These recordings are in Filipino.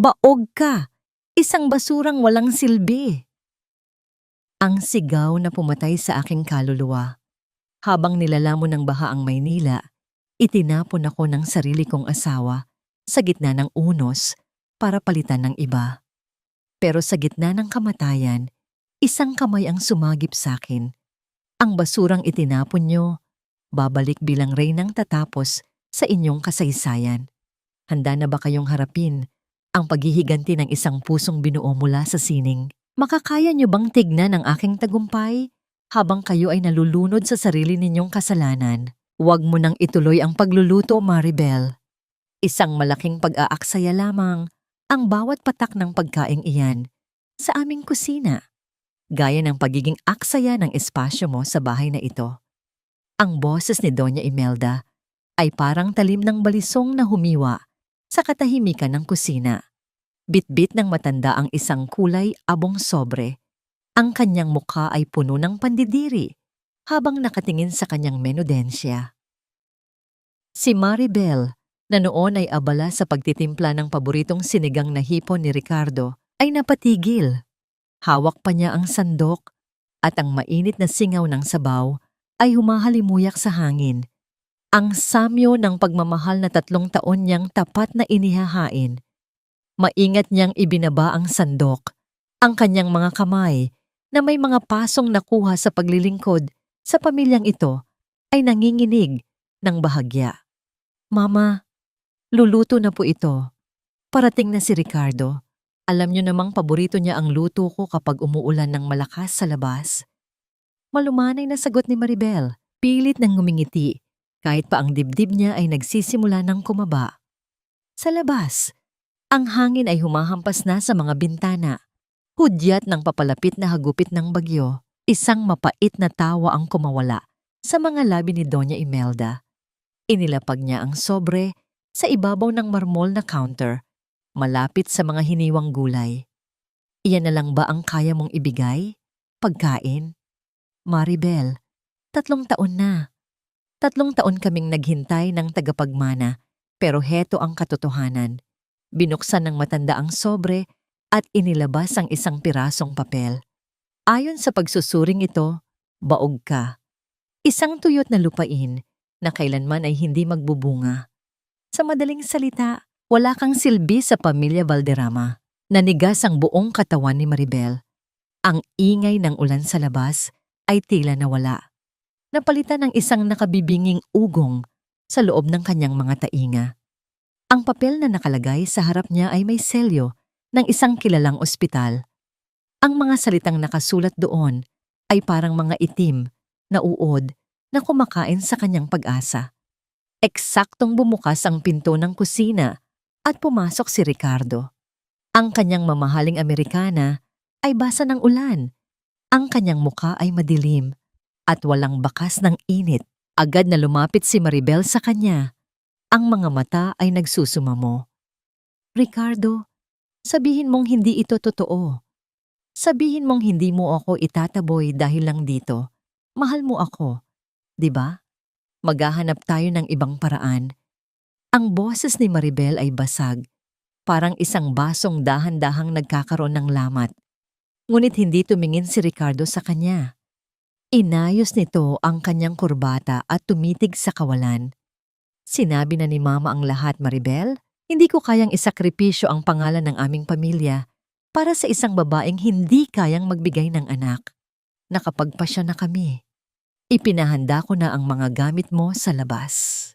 Baog ka! Isang basurang walang silbi! Ang sigaw na pumatay sa aking kaluluwa. Habang nilalamon ng baha ang Maynila, itinapon ako ng sarili kong asawa sa gitna ng unos para palitan ng iba. Pero sa gitna ng kamatayan, isang kamay ang sumagip sa akin. Ang basurang itinapon nyo, babalik bilang reynang tatapos sa inyong kasaysayan. Handa na ba kayong harapin ang paghihiganti ng isang pusong binuo mula sa sining? Makakaya nyo bang tignan ang aking tagumpay habang kayo ay nalulunod sa sarili ninyong kasalanan? Huwag mo nang ituloy ang pagluluto, Maribel. Isang malaking pag-aaksaya lamang ang bawat patak ng pagkaing iyan sa aming kusina, gaya ng pagiging aksaya ng espasyo mo sa bahay na ito. Ang boses ni Doña Imelda ay parang talim ng balisong na humiwa sa katahimikan ng kusina. Bitbit ng matanda ang isang kulay abong sobre. Ang kanyang mukha ay puno ng pandidiri habang nakatingin sa kanyang menudensya. Si Maribel, na noon ay abala sa pagtitimpla ng paboritong sinigang na hipon ni Ricardo, ay napatigil. Hawak pa niya ang sandok at ang mainit na singaw ng sabaw ay humahalimuyak sa hangin. Ang samyo ng pagmamahal na 3 taon niyang tapat na inihahain. Maingat niyang ibinaba ang sandok, ang kanyang mga kamay na may mga pasong nakuha sa paglilingkod sa pamilyang ito ay nanginginig ng bahagya. Mama, luluto na po ito. Parating na si Ricardo. Alam niyo namang paborito niya ang luto ko kapag umuulan ng malakas sa labas. Malumanay na sagot ni Maribel, pilit ng ngumingiti, kahit pa ang dibdib niya ay nagsisimula ng kumaba. Sa labas, ang hangin ay humahampas na sa mga bintana. Hudyat ng papalapit na hagupit ng bagyo, isang mapait na tawa ang kumawala sa mga labi ni Doña Imelda. Inilapag niya ang sobre sa ibabaw ng marmol na counter, malapit sa mga hiniwang gulay. Iyan na lang ba ang kaya mong ibigay? Pagkain? Maribel, 3 taon na. 3 taon kaming naghintay ng tagapagmana, pero heto ang katotohanan. Binuksan ng matanda ang sobre at inilabas ang isang pirasong papel. Ayon sa pagsusuring ito, baog ka. Isang tuyot na lupain na kailanman ay hindi magbubunga. Sa madaling salita, wala kang silbi sa pamilya Valderrama. Nanigas ang buong katawan ni Maribel. Ang ingay ng ulan sa labas ay tila nawala. Napalitan ng isang nakabibinging ugong sa loob ng kanyang mga tainga. Ang papel na nakalagay sa harap niya ay may selyo ng isang kilalang ospital. Ang mga salitang nakasulat doon ay parang mga itim na uod na kumakain sa kanyang pag-asa. Eksaktong bumukas ang pinto ng kusina at pumasok si Ricardo. Ang kanyang mamahaling Amerikana ay basa ng ulan. Ang kanyang mukha ay madilim at walang bakas ng init. Agad na lumapit si Maribel sa kanya. Ang mga mata ay nagsusumamo. Ricardo, sabihin mong hindi ito totoo. Sabihin mong hindi mo ako itataboy dahil lang dito. Mahal mo ako, di ba? Maghahanap tayo ng ibang paraan. Ang boses ni Maribel ay basag, parang isang basong dahan-dahang nagkakaroon ng lamat. Ngunit hindi tumingin si Ricardo sa kanya. Inayos nito ang kanyang kurbata at tumitig sa kawalan. Sinabi na ni Mama ang lahat, Maribel. Hindi ko kayang isakripisyo ang pangalan ng aming pamilya para sa isang babaeng hindi kayang magbigay ng anak. Nakapagpasya na kami. Ipinahanda ko na ang mga gamit mo sa labas.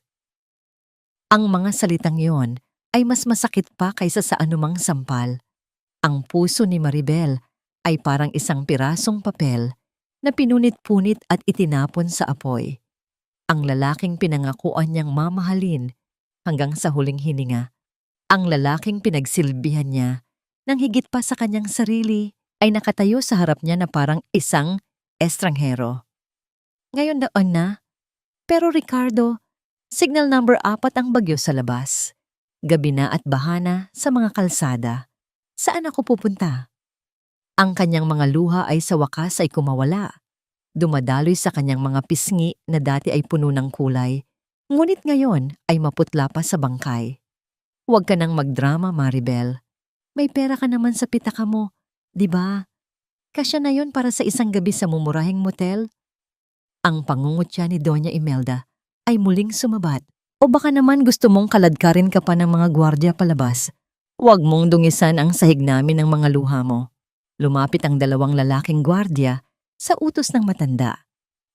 Ang mga salitang yon ay mas masakit pa kaysa sa anumang sampal. Ang puso ni Maribel ay parang isang pirasong papel na pinunit-punit at itinapon sa apoy. Ang lalaking pinangakuan niyang mamahalin hanggang sa huling hininga. Ang lalaking pinagsilbihan niya nang higit pa sa kanyang sarili ay nakatayo sa harap niya na parang isang estranghero. Ngayon daon na. Pero Ricardo, signal number 4 ang bagyo sa labas. Gabi na at bahana sa mga kalsada. Saan ako pupunta? Ang kanyang mga luha ay sa wakas ay kumawala. Dumadaloy sa kanyang mga pisngi na dati ay puno ng kulay, ngunit ngayon ay maputla pa sa bangkay. Huwag ka nang magdrama, Maribel. May pera ka naman sa pitaka mo, di ba? Kasya na yon para sa isang gabi sa mumurahing motel. Ang pangungutya ni Doña Imelda ay muling sumabat. O baka naman gusto mong kaladkarin ka pa ng mga gwardya palabas. Huwag mong dungisan ang sahig namin ng mga luha mo. Lumapit ang dalawang lalaking gwardya sa utos ng matanda.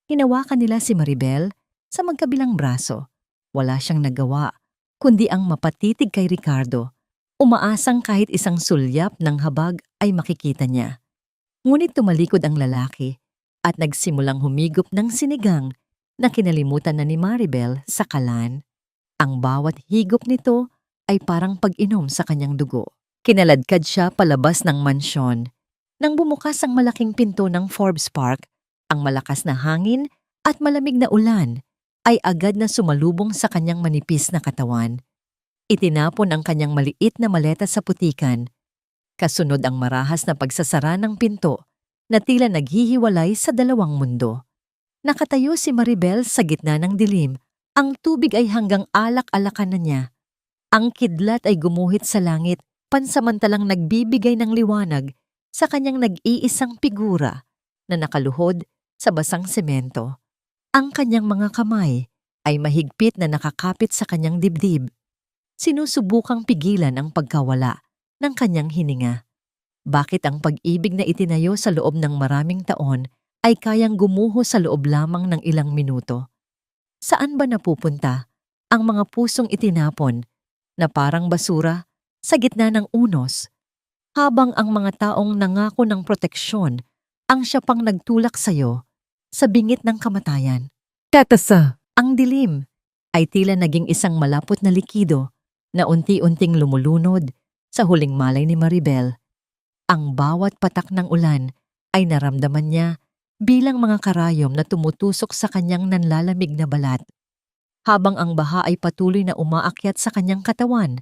Hinawakan nila si Maribel sa magkabilang braso. Wala siyang nagawa, kundi ang mapatitig kay Ricardo. Umaasang kahit isang sulyap ng habag ay makikita niya. Ngunit tumalikod ang lalaki at nagsimulang humigop ng sinigang na kinalimutan na ni Maribel sa kalan. Ang bawat higop nito ay parang pag-inom sa kanyang dugo. Kinaladkad siya palabas ng mansyon. Nang bumukas ang malaking pinto ng Forbes Park, ang malakas na hangin at malamig na ulan ay agad na sumalubong sa kanyang manipis na katawan. Itinapon ang kanyang maliit na maleta sa putikan. Kasunod ang marahas na pagsasara ng pinto na tila naghihiwalay sa dalawang mundo. Nakatayo si Maribel sa gitna ng dilim. Ang tubig ay hanggang alak-alakan na niya. Ang kidlat ay gumuhit sa langit, pansamantalang nagbibigay ng liwanag sa kanyang nag-iisang figura na nakaluhod sa basang semento. Ang kanyang mga kamay ay mahigpit na nakakapit sa kanyang dibdib. Sinusubukang pigilan ang pagkawala ng kanyang hininga. Bakit ang pag-ibig na itinayo sa loob ng maraming taon ay kayang gumuho sa loob lamang ng ilang minuto? Saan ba napupunta ang mga pusong itinapon na parang basura sa gitna ng unos, habang ang mga taong nangako ng proteksyon ang siya pang nagtulak sa'yo sa bingit ng kamatayan? Tatasa! Ang dilim ay tila naging isang malapot na likido na unti-unting lumulunod sa huling malay ni Maribel. Ang bawat patak ng ulan ay naramdaman niya bilang mga karayom na tumutusok sa kanyang nanlalamig na balat. Habang ang baha ay patuloy na umaakyat sa kanyang katawan,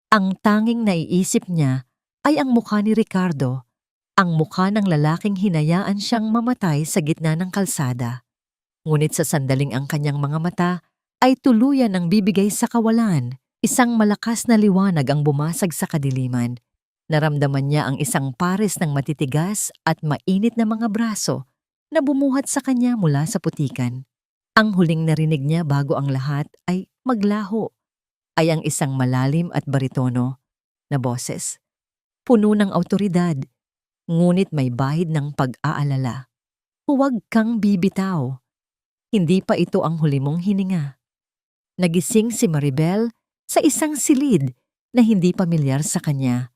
ang tanging naiisip niya ay ang mukha ni Ricardo, ang mukha ng lalaking hinayaan siyang mamatay sa gitna ng kalsada. Ngunit sa sandaling ang kanyang mga mata ay tuluyan ng bibigay sa kawalan. Isang malakas na liwanag ang bumasag sa kadiliman. Naramdaman niya ang isang pares ng matitigas at mainit na mga braso na bumuhat sa kanya mula sa putikan. Ang huling narinig niya bago ang lahat ay maglaho ay ang isang malalim at baritono na boses. Puno ng awtoridad, ngunit may bahid ng pag-aalala. Huwag kang bibitaw. Hindi pa ito ang huli mong hininga. Nagising si Maribel sa isang silid na hindi pamilyar sa kanya.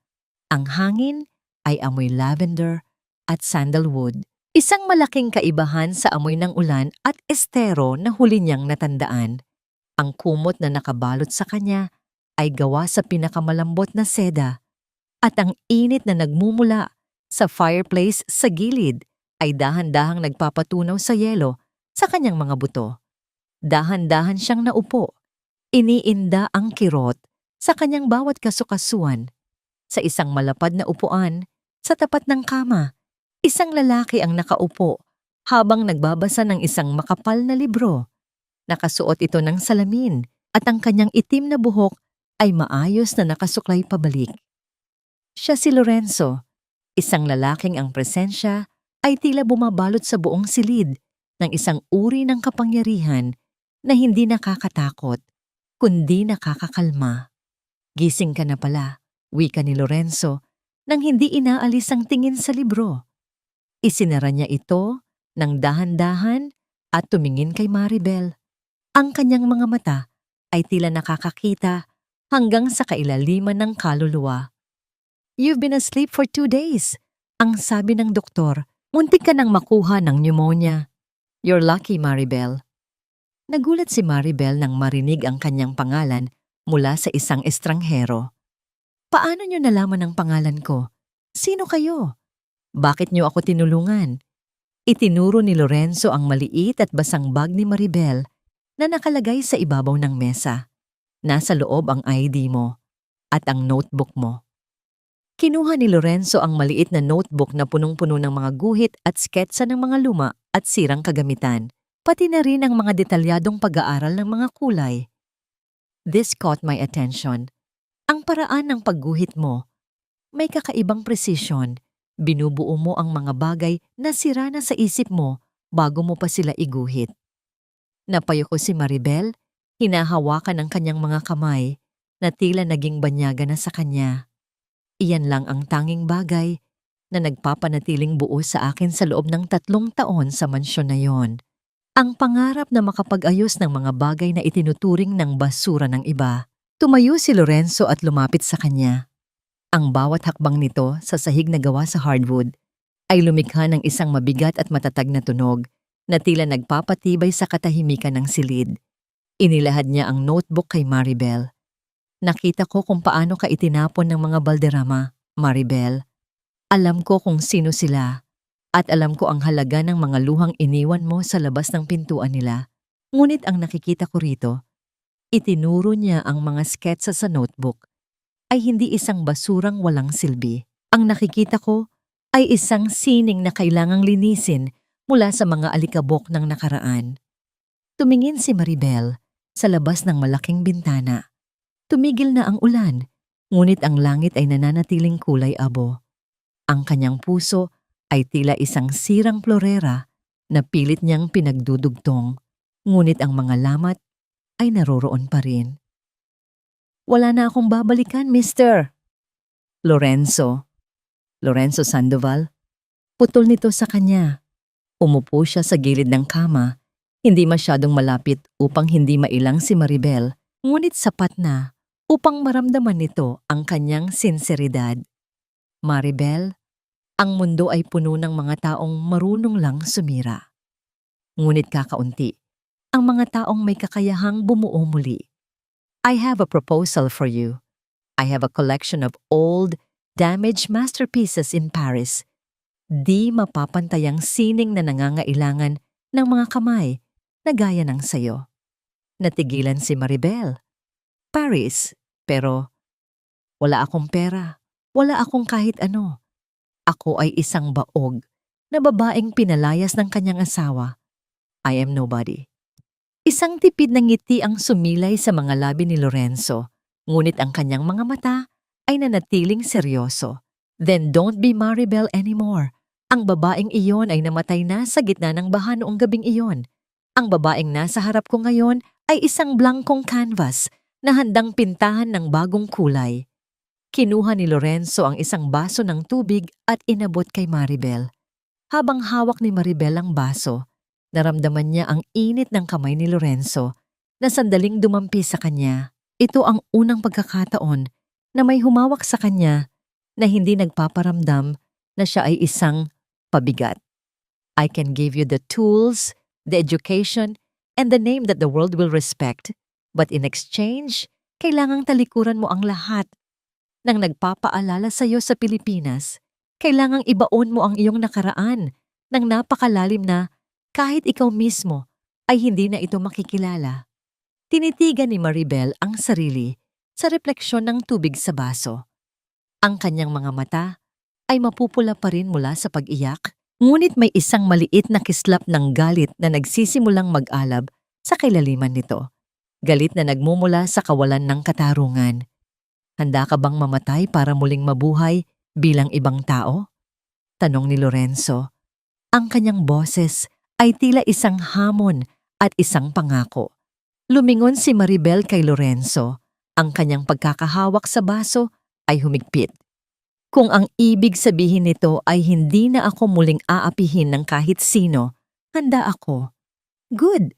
Ang hangin ay amoy lavender at sandalwood. Isang malaking kaibahan sa amoy ng ulan at estero na huli niyang natandaan. Ang kumot na nakabalot sa kanya ay gawa sa pinakamalambot na seda, at ang init na nagmumula sa fireplace sa gilid ay dahan-dahang nagpapatunaw sa yelo sa kanyang mga buto. Dahan-dahan siyang naupo. Iniinda ang kirot sa kanyang bawat kasukasuan. Sa isang malapad na upuan, sa tapat ng kama, isang lalaki ang nakaupo habang nagbabasa ng isang makapal na libro. Nakasuot ito ng salamin at ang kanyang itim na buhok ay maayos na nakasuklay pabalik. Siya si Lorenzo, isang lalaking ang presensya ay tila bumabalot sa buong silid ng isang uri ng kapangyarihan na hindi nakakatakot, kundi nakakakalma. Gising ka na pala, wika ni Lorenzo, nang hindi inaalis ang tingin sa libro. Isinara niya ito ng dahan-dahan at tumingin kay Maribel. Ang kanyang mga mata ay tila nakakakita hanggang sa kailaliman ng kaluluwa. "You've been asleep for 2 days," ang sabi ng doktor. "Muntik ka nang makuha ng pneumonia. You're lucky, Maribel." Nagulat si Maribel nang marinig ang kanyang pangalan mula sa isang estranghero. "Paano niyo nalaman ang pangalan ko? Sino kayo? Bakit niyo ako tinulungan?" Itinuro ni Lorenzo ang maliit at basang bag ni Maribel na nakalagay sa ibabaw ng mesa. Nasa loob ang ID mo at ang notebook mo. Kinuha ni Lorenzo ang maliit na notebook na punong-puno ng mga guhit at sketsa ng mga luma at sirang kagamitan, pati na rin ang mga detalyadong pag-aaral ng mga kulay. "This caught my attention. Ang paraan ng pagguhit mo. may kakaibang presisyon. Binubuo mo ang mga bagay na sira na sa isip mo bago mo pa sila iguhit. Napayuko si Maribel, hinahawakan ang kanyang mga kamay na tila naging banyaga na sa kanya. Iyan lang ang tanging bagay na nagpapanatiling buo sa akin sa loob ng 3 taon sa mansyon na yon. Ang pangarap na makapag-ayos ng mga bagay na itinuturing ng basura ng iba. Tumayo si Lorenzo at lumapit sa kanya. Ang bawat hakbang nito sa sahig na gawa sa hardwood ay lumikha ng isang mabigat at matatag na tunog na tila nagpapatibay sa katahimikan ng silid. Inilahad niya ang notebook kay Maribel. Nakita ko kung paano ka itinapon ng mga balderrama, Maribel. Alam ko kung sino sila at alam ko ang halaga ng mga luhang iniwan mo sa labas ng pintuan nila. Ngunit ang nakikita ko rito, itinuro niya ang mga sketsa sa notebook, ay hindi isang basurang walang silbi. Ang nakikita ko ay isang sining na kailangang linisin mula sa mga alikabok ng nakaraan. Tumingin si Maribel sa labas ng malaking bintana. Tumigil na ang ulan, ngunit ang langit ay nananatiling kulay abo. Ang kanyang puso ay tila isang sirang florera na pilit niyang pinagdudugtong, ngunit ang mga lamat ay naroroon pa rin. Wala na akong babalikan, Mr. Lorenzo. Lorenzo Sandoval. Putol nito sa kanya. Umupo siya sa gilid ng kama, hindi masyadong malapit upang hindi mailang si Maribel, ngunit sapat na upang maramdaman nito ang kanyang sinseridad. Maribel, ang mundo ay puno ng mga taong marunong lang sumira. Ngunit kakaunti, ang mga taong may kakayahang bumuo muli. I have a proposal for you. I have a collection of old, damaged masterpieces in Paris. Di mapapantayang sining na nangangailangan ng mga kamay na gaya ng sayo. Natigilan si Maribel. Paris, pero wala akong pera, wala akong kahit ano. Ako ay isang baog na babaeng pinalayas ng kanyang asawa. I am nobody. Isang tipid ng ngiti ang sumilay sa mga labi ni Lorenzo, ngunit ang kanyang mga mata ay nanatiling seryoso. Then don't be Maribel anymore. Ang babaeng iyon ay namatay na sa gitna ng baha noong gabing iyon. Ang babaeng nasa harap ko ngayon ay isang blankong canvas na handang pintahan ng bagong kulay. Kinuha ni Lorenzo ang isang baso ng tubig at inabot kay Maribel. Habang hawak ni Maribel ang baso, naramdaman niya ang init ng kamay ni Lorenzo na sandaling dumampi sa kanya. Ito ang unang pagkakataon na may humawak sa kanya na hindi nagpaparamdam na siya ay isang pabigat. I can give you the tools, the education, and the name that the world will respect. But in exchange, kailangang talikuran mo ang lahat ng nagpapaalala sa iyo sa Pilipinas. Kailangang ibaon mo ang iyong nakaraan ng napakalalim na kahit ikaw mismo ay hindi na ito makikilala. Tinitigan ni Maribel ang sarili sa refleksyon ng tubig sa baso. Ang kanyang mga mata ay mapupula pa rin mula sa pag-iyak, ngunit may isang maliit na kislap ng galit na nagsisimulang mag-alab sa kailaliman nito. Galit na nagmumula sa kawalan ng katarungan. Handa ka bang mamatay para muling mabuhay bilang ibang tao? Tanong ni Lorenzo. Ang kanyang boses ay tila isang hamon at isang pangako. Lumingon si Maribel kay Lorenzo. Ang kanyang pagkakahawak sa baso ay humigpit. Kung ang ibig sabihin nito ay hindi na ako muling aapihin ng kahit sino, handa ako. Good,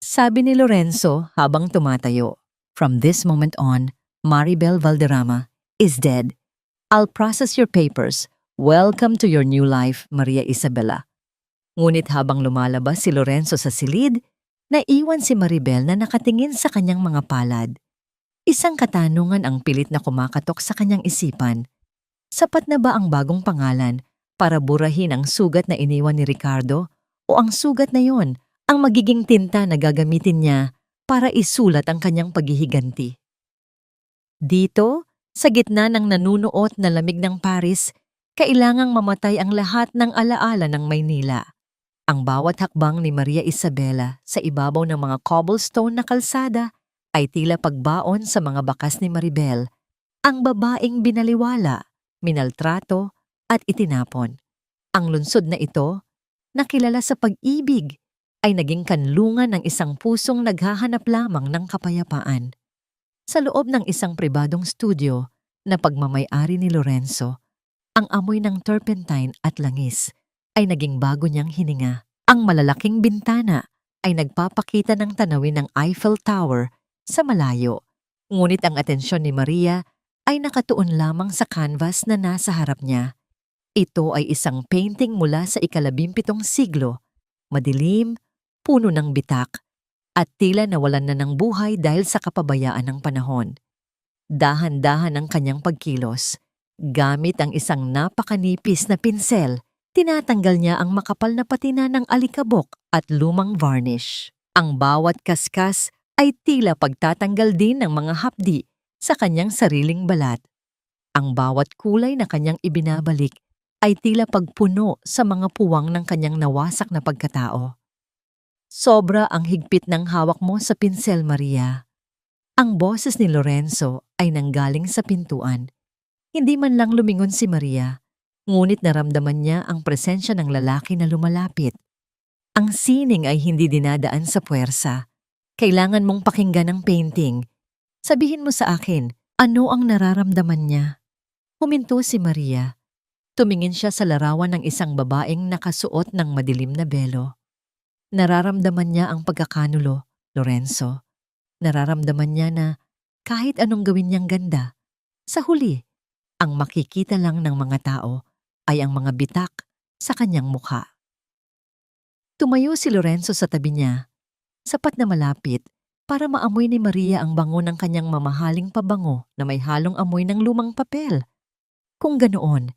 sabi ni Lorenzo habang tumatayo. From this moment on, Maribel Valderrama is dead. I'll process your papers. Welcome to your new life, Maria Isabela. Ngunit habang lumalabas si Lorenzo sa silid, naiwan si Maribel na nakatingin sa kanyang mga palad. Isang katanungan ang pilit na kumakatok sa kanyang isipan. Sapat na ba ang bagong pangalan para burahin ang sugat na iniwan ni Ricardo o ang sugat na yon ang magiging tinta na gagamitin niya para isulat ang kanyang paghihiganti? Dito, sa gitna ng nanunuot na lamig ng Paris, kailangang mamatay ang lahat ng alaala ng Maynila. Ang bawat hakbang ni Maria Isabela sa ibabaw ng mga cobblestone na kalsada ay tila pagbaon sa mga bakas ni Maribel, ang babaeng binaliwala, minaltrato at itinapon. Ang lungsod na ito, na kilala sa pag-ibig, ay naging kanlungan ng isang pusong naghahanap lamang ng kapayapaan. Sa loob ng isang pribadong studio na pagmamay-ari ni Lorenzo, ang amoy ng turpentine at langis ay naging bago niyang hininga. Ang malalaking bintana ay nagpapakita ng tanawin ng Eiffel Tower sa malayo. Ngunit ang atensyon ni Maria ay nakatuon lamang sa canvas na nasa harap niya. Ito ay isang painting mula sa ika-17 siglo, madilim, puno ng bitak, at tila nawalan na ng buhay dahil sa kapabayaan ng panahon. Dahan-dahan ang kanyang pagkilos. Gamit ang isang napakanipis na pinsel, tinatanggal niya ang makapal na patina ng alikabok at lumang varnish. Ang bawat kaskas ay tila pagtatanggal din ng mga hapdi sa kanyang sariling balat. Ang bawat kulay na kanyang ibinabalik ay tila pagpuno sa mga puwang ng kanyang nawasak na pagkatao. Sobra ang higpit ng hawak mo sa pinsel, Maria. Ang boses ni Lorenzo ay nanggaling sa pintuan. Hindi man lang lumingon si Maria, ngunit naramdaman niya ang presensya ng lalaki na lumalapit. Ang sining ay hindi dinadaan sa puwersa. Kailangan mong pakinggan ang painting. Sabihin mo sa akin, ano ang nararamdaman niya? Huminto si Maria. Tumingin siya sa larawan ng isang babaeng nakasuot ng madilim na belo. Nararamdaman niya ang pagkakanulo, Lorenzo. Nararamdaman niya na kahit anong gawin niyang ganda, sa huli, ang makikita lang ng mga tao ay ang mga bitak sa kanyang mukha. Tumayo si Lorenzo sa tabi niya, sapat na malapit para maamoy ni Maria ang bango ng kanyang mamahaling pabango na may halong amoy ng lumang papel. Kung ganoon,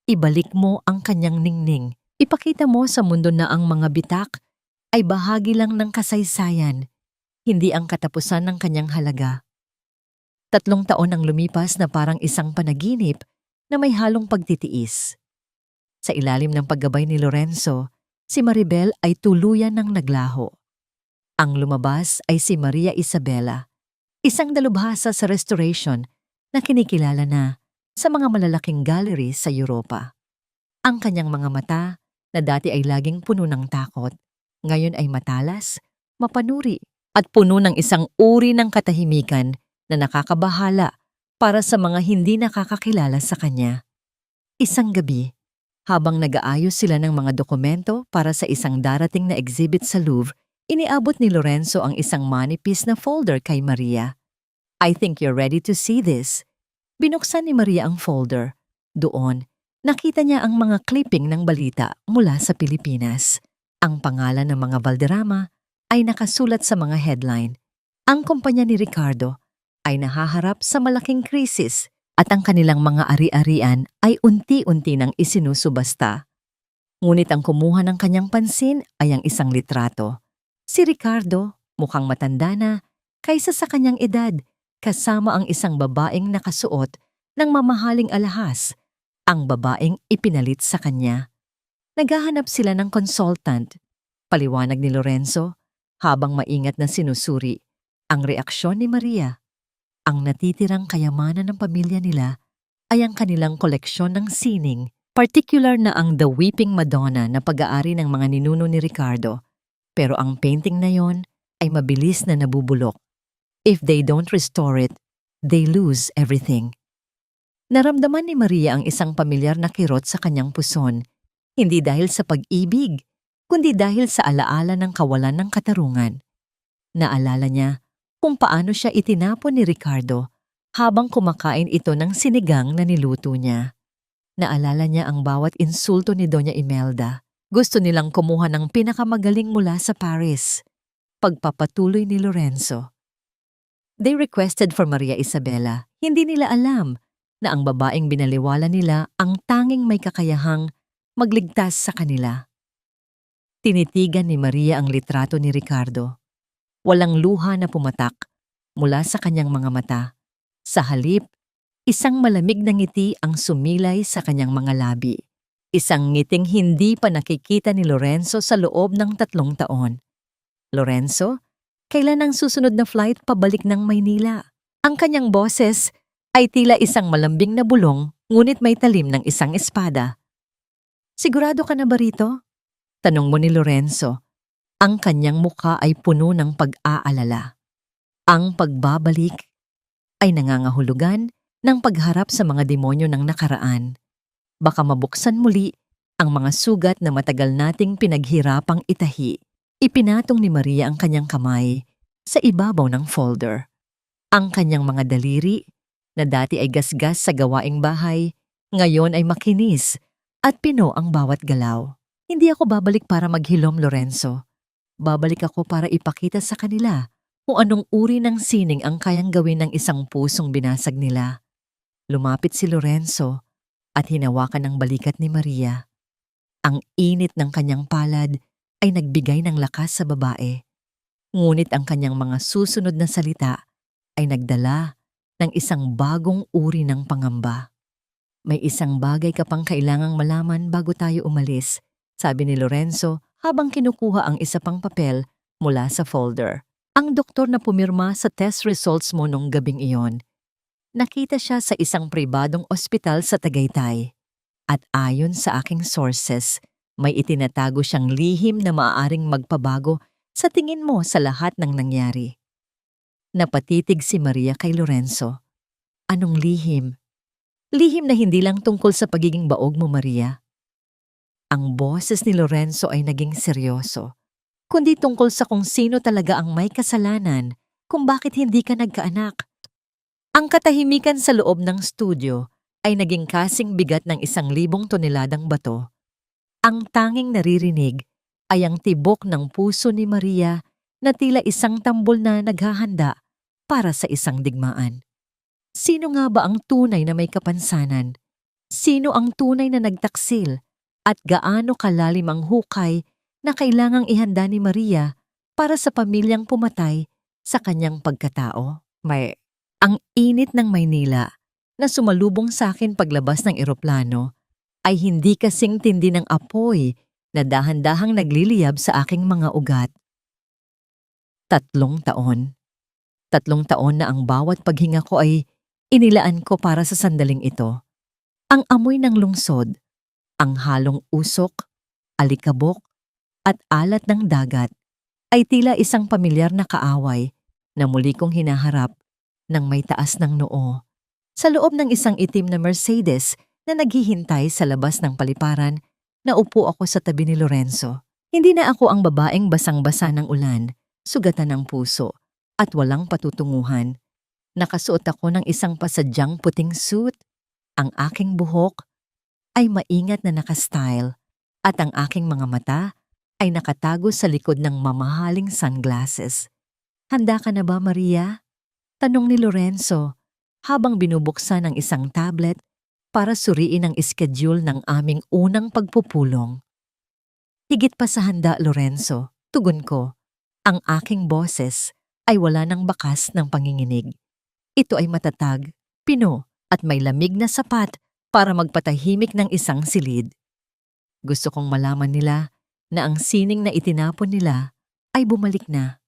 ibalik mo ang kanyang ningning. Ipakita mo sa mundo na ang mga bitak ay bahagi lang ng kasaysayan, hindi ang katapusan ng kanyang halaga. 3 taon ang lumipas na parang isang panaginip na may halong pagtitiis. Sa ilalim ng paggabay ni Lorenzo, si Maribel ay tuluyan ng naglaho. Ang lumabas ay si Maria Isabela, isang dalubhasa sa restoration na kinikilala na sa mga malalaking gallery sa Europa. Ang kanyang mga mata, na dati ay laging puno ng takot, ngayon ay matalas, mapanuri, at puno ng isang uri ng katahimikan na nakakabahala para sa mga hindi nakakakilala sa kanya. Isang gabi, habang nag-aayos sila ng mga dokumento para sa isang darating na exhibit sa Louvre, iniabot ni Lorenzo ang isang manipis na folder kay Maria. "I think you're ready to see this." Binuksan ni Maria ang folder. Doon, nakita niya ang mga clipping ng balita mula sa Pilipinas. Ang pangalan ng mga Valderrama ay nakasulat sa mga headline. Ang kumpanya ni Ricardo ay nahaharap sa malaking krisis at ang kanilang mga ari-arian ay unti-unti nang isinusubasta. Ngunit ang kumuha ng kanyang pansin ay ang isang litrato. Si Ricardo, mukhang matanda na, kaysa sa kanyang edad, kasama ang isang babaeng nakasuot ng mamahaling alahas, ang babaeng ipinalit sa kanya. Naghahanap sila ng consultant, paliwanag ni Lorenzo, habang maingat na sinusuri ang reaksyon ni Maria. Ang natitirang kayamanan ng pamilya nila ay ang kanilang koleksyon ng sining, particular na ang The Weeping Madonna na pag-aari ng mga ninuno ni Ricardo. Pero ang painting na yon ay mabilis na nabubulok. If they don't restore it, they lose everything. Naramdaman ni Maria ang isang pamilyar na kirot sa kanyang puson, hindi dahil sa pag-ibig, kundi dahil sa alaala ng kawalan ng katarungan. Naalala niya kung paano siya itinapon ni Ricardo habang kumakain ito ng sinigang na niluto niya. Naalala niya ang bawat insulto ni Doña Imelda. Gusto nilang kumuha ng pinakamagaling mula sa Paris. Pagpapatuloy ni Lorenzo. They requested for Maria Isabela. Hindi nila alam na ang babaeng binaliwala nila ang tanging may kakayahang magligtas sa kanila. Tinitigan ni Maria ang litrato ni Ricardo. Walang luha na pumatak mula sa kanyang mga mata. Sa halip, isang malamig na ngiti ang sumilay sa kanyang mga labi. Isang ngiting hindi pa nakikita ni Lorenzo sa loob ng 3 taon. "Lorenzo, kailan ang susunod na flight pabalik ng Maynila?" Ang kanyang boses ay tila isang malambing na bulong ngunit may talim ng isang espada. "Sigurado ka na ba rito?" tanong mo ni Lorenzo. Ang kanyang mukha ay puno ng pag-aalala. Ang pagbabalik ay nangangahulugan ng pagharap sa mga demonyo ng nakaraan. Baka mabuksan muli ang mga sugat na matagal nating pinaghirapang itahi. Ipinatong ni Maria ang kanyang kamay sa ibabaw ng folder. Ang kanyang mga daliri, na dati ay gasgas sa gawaing bahay, ngayon ay makinis at pino ang bawat galaw. "Hindi ako babalik para maghilom, Lorenzo. Babalik ako para ipakita sa kanila kung anong uri ng sining ang kayang gawin ng isang pusong binasag nila." Lumapit si Lorenzo at hinawakan ang balikat ni Maria. Ang init ng kanyang palad ay nagbigay ng lakas sa babae. Ngunit ang kanyang mga susunod na salita ay nagdala ng isang bagong uri ng pangamba. "May isang bagay ka pang kailangang malaman bago tayo umalis," sabi ni Lorenzo habang kinukuha ang isa pang papel mula sa folder. "Ang doktor na pumirma sa test results mo nung gabing iyon, nakita siya sa isang pribadong ospital sa Tagaytay. At ayon sa aking sources, may itinatago siyang lihim na maaaring magpabago sa tingin mo sa lahat ng nangyari." Napatitig si Maria kay Lorenzo. "Anong lihim?" "Lihim na hindi lang tungkol sa pagiging baog mo, Maria." Ang boses ni Lorenzo ay naging seryoso, kundi tungkol sa kung sino talaga ang may kasalanan kung bakit hindi ka nagkaanak. Ang katahimikan sa loob ng studio ay naging kasing bigat ng 1,000 toneladang bato. Ang tanging naririnig ay ang tibok ng puso ni Maria na tila isang tambol na naghahanda para sa isang digmaan. Sino nga ba ang tunay na may kapansanan? Sino ang tunay na nagtaksil? At gaano kalalim ang hukay na kailangang ihanda ni Maria para sa pamilyang pumatay sa kanyang pagkatao? Ang init ng Maynila na sumalubong sa akin paglabas ng eroplano ay hindi kasing tindi ng apoy na dahan-dahang nagliliyab sa aking mga ugat. 3 taon. 3 taon na ang bawat paghinga ko ay inilaan ko para sa sandaling ito. Ang amoy ng lungsod, ang halong usok, alikabok, at alat ng dagat ay tila isang pamilyar na kaaway na muli kong hinaharap ng may taas ng noo. Sa loob ng isang itim na Mercedes na naghihintay sa labas ng paliparan, naupo ako sa tabi ni Lorenzo. Hindi na ako ang babaeng basang-basa ng ulan, sugatan ng puso, at walang patutunguhan. Nakasuot ako ng isang pasadyang puting suit. Ang aking buhok ay maingat na nakastyle at ang aking mga mata ay nakatago sa likod ng mamahaling sunglasses. "Handa ka na ba, Maria?" tanong ni Lorenzo habang binubuksan ang isang tablet para suriin ang schedule ng aming unang pagpupulong. "Higit pa sa handa, Lorenzo," tugon ko. Ang aking boses ay wala ng bakas ng panginginig. Ito ay matatag, pino at may lamig na sapat para magpatahimik ng isang silid. Gusto kong malaman nila na ang sining na itinapon nila ay bumalik na.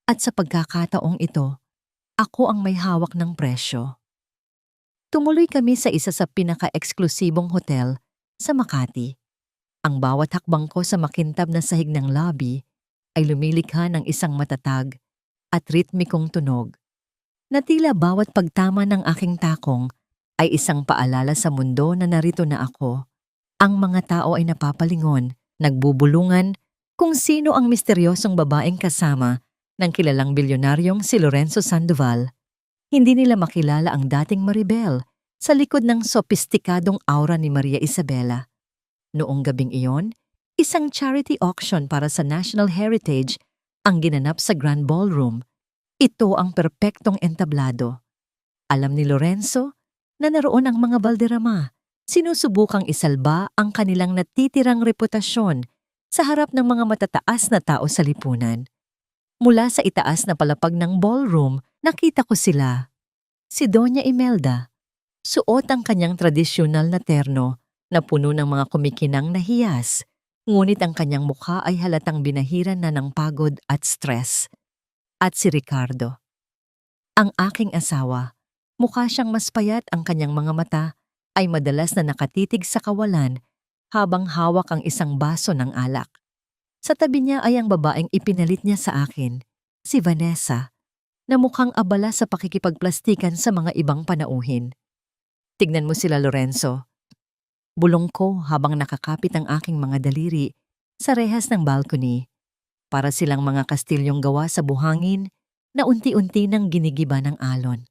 At sa pagkakataong ito, ako ang may hawak ng presyo. Tumuloy kami sa isa sa pinaka-eksklusibong hotel sa Makati. Ang bawat hakbang ko sa makintab na sahig ng lobby ay lumilikha ng isang matatag at ritmikong tunog, na tila bawat pagtama ng aking takong ay isang paalala sa mundo na narito na ako. Ang mga tao ay napapalingon, nagbubulungan kung sino ang misteryosong babaeng kasama ng kilalang bilyonaryong si Lorenzo Sandoval. Hindi nila makilala ang dating Maribel sa likod ng sopistikadong aura ni Maria Isabela. Noong gabing iyon, isang charity auction para sa National Heritage ang ginanap sa Grand Ballroom. Ito ang perpektong entablado. Alam ni Lorenzo na naroon ang mga balderrama, sinusubukang isalba ang kanilang natitirang reputasyon sa harap ng mga matataas na tao sa lipunan. Mula sa itaas na palapag ng ballroom, nakita ko sila. Si Doña Imelda, suot ang kanyang tradisyonal na terno na puno ng mga kumikinang na hiyas, ngunit ang kanyang mukha ay halatang binahiran na ng pagod at stress. At si Ricardo, ang aking asawa, mukha siyang mas payat, ang kanyang mga mata ay madalas na nakatitig sa kawalan habang hawak ang isang baso ng alak. Sa tabi niya ay ang babaeng ipinalit niya sa akin, si Vanessa, na mukhang abala sa pakikipagplastikan sa mga ibang panauhin. Tignan mo sila, Lorenzo. Bulong ko habang nakakapit ang aking mga daliri sa rehas ng balcony. Para silang mga kastilyong gawa sa buhangin na unti-unti nang ginigiba ng alon.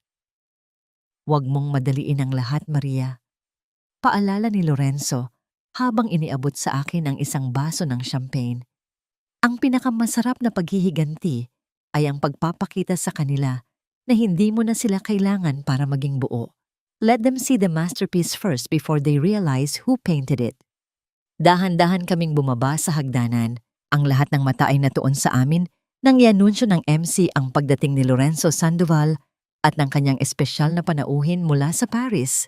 Huwag mong madaliin ang lahat, Maria. Paalala ni Lorenzo habang iniabot sa akin ang isang baso ng champagne. Ang pinakamasarap na paghihiganti ay ang pagpapakita sa kanila na hindi mo na sila kailangan para maging buo. Let them see the masterpiece first before they realize who painted it. Dahan-dahan kaming bumaba sa hagdanan. Ang lahat ng mata ay natuon sa amin nang ianunsyo ng MC ang pagdating ni Lorenzo Sandoval at ng kanyang espesyal na panauhin mula sa Paris,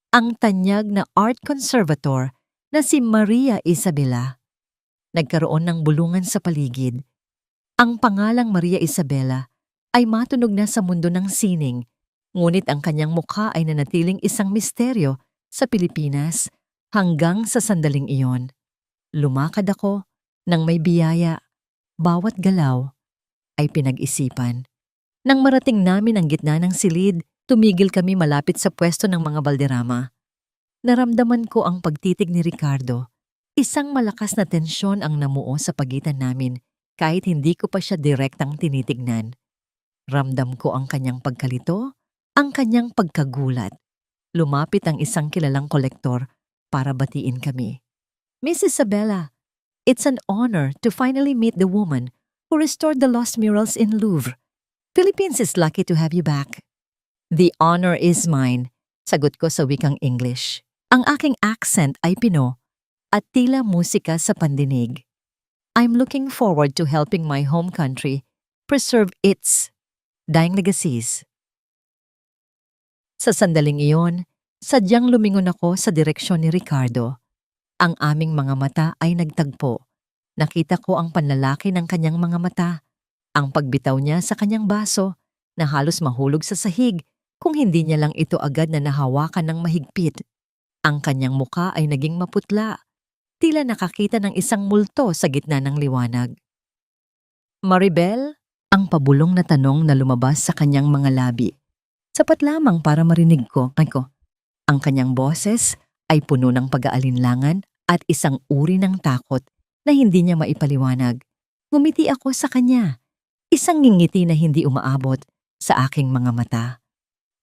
ang tanyag na art conservator na si Maria Isabela. Nagkaroon ng bulungan sa paligid. Ang pangalang Maria Isabela ay matunog na sa mundo ng sining, ngunit ang kanyang mukha ay nanatiling isang misteryo sa Pilipinas hanggang sa sandaling iyon. Lumakad ako nang may biyaya, bawat galaw ay pinag-isipan. Nang marating namin ang gitna ng silid, tumigil kami malapit sa pwesto ng mga balderrama. Naramdaman ko ang pagtitig ni Ricardo. Isang malakas na tensyon ang namuo sa pagitan namin kahit hindi ko pa siya direktang tinitignan. Ramdam ko ang kanyang pagkalito, ang kanyang pagkagulat. Lumapit ang isang kilalang kolektor para batiin kami. Miss Isabella, it's an honor to finally meet the woman who restored the lost murals in Louvre. Philippines is lucky to have you back. The honor is mine, sagot ko sa wikang English. Ang aking accent ay Pino at tila musika sa pandinig. I'm looking forward to helping my home country preserve its dying legacies. Sa sandaling iyon, sadyang lumingon ako sa direksyon ni Ricardo. Ang aming mga mata ay nagtagpo. Nakita ko ang panlalaki ng kanyang mga mata, ang pagbitaw niya sa kanyang baso na halos mahulog sa sahig kung hindi niya lang ito agad na nahawakan ng mahigpit. Ang kanyang muka ay naging maputla, tila nakakita ng isang multo sa gitna ng liwanag. Maribel? Ang pabulong na tanong na lumabas sa kanyang mga labi. Sapat lamang para marinig ko. Ang kanyang boses ay puno ng pag-aalinlangan at isang uri ng takot na hindi niya maipaliwanag. Ngumiti ako sa kanya. Isang ngingiti na hindi umaabot sa aking mga mata.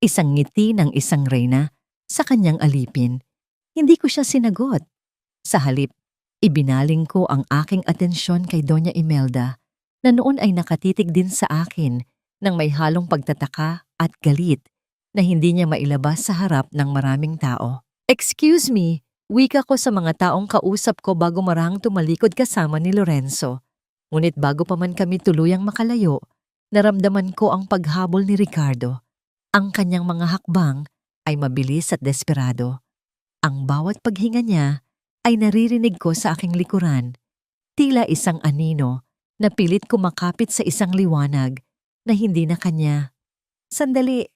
Isang ngiti ng isang reyna sa kanyang alipin. Hindi ko siya sinagot. Sa halip, ibinaling ko ang aking atensyon kay Doña Imelda na noon ay nakatitig din sa akin nang may halong pagtataka at galit na hindi niya mailabas sa harap ng maraming tao. Excuse me, wika ko sa mga taong kausap ko bago marahang tumalikod kasama ni Lorenzo. Ngunit bago pa man kami tuluyang makalayo, naramdaman ko ang paghabol ni Ricardo. Ang kanyang mga hakbang ay mabilis at desperado. Ang bawat paghinga niya ay naririnig ko sa aking likuran. Tila isang anino na pilit kumakapit sa isang liwanag na hindi na kanya. Sandali.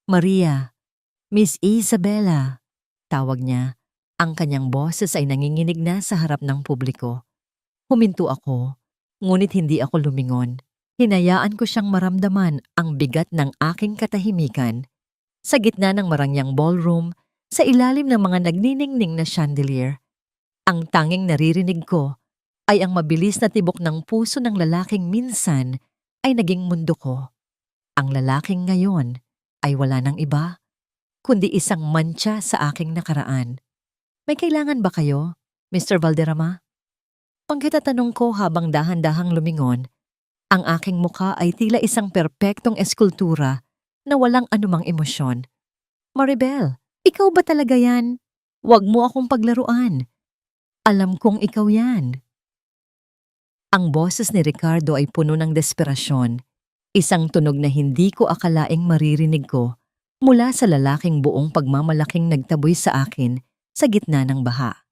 Maria, Miss Isabella, tawag niya. Ang kanyang boses ay nanginginig na sa harap ng publiko. Huminto ako, ngunit hindi ako lumingon. Hinayaan ko siyang maramdaman ang bigat ng aking katahimikan. Sa gitna ng marangyang ballroom, sa ilalim ng mga nagniningning na chandelier, ang tanging naririnig ko ay ang mabilis na tibok ng puso ng lalaking minsan ay naging mundo ko. Ang lalaking ngayon ay wala ng iba, kundi isang mantsa sa aking nakaraan. May kailangan ba kayo, Mr. Valderrama? Pagkatatanong ko habang dahan-dahang lumingon, ang aking mukha ay tila isang perpektong eskultura na walang anumang emosyon. Maribel, ikaw ba talaga yan? Huwag mo akong paglaruan. Alam kong ikaw yan. Ang boses ni Ricardo ay puno ng desperasyon. Isang tunog na hindi ko akalaing maririnig ko mula sa lalaking buong pagmamalaking nagtaboy sa akin sa gitna ng baha.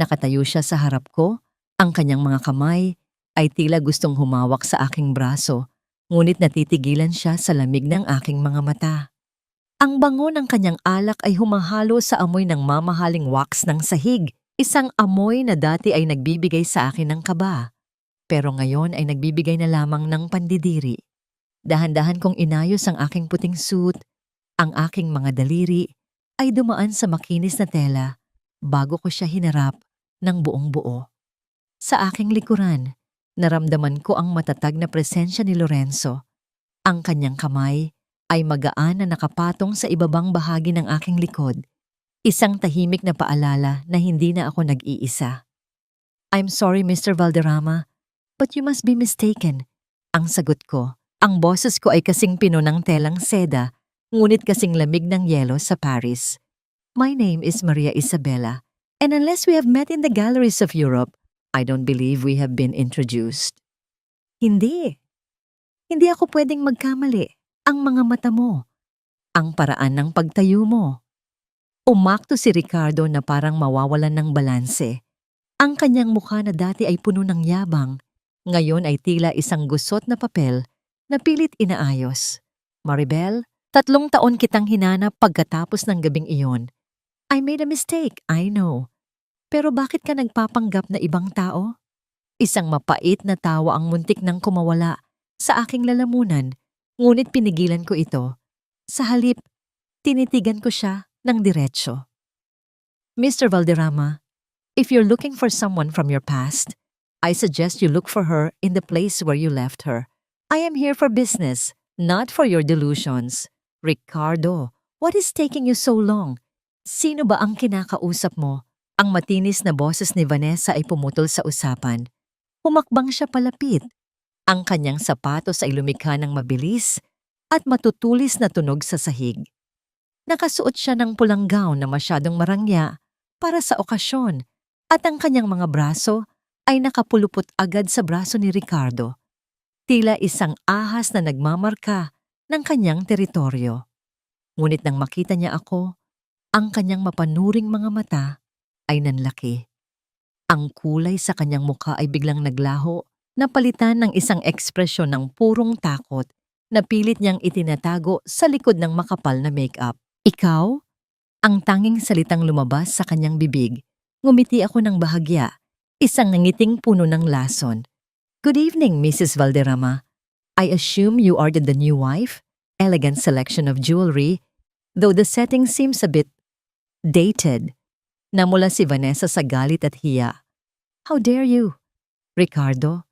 Nakatayo siya sa harap ko, ang kanyang mga kamay ay tila gustong humawak sa aking braso, ngunit natitigilan siya sa lamig ng aking mga mata. Ang bango ng kanyang alak ay humahalo sa amoy ng mamahaling wax ng sahig, isang amoy na dati ay nagbibigay sa akin ng kaba, pero ngayon ay nagbibigay na lamang ng pandidiri. Dahan-dahan kong inayos ang aking puting suit, ang aking mga daliri ay dumaan sa makinis na tela bago ko siya hinarap ng buong buo. Sa aking likuran, naramdaman ko ang matatag na presensya ni Lorenzo. Ang kanyang kamay ay magaan na nakapatong sa ibabang bahagi ng aking likod. Isang tahimik na paalala na hindi na ako nag-iisa. "I'm sorry, Mr. Valderrama, but you must be mistaken." Ang sagot ko. Ang boses ko ay kasing pino ng telang seda, ngunit kasing lamig ng yelo sa Paris. "My name is Maria Isabella, and unless we have met in the galleries of Europe, I don't believe we have been introduced." Hindi. Hindi ako pwedeng magkamali. Ang mga mata mo. Ang paraan ng pagtayo mo. Umakto si Ricardo na parang mawawalan ng balanse. Ang kanyang mukha na dati ay puno ng yabang, ngayon ay tila isang gusot na papel na pilit inaayos. "Maribel, 3 taon kitang hinanap pagkatapos ng gabing iyon. I made a mistake, I know. Pero bakit ka nagpapanggap na ibang tao?" Isang mapait na tawa ang muntik nang kumawala sa aking lalamunan, ngunit pinigilan ko ito. Sa halip, tinitigan ko siya ng diretso. "Mr. Valderrama, if you're looking for someone from your past, I suggest you look for her in the place where you left her. I am here for business, not for your delusions." "Ricardo, what is taking you so long? Sino ba ang kinakausap mo?" Ang matinis na boses ni Vanessa ay pumutol sa usapan. Humakbang siya palapit. Ang kanyang sapatos ay lumikha ng mabilis at matutulis na tunog sa sahig. Nakasuot siya ng pulang gown na masyadong marangya para sa okasyon at ang kanyang mga braso ay nakapulupot agad sa braso ni Ricardo. Tila isang ahas na nagmamarka ng kanyang teritoryo. Ngunit nang makita niya ako, ang kanyang mapanuring mga mata ay nanlaki. Ang kulay sa kanyang mukha ay biglang naglaho, napalitan ng isang ekspresyon ng purong takot na pilit niyang itinatago sa likod ng makapal na make-up. "Ikaw?" Ang tanging salitang lumabas sa kanyang bibig. Ngumiti ako ng bahagya, isang nangiting puno ng lason. "Good evening, Mrs. Valderrama. I assume you are the new wife? Elegant selection of jewelry, though the setting seems a bit dated." Namula si Vanessa sa galit at hiya. "How dare you?" "Ricardo,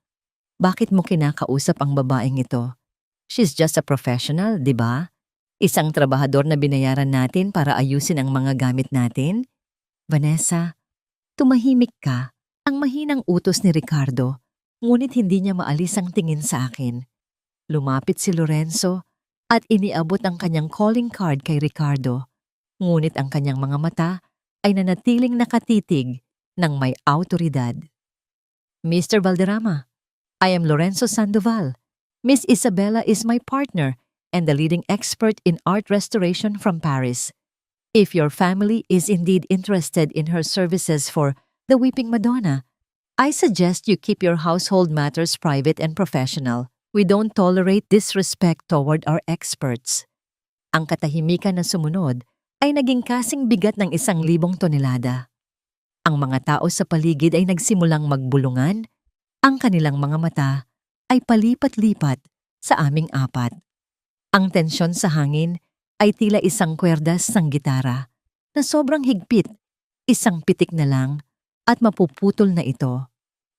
bakit mo kinakausap ang babaeng ito? She's just a professional, di ba? Isang trabahador na binayaran natin para ayusin ang mga gamit natin." "Vanessa, tumahimik ka." Ang mahinang utos ni Ricardo, ngunit hindi niya maalis ang tingin sa akin. Lumapit si Lorenzo at iniabot ang kanyang calling card kay Ricardo, ngunit ang kanyang mga mata ay nanatiling nakatitig ng may awtoridad. "Mr. Valderrama, I am Lorenzo Sandoval. Miss Isabella is my partner and the leading expert in art restoration from Paris. If your family is indeed interested in her services for the Weeping Madonna, I suggest you keep your household matters private and professional. We don't tolerate disrespect toward our experts." Ang katahimikan na sumunod ay naging kasing bigat ng 1,000 tonelada. Ang mga tao sa paligid ay nagsimulang magbulungan. Ang kanilang mga mata ay palipat-lipat sa aming apat. Ang tensyon sa hangin ay tila isang kwerdas ng gitara na sobrang higpit, isang pitik na lang at mapuputol na ito.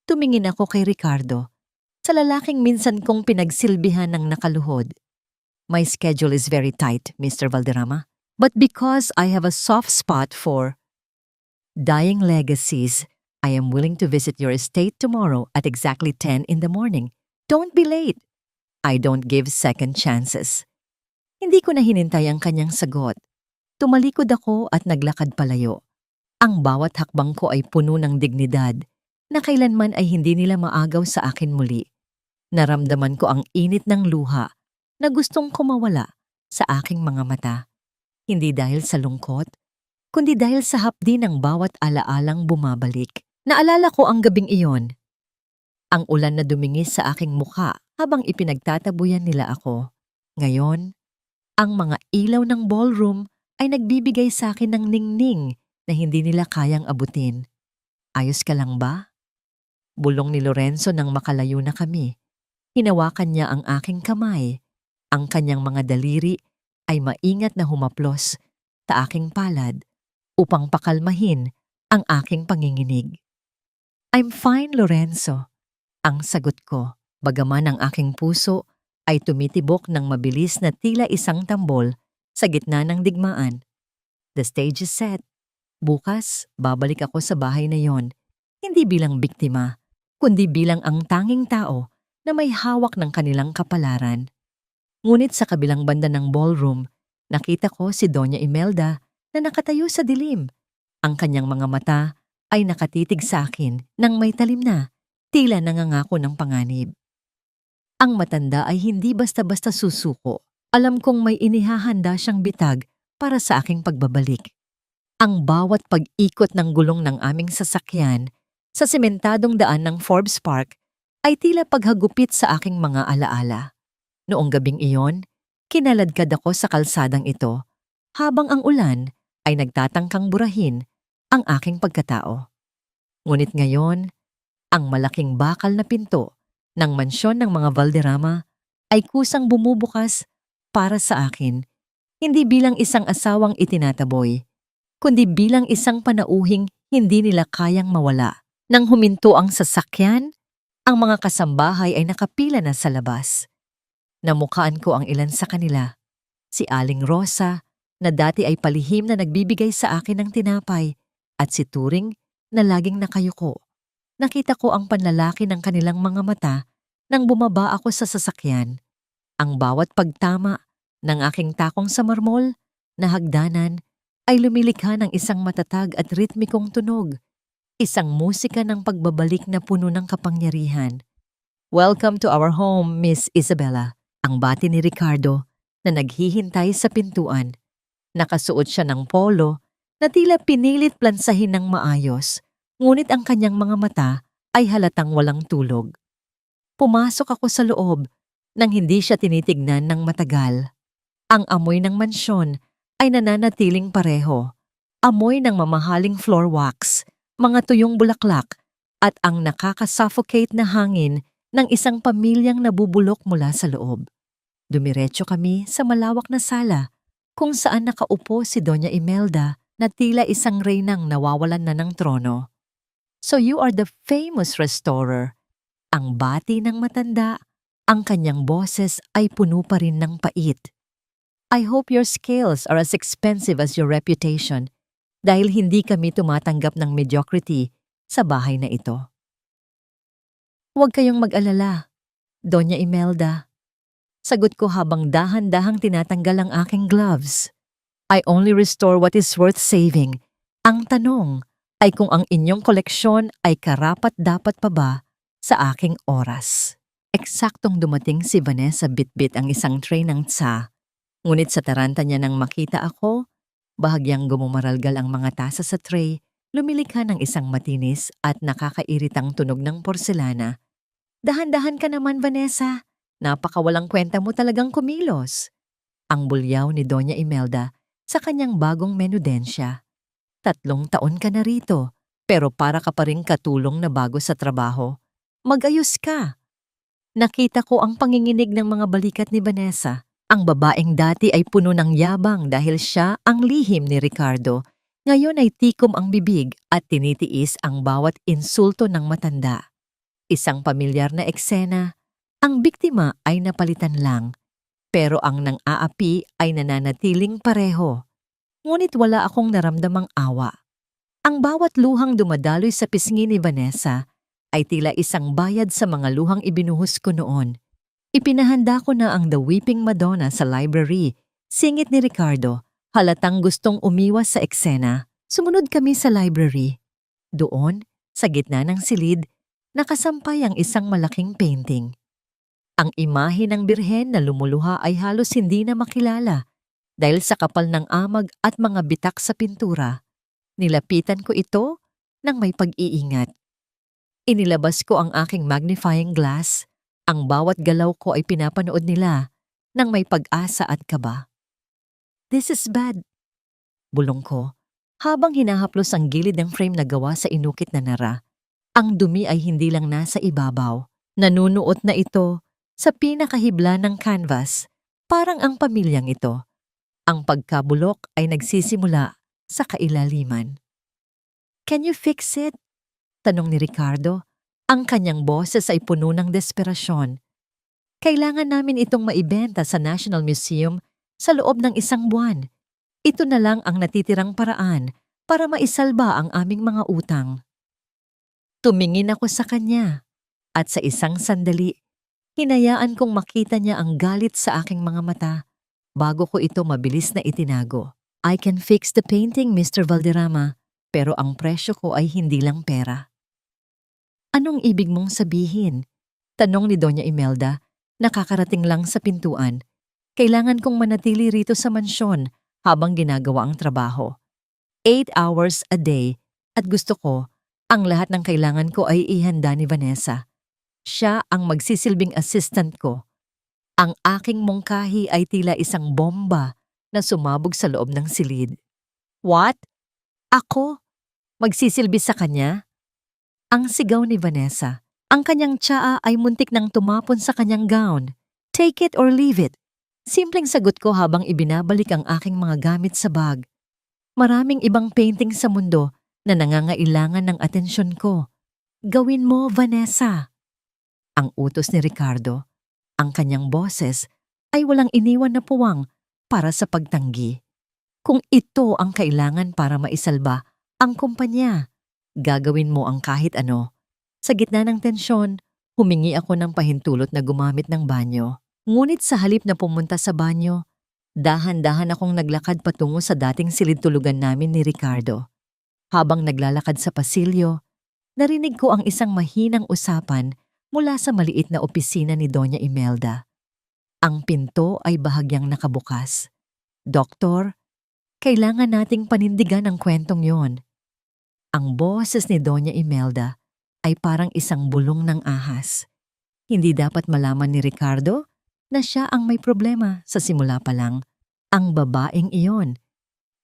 Tumingin ako kay Ricardo, sa lalaking minsan kong pinagsilbihan ng nakaluhod. "My schedule is very tight, Mr. Valderrama, but because I have a soft spot for dying legacies, I am willing to visit your estate tomorrow at exactly 10 in the morning. Don't be late. I don't give second chances." Hindi ko na hinintay ang kanyang sagot. Tumalikod ako at naglakad palayo. Ang bawat hakbang ko ay puno ng dignidad na kailanman ay hindi nila maagaw sa akin muli. Naramdaman ko ang init ng luha na gustong kumawala sa aking mga mata. Hindi dahil sa lungkot, kundi dahil sa hapdi ng bawat alaalang bumabalik. Naalala ko ang gabing iyon. Ang ulan na dumingis sa aking mukha habang ipinagtatabuyan nila ako. Ngayon, Ang mga ilaw ng ballroom ay nagbibigay sa akin ng ningning na hindi nila kayang abutin. Ayos ka lang ba? Bulong ni Lorenzo nang makalayo na kami. Hinawakan niya ang aking kamay. Ang kanyang mga daliri ay maingat na humaplos sa aking palad upang pakalmahin ang aking panginginig. I'm fine, Lorenzo. Ang sagot ko, bagaman ang aking puso ay tumitibok ng mabilis na tila isang tambol sa gitna ng digmaan. The stage is set. Bukas, babalik ako sa bahay na yon, hindi bilang biktima, kundi bilang ang tanging tao na may hawak ng kanilang kapalaran. Ngunit sa kabilang banda ng ballroom, nakita ko si Doña Imelda na nakatayo sa dilim. Ang kanyang mga mata ay nakatitig sa akin nang may talim na, tila nangangako ng panganib. Ang matanda ay hindi basta-basta susuko. Alam kong may inihahanda siyang bitag para sa aking pagbabalik. Ang bawat pag-ikot ng gulong ng aming sasakyan sa sementadong daan ng Forbes Park ay tila paghagupit sa aking mga alaala. Noong gabing iyon, kinaladkad ako sa kalsadang ito habang ang ulan ay nagtatangkang burahin ang aking pagkatao. Ngunit ngayon, ang malaking bakal na pinto ng mansyon ng mga Valderrama ay kusang bumubukas para sa akin, hindi bilang isang asawang itinataboy, kundi bilang isang panauhing hindi nila kayang mawala. Nang huminto ang sasakyan, ang mga kasambahay ay nakapila na sa labas. Namukhaan ko ang ilan sa kanila. Si Aling Rosa, na dati ay palihim na nagbibigay sa akin ng tinapay, at si Turing na laging nakayuko. Nakita ko ang panlalaki ng kanilang mga mata nang bumaba ako sa sasakyan. Ang bawat pagtama ng aking takong sa marmol na hagdanan ay lumilikha ng isang matatag at ritmikong tunog. Isang musika ng pagbabalik na puno ng kapangyarihan. Welcome to our home, Miss Isabella. Ang bati ni Ricardo na naghihintay sa pintuan. Nakasuot siya ng polo na tila pinilit plansahin ng maayos, ngunit ang kanyang mga mata ay halatang walang tulog. Pumasok ako sa loob nang hindi siya tinitignan ng matagal. Ang amoy ng mansyon ay nananatiling pareho. Amoy ng mamahaling floor wax, mga tuyong bulaklak, at ang nakakasuffocate na hangin ng isang pamilyang nabubulok mula sa loob. Dumiretso kami sa malawak na sala kung saan nakaupo si Doña Imelda na tila isang reynang nawawalan na ng trono. So you are the famous restorer. Ang bati ng matanda, ang kanyang boses ay puno pa rin ng pait. I hope your scales are as expensive as your reputation dahil hindi kami tumatanggap ng mediocrity sa bahay na ito. Huwag kayong mag-alala, Doña Imelda. Sagot ko habang dahan-dahang tinatanggal ang aking gloves. I only restore what is worth saving. Ang tanong ay kung ang inyong koleksyon ay karapat-dapat pa ba sa aking oras. Eksaktong dumating si Vanessa bitbit ang isang tray ng tsa. Ngunit sa taranta niya nang makita ako, bahagyang gumumaralgal ang mga tasa sa tray, lumilikha ng isang matinis at nakakairitang tunog ng porselana. Dahan-dahan ka naman, Vanessa. Napakawalang kwenta mo talagang kumilos. Ang bulyaw ni Doña Imelda sa kanyang bagong menudensya. 3 taon ka na rito, pero para ka pa rin katulong na bago sa trabaho. Mag-ayos ka. Nakita ko ang panginginig ng mga balikat ni Vanessa. Ang babaeng dati ay puno ng yabang dahil siya ang lihim ni Ricardo. Ngayon ay tikom ang bibig at tinitiis ang bawat insulto ng matanda. Isang pamilyar na eksena. Ang biktima ay napalitan lang, pero ang nang-aapi ay nananatiling pareho. Ngunit wala akong naramdamang awa. Ang bawat luhang dumadaloy sa pisngi ni Vanessa ay tila isang bayad sa mga luhang ibinuhos ko noon. Ipinahanda ko na ang The Weeping Madonna sa library, singit ni Ricardo, halatang gustong umiwas sa eksena. Sumunod kami sa library. Doon, sa gitna ng silid, nakasampay ang isang malaking painting. Ang imahe ng birhen na lumuluha ay halos hindi na makilala dahil sa kapal ng amag at mga bitak sa pintura. Nilapitan ko ito nang may pag-iingat. Inilabas ko ang aking magnifying glass. Ang bawat galaw ko ay pinapanood nila nang may pag-asa at kaba. this is bad. Bulong ko, habang hinahaplos ang gilid ng frame na gawa sa inukit na nara. Ang dumi ay hindi lang nasa ibabaw. Nanunuot na ito sa pinakahibla ng canvas, parang ang pamilyang ito. Ang pagkabulok ay nagsisimula sa kailaliman. Can you fix it? Tanong ni Ricardo. Ang kanyang boses ay puno ng desperasyon. Kailangan namin itong maibenta sa National Museum sa loob ng 1 buwan. Ito na lang ang natitirang paraan para maisalba ang aming mga utang. Tumingin ako sa kanya at sa isang sandali, hinayaan kong makita niya ang galit sa aking mga mata bago ko ito mabilis na itinago. I can fix the painting, Mr. Valderrama, pero ang presyo ko ay hindi lang pera. Anong ibig mong sabihin? Tanong ni Doña Imelda, nakakarating lang sa pintuan. Kailangan kong manatili rito sa mansyon habang ginagawa ang trabaho. 8 hours a day at gusto ko, ang lahat ng kailangan ko ay ihanda ni Vanessa. Siya ang magsisilbing assistant ko. Ang aking mungkahi ay tila isang bomba na sumabog sa loob ng silid. What? Ako? Magsisilbi sa kanya? Ang sigaw ni Vanessa. Ang kanyang tsaa ay muntik nang tumapon sa kanyang gown. Take it or leave it. Simpleng sagot ko habang ibinabalik ang aking mga gamit sa bag. Maraming ibang painting sa mundo na nangangailangan ng atensyon ko. Gawin mo, Vanessa. Ang utos ni Ricardo, ang kanyang boses, ay walang iniwan na puwang para sa pagtanggi. Kung ito ang kailangan para maisalba ang kumpanya, gagawin mo ang kahit ano. Sa gitna ng tensyon, humingi ako ng pahintulot na gumamit ng banyo. Ngunit sa halip na pumunta sa banyo, dahan-dahan akong naglakad patungo sa dating silid tulugan namin ni Ricardo. Habang naglalakad sa pasilyo, narinig ko ang isang mahinang usapan mula sa maliit na opisina ni Doña Imelda. Ang pinto ay bahagyang nakabukas. Doktor, kailangan nating panindigan ang kwentong yon. Ang boses ni Doña Imelda ay parang isang bulong ng ahas. Hindi dapat malaman ni Ricardo na siya ang may problema sa simula pa lang. Ang babaeng iyon,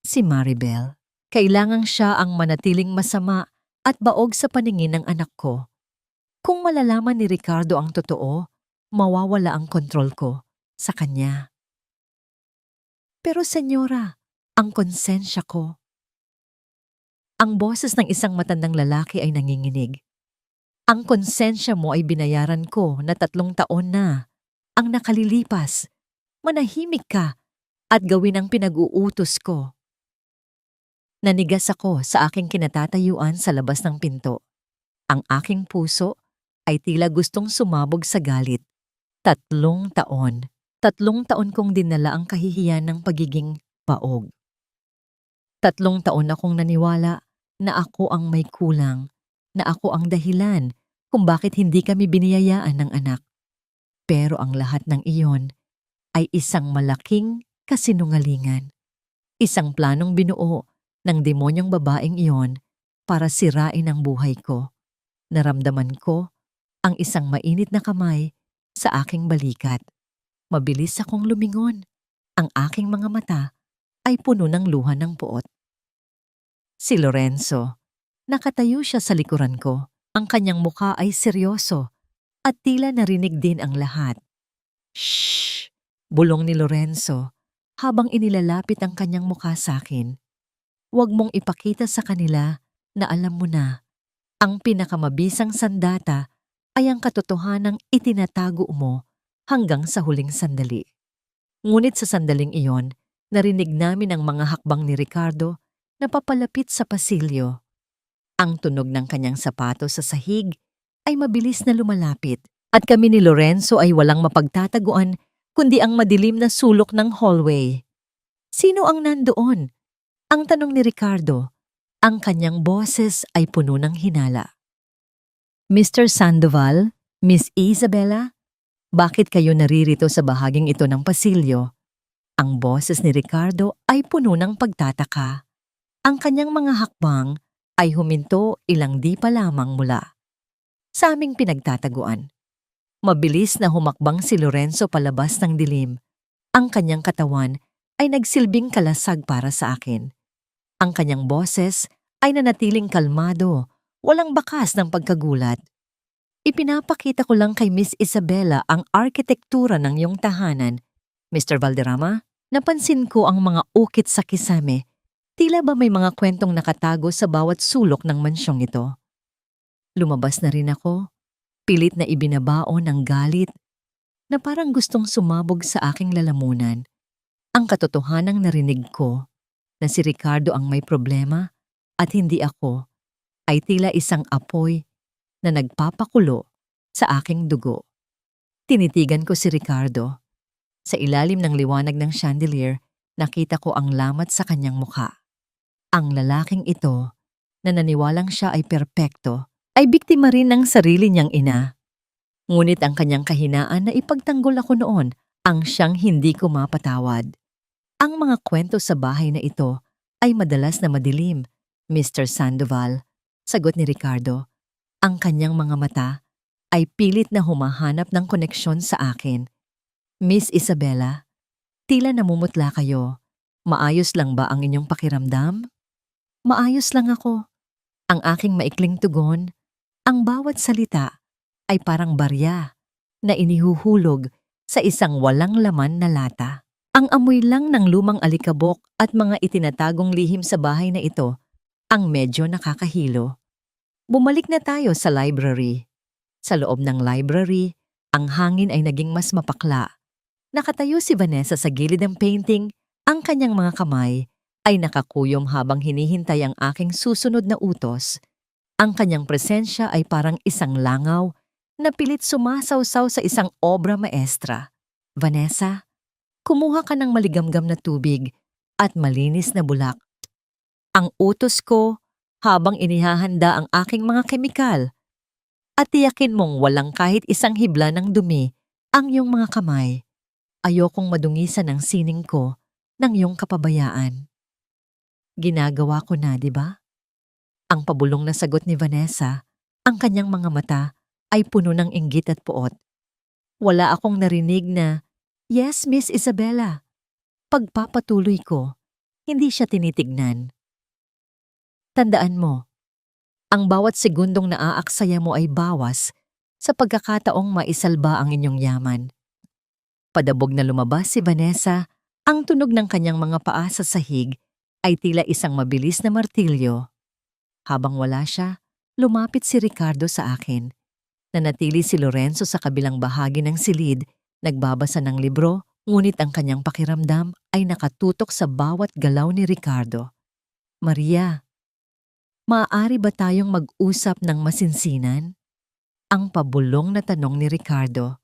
si Maribel. Kailangang siya ang manatiling masama at baog sa paningin ng anak ko. Kung malalaman ni Ricardo ang totoo, mawawala ang kontrol ko sa kanya. Pero senyora, ang konsensya ko. Ang boses ng isang matandang lalaki ay nanginginig. Ang konsensya mo ay binayaran ko na 3 taon na. Ang nakalilipas, manahimik ka at gawin ang pinag-uutos ko. Nanigas ako sa aking kinatatayuan sa labas ng pinto. Ang aking puso ay tila gustong sumabog sa galit. 3 taon. 3 taon kong dinala ang kahihiyan ng pagiging baog. 3 taon akong naniwala na ako ang may kulang, na ako ang dahilan kung bakit hindi kami biniyayaan ng anak. Pero ang lahat ng iyon ay isang malaking kasinungalingan. Isang planong binuo ng demonyong babaeng iyon para sirain ang buhay ko. Naramdaman ko ang isang mainit na kamay sa aking balikat. Mabilis akong lumingon. Ang aking mga mata ay puno ng luha ng puot. Si Lorenzo. Nakatayo siya sa likuran ko. Ang kanyang mukha ay seryoso at tila narinig din ang lahat. Shh! Bulong ni Lorenzo habang inilalapit ang kanyang mukha sa akin. Huwag mong ipakita sa kanila na alam mo na. Ang pinakamabisang sandata ay ang katotohanang itinatago mo hanggang sa huling sandali. Ngunit sa sandaling iyon, narinig namin ang mga hakbang ni Ricardo na papalapit sa pasilyo. Ang tunog ng kanyang sapatos sa sahig ay mabilis na lumalapit at kami ni Lorenzo ay walang mapagtataguan kundi ang madilim na sulok ng hallway. Sino ang nandoon? Ang tanong ni Ricardo. Ang kanyang boses ay puno ng hinala. Mr. Sandoval, Miss Isabella, bakit kayo naririto sa bahaging ito ng pasilyo? Ang boses ni Ricardo ay puno ng pagtataka. Ang kanyang mga hakbang ay huminto ilang di pa lamang mula sa aming pinagtataguan. Mabilis na humakbang si Lorenzo palabas ng dilim. Ang kanyang katawan ay nagsilbing kalasag para sa akin. Ang kanyang boses ay nanatiling kalmado, walang bakas ng pagkagulat. Ipinapakita ko lang kay Miss Isabela ang arkitektura ng iyong tahanan. Mr. Valderrama, napansin ko ang mga ukit sa kisame. Tila ba may mga kwentong nakatago sa bawat sulok ng mansyong ito? Lumabas na rin ako, pilit na ibinabaon ng galit na parang gustong sumabog sa aking lalamunan. Ang katotohanang narinig ko na si Ricardo ang may problema at hindi ako ay tila isang apoy na nagpapakulo sa aking dugo. Tinitigan ko si Ricardo. Sa ilalim ng liwanag ng chandelier, nakita ko ang lamat sa kanyang mukha. Ang lalaking ito, na naniwalang siya ay perpekto, ay biktima rin ng sarili niyang ina. Ngunit ang kanyang kahinaan na ipagtanggol ako noon ang siyang hindi ko mapatawad. Ang mga kwento sa bahay na ito ay madalas na madilim, Mr. Sandoval, sagot ni Ricardo. Ang kanyang mga mata ay pilit na humahanap ng koneksyon sa akin. Miss Isabela, tila namumutla kayo. Maayos lang ba ang inyong pakiramdam? Maayos lang ako. Ang aking maikling tugon, ang bawat salita ay parang barya na inihuhulog sa isang walang laman na lata. Ang amoy lang ng lumang alikabok at mga itinatagong lihim sa bahay na ito ang medyo nakakahilo. Bumalik na tayo sa library. Sa loob ng library, ang hangin ay naging mas mapakla. Nakatayo si Vanessa sa gilid ng painting, ang kanyang mga kamay ay nakakuyom habang hinihintay ang aking susunod na utos. Ang kanyang presensya ay parang isang langaw na pilit sumasawsaw sa isang obra maestra. Vanessa, kumuha ka ng maligamgam na tubig at malinis na bulak. Ang utos ko habang inihahanda ang aking mga kemikal. At tiyakin mong walang kahit isang hibla ng dumi ang iyong mga kamay. Ayokong madungisan ang sining ko ng iyong kapabayaan. Ginagawa ko na, di ba? Ang pabulong na sagot ni Vanessa, ang kanyang mga mata ay puno ng inggit at puot. Wala akong narinig na, "Yes, Miss Isabela." Pagpapatuloy ko, hindi siya tinitignan. Tandaan mo, ang bawat segundong naaaksaya mo ay bawas sa pagkakataong maisalba ang inyong yaman. Padabog na lumabas si Vanessa, ang tunog ng kanyang mga paa sa sahig ay tila isang mabilis na martilyo. Habang wala siya, lumapit si Ricardo sa akin. Nanatili si Lorenzo sa kabilang bahagi ng silid, nagbabasa ng libro, ngunit ang kanyang pakiramdam ay nakatutok sa bawat galaw ni Ricardo. "Maria, maaari ba tayong mag-usap ng masinsinan?" Ang pabulong na tanong ni Ricardo.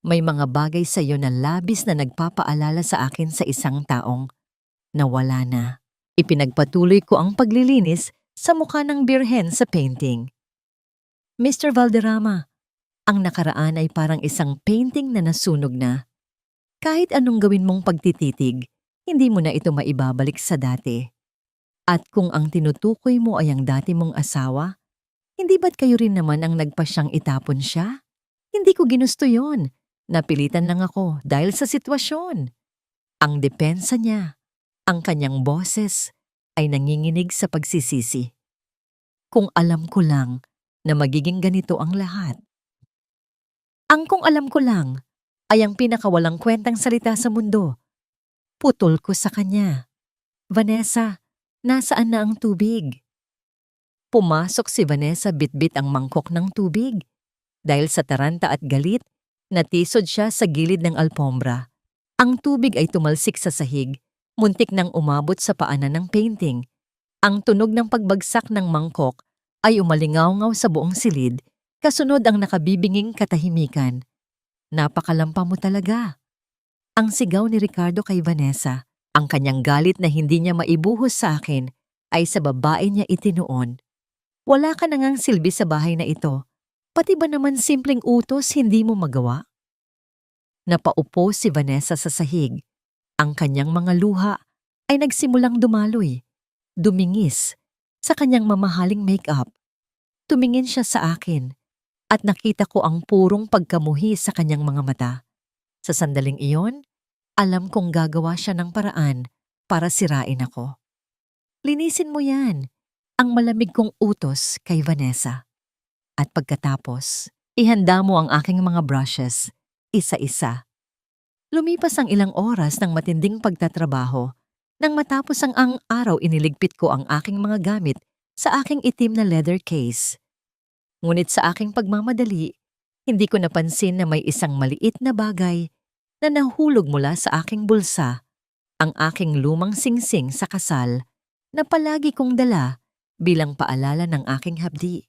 May mga bagay sa iyo na labis na nagpapaalala sa akin sa isang taong nawala na. Ipinagpatuloy ko ang paglilinis sa mukha ng birhen sa painting. "Mr. Valderrama, ang nakaraan ay parang isang painting na nasunog na. Kahit anong gawin mong pagtititig, hindi mo na ito maibabalik sa dati. At kung ang tinutukoy mo ay ang dati mong asawa, hindi ba't kayo rin naman ang nagpasyang itapon siya? Hindi ko ginusto yon. Napilitan lang ako dahil sa sitwasyon." Ang depensa niya, ang kanyang boses, ay nanginginig sa pagsisisi. Kung alam ko lang na magiging ganito ang lahat. Ang kung alam ko lang ay ang pinakawalang kwentang salita sa mundo. Putol ko sa kanya. "Vanessa, nasaan na ang tubig?" Pumasok si Vanessa bitbit ang mangkok ng tubig. Dahil sa taranta at galit, natisod siya sa gilid ng alpombra. Ang tubig ay tumalsik sa sahig, muntik nang umabot sa paanan ng painting. Ang tunog ng pagbagsak ng mangkok ay umalingaw-ngaw sa buong silid, kasunod ang nakabibinging katahimikan. "Napakalampa mo talaga." Ang sigaw ni Ricardo kay Vanessa, ang kanyang galit na hindi niya maibuhos sa akin, ay sa babae niya itinuon. "Wala ka na ngang silbi sa bahay na ito. Pati ba naman simpleng utos hindi mo magawa?" Napaupo si Vanessa sa sahig. Ang kanyang mga luha ay nagsimulang dumaloy, dumingis, sa kanyang mamahaling make-up. Tumingin siya sa akin at nakita ko ang purong pagkamuhi sa kanyang mga mata. Sa sandaling iyon, Alam kong gagawa siya ng paraan para sirain ako. Linisin mo yan, ang malamig kong utos kay Vanessa. At pagkatapos, ihanda mo ang aking mga brushes, isa-isa. Lumipas ang ilang oras ng matinding pagtatrabaho. Nang matapos ang araw iniligpit ko ang aking mga gamit sa aking itim na leather case. Ngunit sa aking pagmamadali, hindi ko napansin na may isang maliit na bagay na nahulog mula sa aking bulsa, ang aking lumang singsing sa kasal na palagi kong dala bilang paalala ng aking hapdi.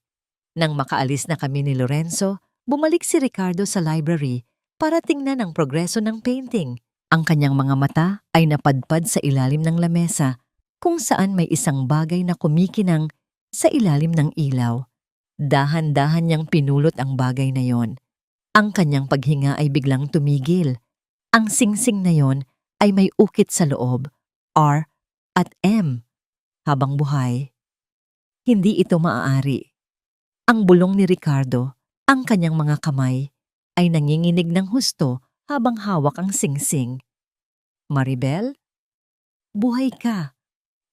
Nang makaalis na kami ni Lorenzo, bumalik si Ricardo sa library para tingnan ang progreso ng painting. Ang kanyang mga mata ay napadpad sa ilalim ng lamesa kung saan may isang bagay na kumikinang sa ilalim ng ilaw. Dahan-dahan niyang pinulot ang bagay na yon. Ang kanyang paghinga ay biglang tumigil. Ang singsing na yon ay may ukit sa loob, R at M. Habang buhay, hindi ito maaari. Ang bulong ni Ricardo, ang kanyang mga kamay, ay nanginginig ng husto habang hawak ang singsing. Maribel, buhay ka.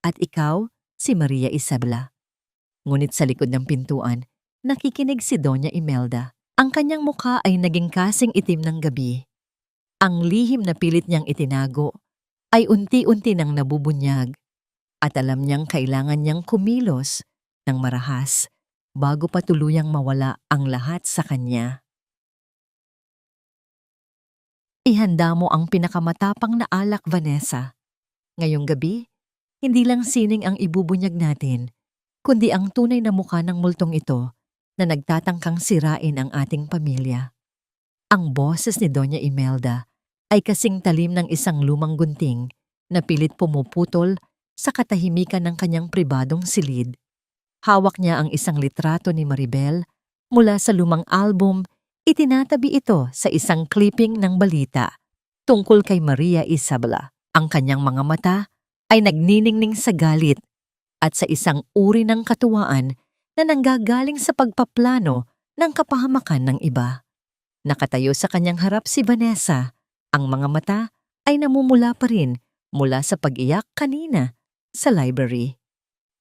At ikaw, si Maria Isabela. Ngunit sa likod ng pintuan, nakikinig si Doña Imelda. Ang kanyang mukha ay naging kasing itim ng gabi. Ang lihim na pilit niyang itinago ay unti-unti nang nabubunyag at alam niyang kailangan niyang kumilos ng marahas bago pa tuluyang mawala ang lahat sa kanya. Ihanda mo ang pinakamatapang na alak, Vanessa. Ngayong gabi, hindi lang sining ang ibubunyag natin, kundi ang tunay na mukha ng multong ito na nagtatangkang sirain ang ating pamilya. Ang boses ni Doña Imelda ay kasing talim ng isang lumang gunting na pilit pumuputol sa katahimikan ng kanyang pribadong silid. Hawak niya ang isang litrato ni Maribel mula sa lumang album. Itinatabi ito sa isang clipping ng balita tungkol kay Maria Isabela. Ang kanyang mga mata ay nagniningning sa galit at sa isang uri ng katuwaan na nanggagaling sa pagpaplano ng kapahamakan ng iba. Nakatayo sa kanyang harap si Vanessa. Ang mga mata ay namumula pa rin mula sa pag-iyak kanina sa library.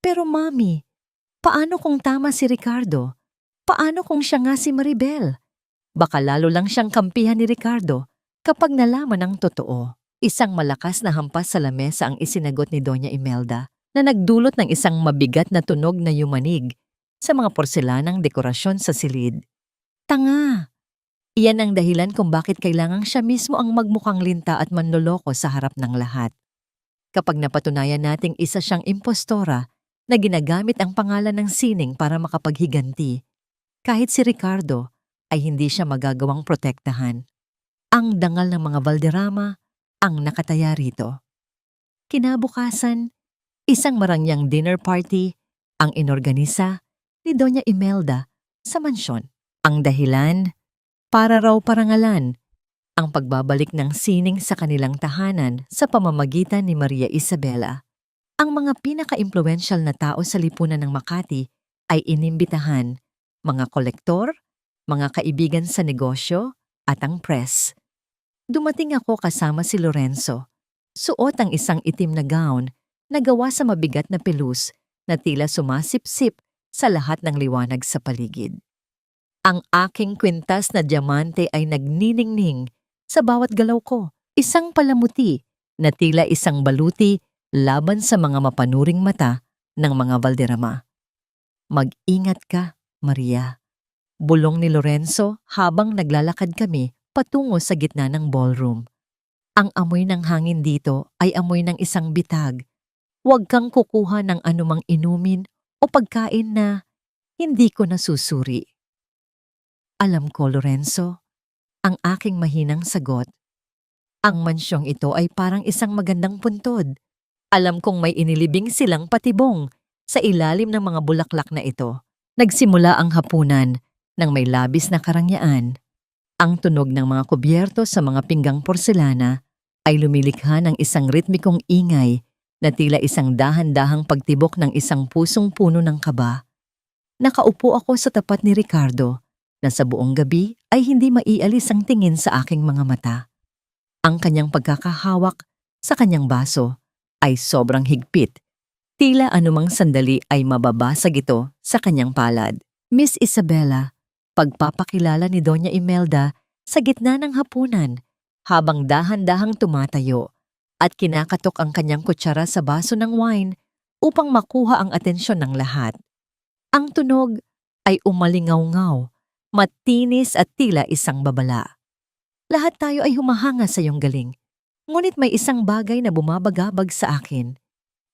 Pero Mami, paano kung tama si Ricardo? Paano kung siya nga si Maribel? Baka lalo lang siyang kampihan ni Ricardo kapag nalaman ang totoo. Isang malakas na hampas sa lamesa ang isinagot ni Doña Imelda na nagdulot ng isang mabigat na tunog na yumanig sa mga porselanang dekorasyon sa silid. Tanga! Iyan ang dahilan kung bakit kailangang siya mismo ang magmukhang linta at manloloko sa harap ng lahat. Kapag napatunayan nating isa siyang impostora na ginagamit ang pangalan ng sining para makapaghiganti, kahit si Ricardo ay hindi siya magagawang protektahan. Ang dangal ng mga Valderrama ang nakataya rito. Kinabukasan, isang marangyang dinner party ang inorganisa ni Doña Imelda sa mansyon. Ang dahilan, para raw parangalan ang pagbabalik ng sining sa kanilang tahanan sa pamamagitan ni Maria Isabela. Ang mga pinaka-impluwensyal na tao sa lipunan ng Makati ay inimbitahan, mga kolektor, mga kaibigan sa negosyo, at ang press. Dumating ako kasama si Lorenzo. Suot ang isang itim na gown na gawa sa mabigat na pelus na tila sumasipsip sa lahat ng liwanag sa paligid. Ang aking kwintas na diamante ay nagniningning sa bawat galaw ko. Isang palamuti na tila isang baluti laban sa mga mapanuring mata ng mga Valderrama. Mag-ingat ka, Maria. Bulong ni Lorenzo habang naglalakad kami patungo sa gitna ng ballroom. Ang amoy ng hangin dito ay amoy ng isang bitag. Huwag kang kukuha ng anumang inumin o pagkain na hindi ko nasusuri. Alam ko, Lorenzo, ang aking mahinang sagot. Ang mansyong ito ay parang isang magandang puntod. Alam kong may inilibing silang patibong sa ilalim ng mga bulaklak na ito. Nagsimula ang hapunan nang may labis na karangyaan. Ang tunog ng mga kubyerto sa mga pinggang porselana ay lumilikha ng isang ritmikong ingay na tila isang dahan-dahang pagtibok ng isang pusong puno ng kaba. Nakaupo ako sa tapat ni Ricardo na sa buong gabi ay hindi maialis ang tingin sa aking mga mata. Ang kanyang pagkakahawak sa kanyang baso ay sobrang higpit. Tila anumang sandali ay mababasag ito sa kanyang palad. Miss Isabela, pagpapakilala ni Doña Imelda sa gitna ng hapunan habang dahan-dahang tumatayo at kinakatok ang kanyang kutsara sa baso ng wine upang makuha ang atensyon ng lahat. Ang tunog ay umalingaw-ngaw, matinis at tila isang babala. Lahat tayo ay humahanga sa iyong galing. Ngunit may isang bagay na bumabagabag sa akin.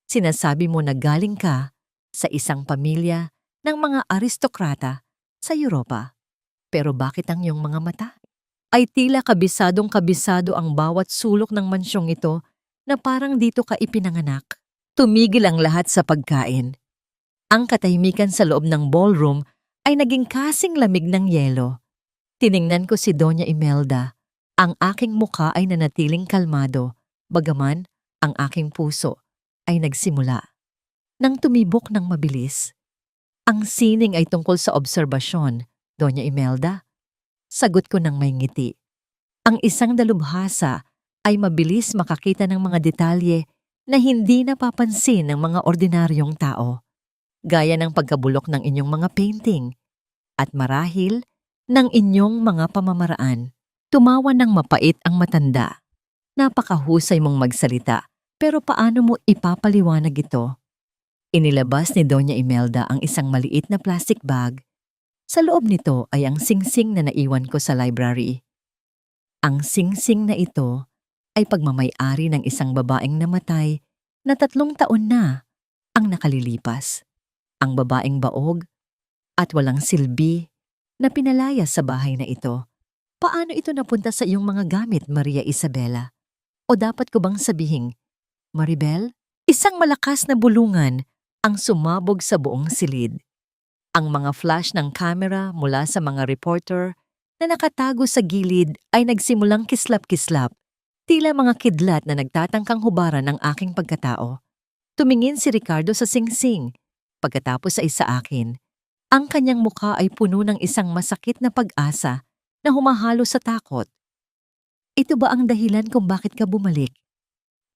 Sinasabi mo na galing ka sa isang pamilya ng mga aristokrata sa Europa. Pero bakit ang iyong mga mata ay tila kabisadong-kabisado ang bawat sulok ng mansyong ito na parang dito ka ipinanganak? Tumigil ang lahat sa pagkain. Ang katahimikan sa loob ng ballroom ay naging kasing lamig ng yelo. Tiningnan ko si Doña Imelda. Ang aking mukha ay nanatiling kalmado, bagaman ang aking puso ay nagsimula nang tumibok ng mabilis. Ang sining ay tungkol sa obserbasyon, Doña Imelda. Sagot ko ng may ngiti. Ang isang dalubhasa ay mabilis makakita ng mga detalye na hindi napapansin ng mga ordinaryong tao, gaya ng pagkabulok ng inyong mga painting at marahil ng inyong mga pamamaraan. Tumawa ng mapait ang matanda. Napakahusay mong magsalita, pero paano mo ipapaliwanag ito? Inilabas ni Doña Imelda ang isang maliit na plastic bag. Sa loob nito ay ang singsing na naiwan ko sa library. Ang singsing na ito ay pagmamay-ari ng isang babaeng namatay na 3 taon na ang nakalilipas. Ang babaeng baog at walang silbi na pinalaya sa bahay na ito. Paano ito napunta sa iyong mga gamit, Maria Isabela? O dapat ko bang sabihing, Maribel? Isang malakas na bulungan ang sumabog sa buong silid. Ang mga flash ng kamera mula sa mga reporter na nakatago sa gilid ay nagsimulang kislap-kislap, tila mga kidlat na nagtatangkang hubaran ng aking pagkatao. Tumingin si Ricardo sa singsing, pagkatapos ay sa akin. Ang kanyang mukha ay puno ng isang masakit na pag-asa na humahalo sa takot. Ito ba ang dahilan kung bakit ka bumalik?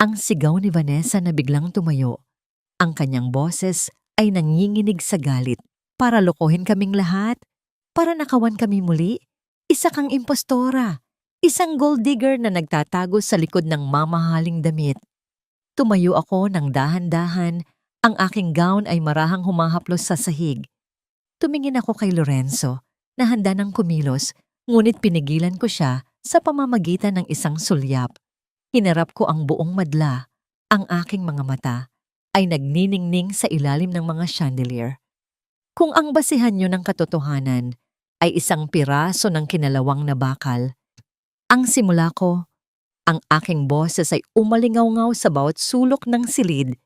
Ang sigaw ni Vanessa na biglang tumayo. Ang kanyang boses ay nanginginig sa galit. Para lokohin kaming lahat? Para nakawan kami muli? Isa kang impostora. Isang gold digger na nagtatago sa likod ng mamahaling damit. Tumayo ako ng dahan-dahan. Ang aking gown ay marahang humahaplos sa sahig. Tumingin ako kay Lorenzo na handa ng kumilos, ngunit pinigilan ko siya sa pamamagitan ng isang sulyap. Hinarap ko ang buong madla. Ang aking mga mata ay nagniningning sa ilalim ng mga chandelier. Kung ang basihan niyo ng katotohanan ay isang piraso ng kinalawang na bakal, ang simula ko, ang aking boses ay umalingaw-ngaw sa bawat sulok ng silid.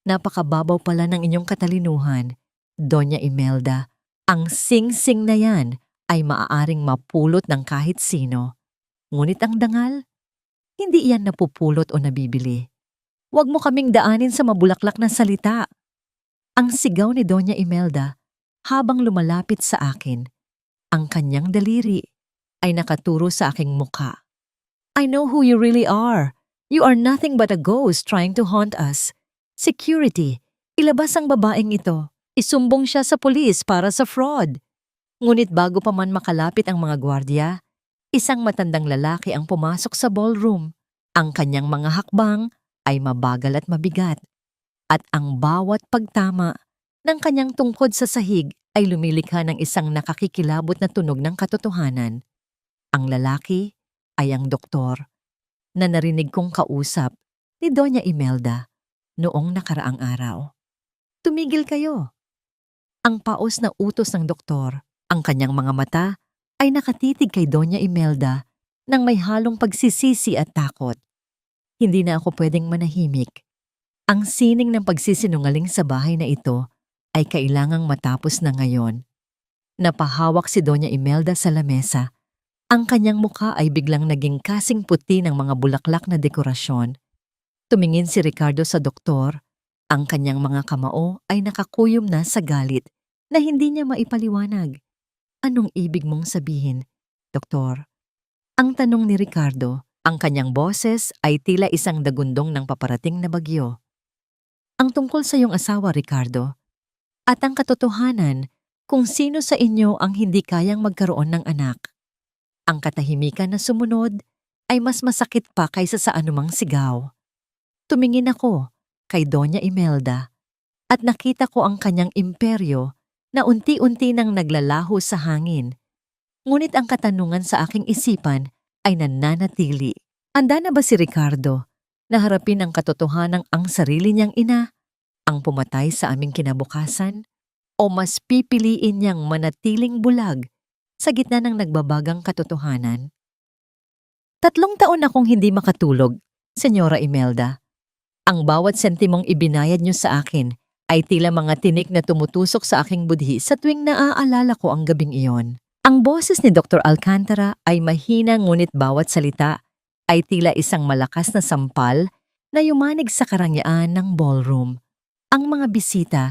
Napakababaw pala ng inyong katalinuhan, Doña Imelda. Ang sing-sing na yan ay maaaring mapulot ng kahit sino. Ngunit ang dangal, hindi iyan napupulot o nabibili. Huwag mo kaming daanin sa mabulaklak na salita. Ang sigaw ni Doña Imelda habang lumalapit sa akin. Ang kanyang daliri ay nakaturo sa aking mukha. I know who you really are. You are nothing but a ghost trying to haunt us. Security, ilabas ang babaeng ito. Isumbong siya sa pulis para sa fraud. Ngunit bago pa man makalapit ang mga gwardiya, isang matandang lalaki ang pumasok sa ballroom. Ang kanyang mga hakbang ay mabagal at mabigat. At ang bawat pagtama ng kanyang tungkod sa sahig ay lumilikha ng isang nakakikilabot na tunog ng katotohanan. Ang lalaki ay ang doktor na narinig kong kausap ni Doña Imelda noong nakaraang araw. Tumigil kayo. Ang paos na utos ng doktor, ang kanyang mga mata ay nakatitig kay Doña Imelda nang may halong pagsisisi at takot. Hindi na ako pwedeng manahimik. Ang sining ng pagsisinungaling sa bahay na ito ay kailangang matapos na ngayon. Napahawak si Doña Imelda sa lamesa. Ang kanyang mukha ay biglang naging kasing puti ng mga bulaklak na dekorasyon. Tumingin si Ricardo sa doktor. Ang kanyang mga kamao ay nakakuyom na sa galit na hindi niya maipaliwanag. Anong ibig mong sabihin, doktor? Ang tanong ni Ricardo Ang kanyang boses ay tila isang dagundong ng paparating na bagyo. Ang tungkol sa iyong asawa, Ricardo, at ang katotohanan kung sino sa inyo ang hindi kayang magkaroon ng anak. Ang katahimikan na sumunod ay mas masakit pa kaysa sa anumang sigaw. Tumingin ako kay Doña Imelda at nakita ko ang kanyang imperyo na unti-unti nang naglalaho sa hangin. Ngunit ang katanungan sa aking isipan ay nananatili. Handa na ba si Ricardo na harapin ang katotohanang ang sarili niyang ina ang pumatay sa aming kinabukasan? O mas pipiliin niyang manatiling bulag sa gitna ng nagbabagang katotohanan? 3 taon akong hindi makatulog, Senyora Imelda. Ang bawat sentimong ibinayad niyo sa akin ay tila mga tinik na tumutusok sa aking budhi sa tuwing naaalala ko ang gabing iyon. Ang boses ni Dr. Alcantara ay mahina ngunit bawat salita ay tila isang malakas na sampal na yumanig sa karangyaan ng ballroom. Ang mga bisita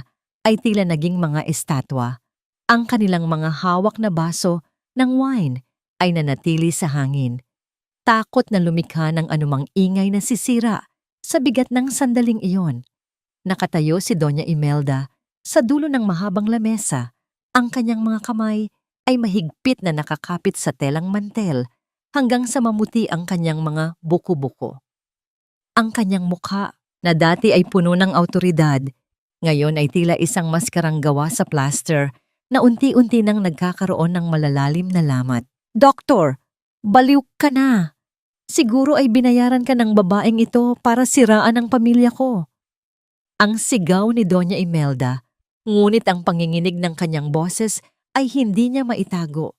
ay tila naging mga estatwa. Ang kanilang mga hawak na baso ng wine ay nanatili sa hangin. Takot na lumikha ng anumang ingay na sisira sa bigat ng sandaling iyon. Nakatayo si Doña Imelda sa dulo ng mahabang lamesa. Ang kanyang mga kamay ay mahigpit na nakakapit sa telang mantel hanggang sa mamuti ang kanyang mga buko-buko. Ang kanyang mukha na dati ay puno ng awtoridad, ngayon ay tila isang maskarang gawa sa plaster na unti-unti nang nagkakaroon ng malalalim na lamat. Doktor, baliw ka na! Siguro ay binayaran ka ng babaeng ito para siraan ang pamilya ko. Ang sigaw ni Doña Imelda, ngunit ang panginginig ng kanyang boses ay hindi niya maitago.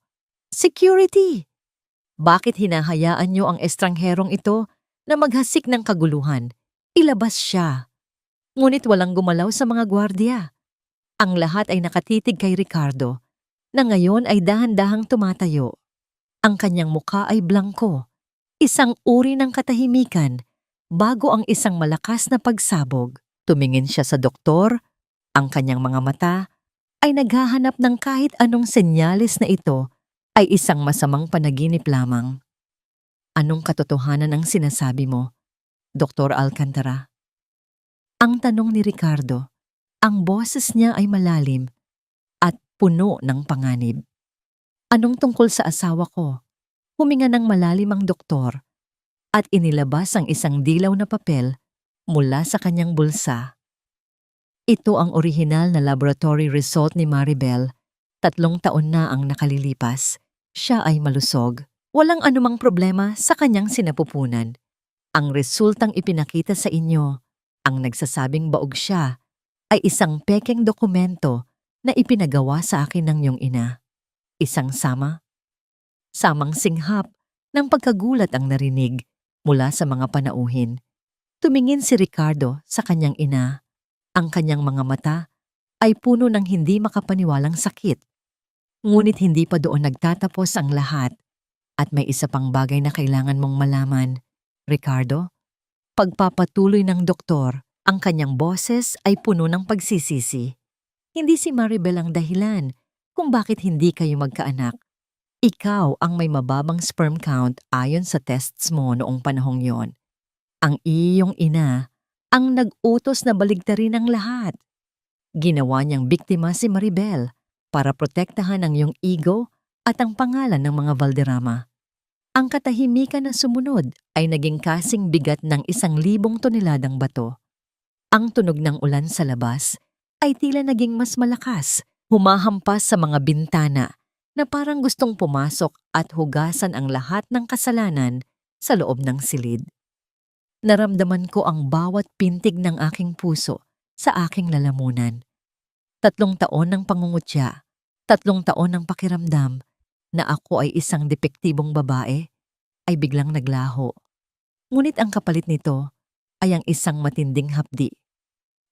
Security! Bakit hinahayaan niyo ang estrangherong ito na maghasik ng kaguluhan? Ilabas siya. Ngunit walang gumalaw sa mga gwardiya. Ang lahat ay nakatitig kay Ricardo, na ngayon ay dahan-dahang tumatayo. Ang kanyang mukha ay blangko, isang uri ng katahimikan, bago ang isang malakas na pagsabog. Tumingin siya sa doktor, ang kanyang mga mata ay naghahanap ng kahit anong senyales na ito ay isang masamang panaginip lamang. Anong katotohanan ang sinasabi mo, Dr. Alcantara? Ang tanong ni Ricardo, ang boses niya ay malalim at puno ng panganib. Anong tungkol sa asawa ko? Huminga ng malalim ang doktor at inilabas ang isang dilaw na papel mula sa kanyang bulsa. Ito ang orihinal na laboratory result ni Maribel. 3 taon na ang nakalilipas. Siya ay malusog. Walang anumang problema sa kanyang sinapupunan. Ang resultang ipinakita sa inyo, ang nagsasabing baog siya, ay isang pekeng dokumento na ipinagawa sa akin ng iyong ina. Isang samang singhap ng pagkagulat ang narinig mula sa mga panauhin. Tumingin si Ricardo sa kanyang ina. Ang kanyang mga mata ay puno ng hindi makapaniwalang sakit. Ngunit hindi pa doon nagtatapos ang lahat. At may isa pang bagay na kailangan mong malaman, Ricardo. Pagpapatuloy ng doktor, ang kanyang boses ay puno ng pagsisisi. Hindi si Maribel ang dahilan kung bakit hindi kayo magkaanak. Ikaw ang may mababang sperm count ayon sa tests mo noong panahong yon. Ang iyong ina ang nag-utos na baligtarin ang lahat. Ginawa niyang biktima si Maribel para protektahan ang iyong ego at ang pangalan ng mga Valderrama. Ang katahimikan na sumunod ay naging kasing bigat ng 1,000 toneladang bato. Ang tunog ng ulan sa labas ay tila naging mas malakas, humahampas sa mga bintana na parang gustong pumasok at hugasan ang lahat ng kasalanan sa loob ng silid. Naramdaman ko ang bawat pintig ng aking puso sa aking lalamunan. 3 taon ng pangungutya, 3 taon ng pakiramdam na ako ay isang depektibong babae ay biglang naglaho. Ngunit ang kapalit nito ay ang isang matinding hapdi.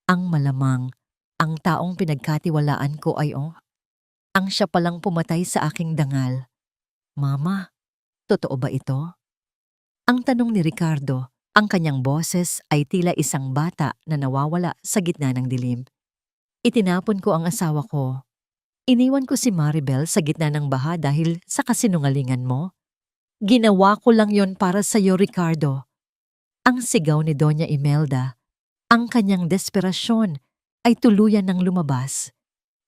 Ang malamang, ang taong pinagkatiwalaan ko ay ang siya palang pumatay sa aking dangal. Mama, totoo ba ito? Ang tanong ni Ricardo, ang kanyang boses ay tila isang bata na nawawala sa gitna ng dilim. Itinapon ko ang asawa ko. Iniwan ko si Maribel sa gitna ng baha dahil sa kasinungalingan mo. Ginawa ko lang yon para sa'yo, Ricardo. Ang sigaw ni Doña Imelda, ang kanyang desperasyon ay tuluyan ng lumabas.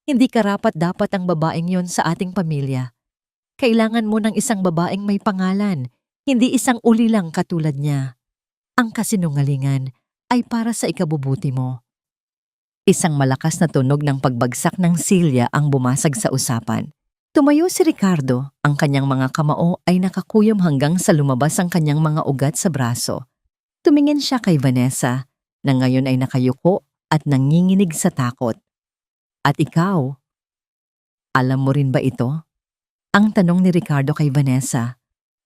Hindi karapat-dapat ang babaeng yon sa ating pamilya. Kailangan mo ng isang babaeng may pangalan, hindi isang ulilang katulad niya. Ang kasinungalingan ay para sa ikabubuti mo. Isang malakas na tunog ng pagbagsak ng silya ang bumasag sa usapan. Tumayo si Ricardo, ang kanyang mga kamao ay nakakuyom hanggang sa lumabas ang kanyang mga ugat sa braso. Tumingin siya kay Vanessa, na ngayon ay nakayuko at nanginginig sa takot. At ikaw, alam mo rin ba ito? Ang tanong ni Ricardo kay Vanessa.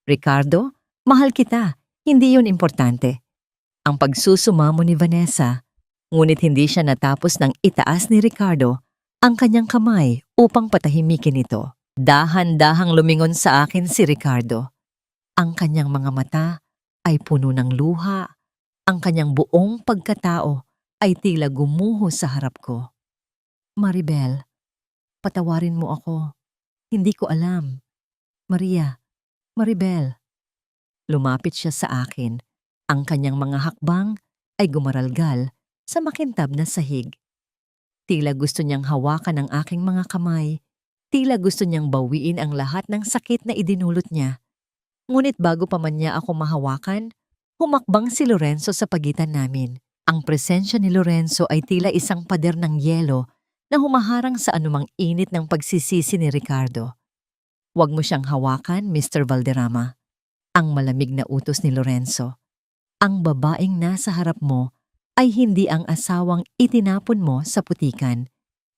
Ricardo, mahal kita, hindi yun importante. Ang pagsusumamo ni Vanessa, ngunit hindi siya natapos ng itaas ni Ricardo ang kanyang kamay upang patahimikin ito. Dahan-dahang lumingon sa akin si Ricardo. Ang kanyang mga mata ay puno ng luha. Ang kanyang buong pagkatao ay tila gumuho sa harap ko. Maribel, patawarin mo ako. Hindi ko alam. Maria, Maribel. Lumapit siya sa akin. Ang kanyang mga hakbang ay gumaralgal sa makintab na sahig. Tila gusto niyang hawakan ang aking mga kamay. Tila gusto niyang bawiin ang lahat ng sakit na idinulot niya. Ngunit bago pa man niya ako mahawakan, humakbang si Lorenzo sa pagitan namin. Ang presensya ni Lorenzo ay tila isang pader ng yelo na humaharang sa anumang init ng pagsisisi ni Ricardo. Huwag mo siyang hawakan, Mr. Valderrama. Ang malamig na utos ni Lorenzo. Ang babaeng nasa harap mo ay hindi ang asawang itinapon mo sa putikan.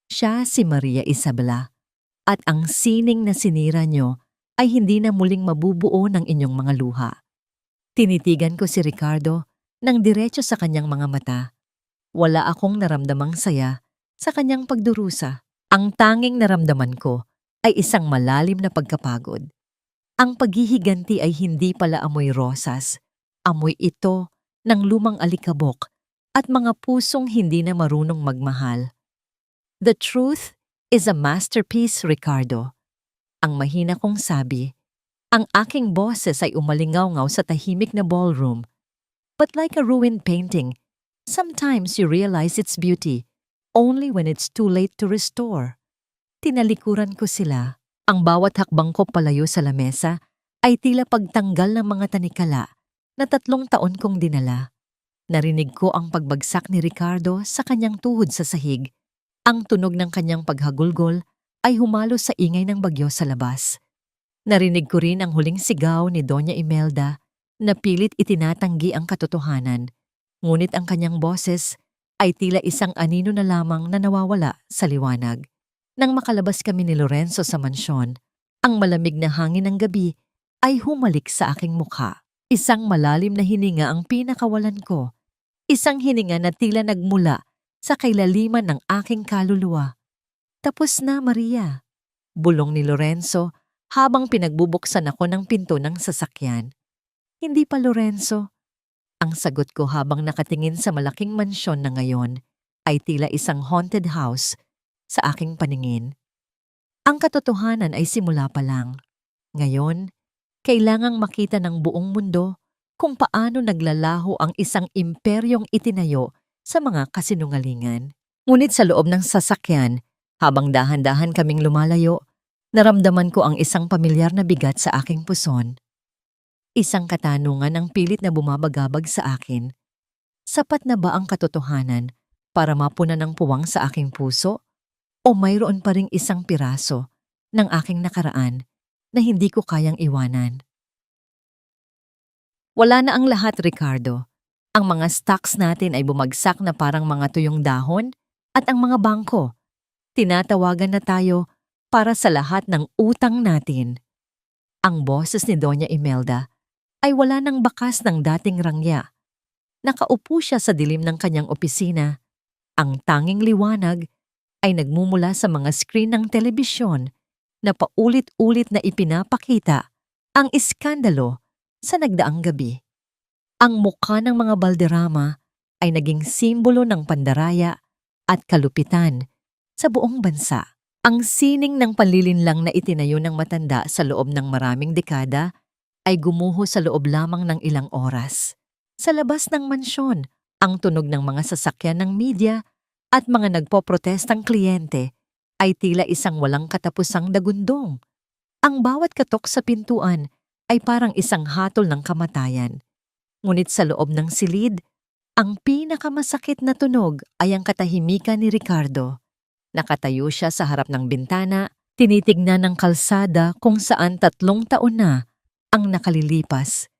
Siya si Maria Isabela. At ang sining na sinira nyo ay hindi na muling mabubuo ng inyong mga luha. Tinitigan ko si Ricardo nang diretso sa kanyang mga mata. Wala akong naramdamang saya sa kanyang pagdurusa. Ang tanging naramdaman ko ay isang malalim na pagkapagod. Ang paghihiganti ay hindi pala amoy rosas. Amoy ito ng lumang alikabok at mga pusong hindi na marunong magmahal. The truth is a masterpiece, Ricardo. Ang mahina kong sabi. Ang aking boses ay umalingaw-ngaw sa tahimik na ballroom. But like a ruined painting, sometimes you realize its beauty only when it's too late to restore. Tinalikuran ko sila. Ang bawat hakbang ko palayo sa lamesa ay tila pagtanggal ng mga tanikala na 3 taon kong dinala. Narinig ko ang pagbagsak ni Ricardo sa kanyang tuhod sa sahig. Ang tunog ng kanyang paghagulgol ay humalo sa ingay ng bagyo sa labas. Narinig ko rin ang huling sigaw ni Doña Imelda na pilit itinatanggi ang katotohanan. Ngunit ang kanyang boses ay tila isang anino na lamang na nawawala sa liwanag. Nang makalabas kami ni Lorenzo sa mansyon, ang malamig na hangin ng gabi ay humalik sa aking mukha. Isang malalim na hininga ang pinakawalan ko. Isang hininga na tila nagmula sa kailaliman ng aking kaluluwa. Tapos na, Maria. Bulong ni Lorenzo habang pinagbubuksan ako ng pinto ng sasakyan. Hindi pa, Lorenzo. Ang sagot ko habang nakatingin sa malaking mansyon na ngayon ay tila isang haunted house sa aking paningin. Ang katotohanan ay simula pa lang. Ngayon, kailangang makita ng buong mundo kung paano naglalaho ang isang imperyong itinayo sa mga kasinungalingan. Ngunit sa loob ng sasakyan, habang dahan-dahan kaming lumalayo, naramdaman ko ang isang pamilyar na bigat sa aking puson. Isang katanungan ang pilit na bumabagabag sa akin. Sapat na ba ang katotohanan para mapunan ng puwang sa aking puso? O mayroon pa ring isang piraso ng aking nakaraan na hindi ko kayang iwanan? Wala na ang lahat, Ricardo. Ang mga stocks natin ay bumagsak na parang mga tuyong dahon at ang mga bangko. Tinatawagan na tayo para sa lahat ng utang natin. Ang boses ni Doña Imelda ay wala ng bakas ng dating rangya. Nakaupo siya sa dilim ng kanyang opisina. Ang tanging liwanag ay nagmumula sa mga screen ng telebisyon na paulit-ulit na ipinapakita ang iskandalo sa nagdaang gabi. Ang mukha ng mga Valderrama ay naging simbolo ng pandaraya at kalupitan sa buong bansa. Ang sining ng panlilinlang na itinayo ng matanda sa loob ng maraming dekada ay gumuho sa loob lamang ng ilang oras. Sa labas ng mansyon, ang tunog ng mga sasakyan ng media at mga nagpoprotestang kliyente ay tila isang walang katapusang dagundong. Ang bawat katok sa pintuan ay parang isang hatol ng kamatayan. Ngunit sa loob ng silid, ang pinakamasakit na tunog ay ang katahimikan ni Ricardo. Nakatayo siya sa harap ng bintana, tinitignan ng kalsada kung saan 3 taon na ang nakalilipas,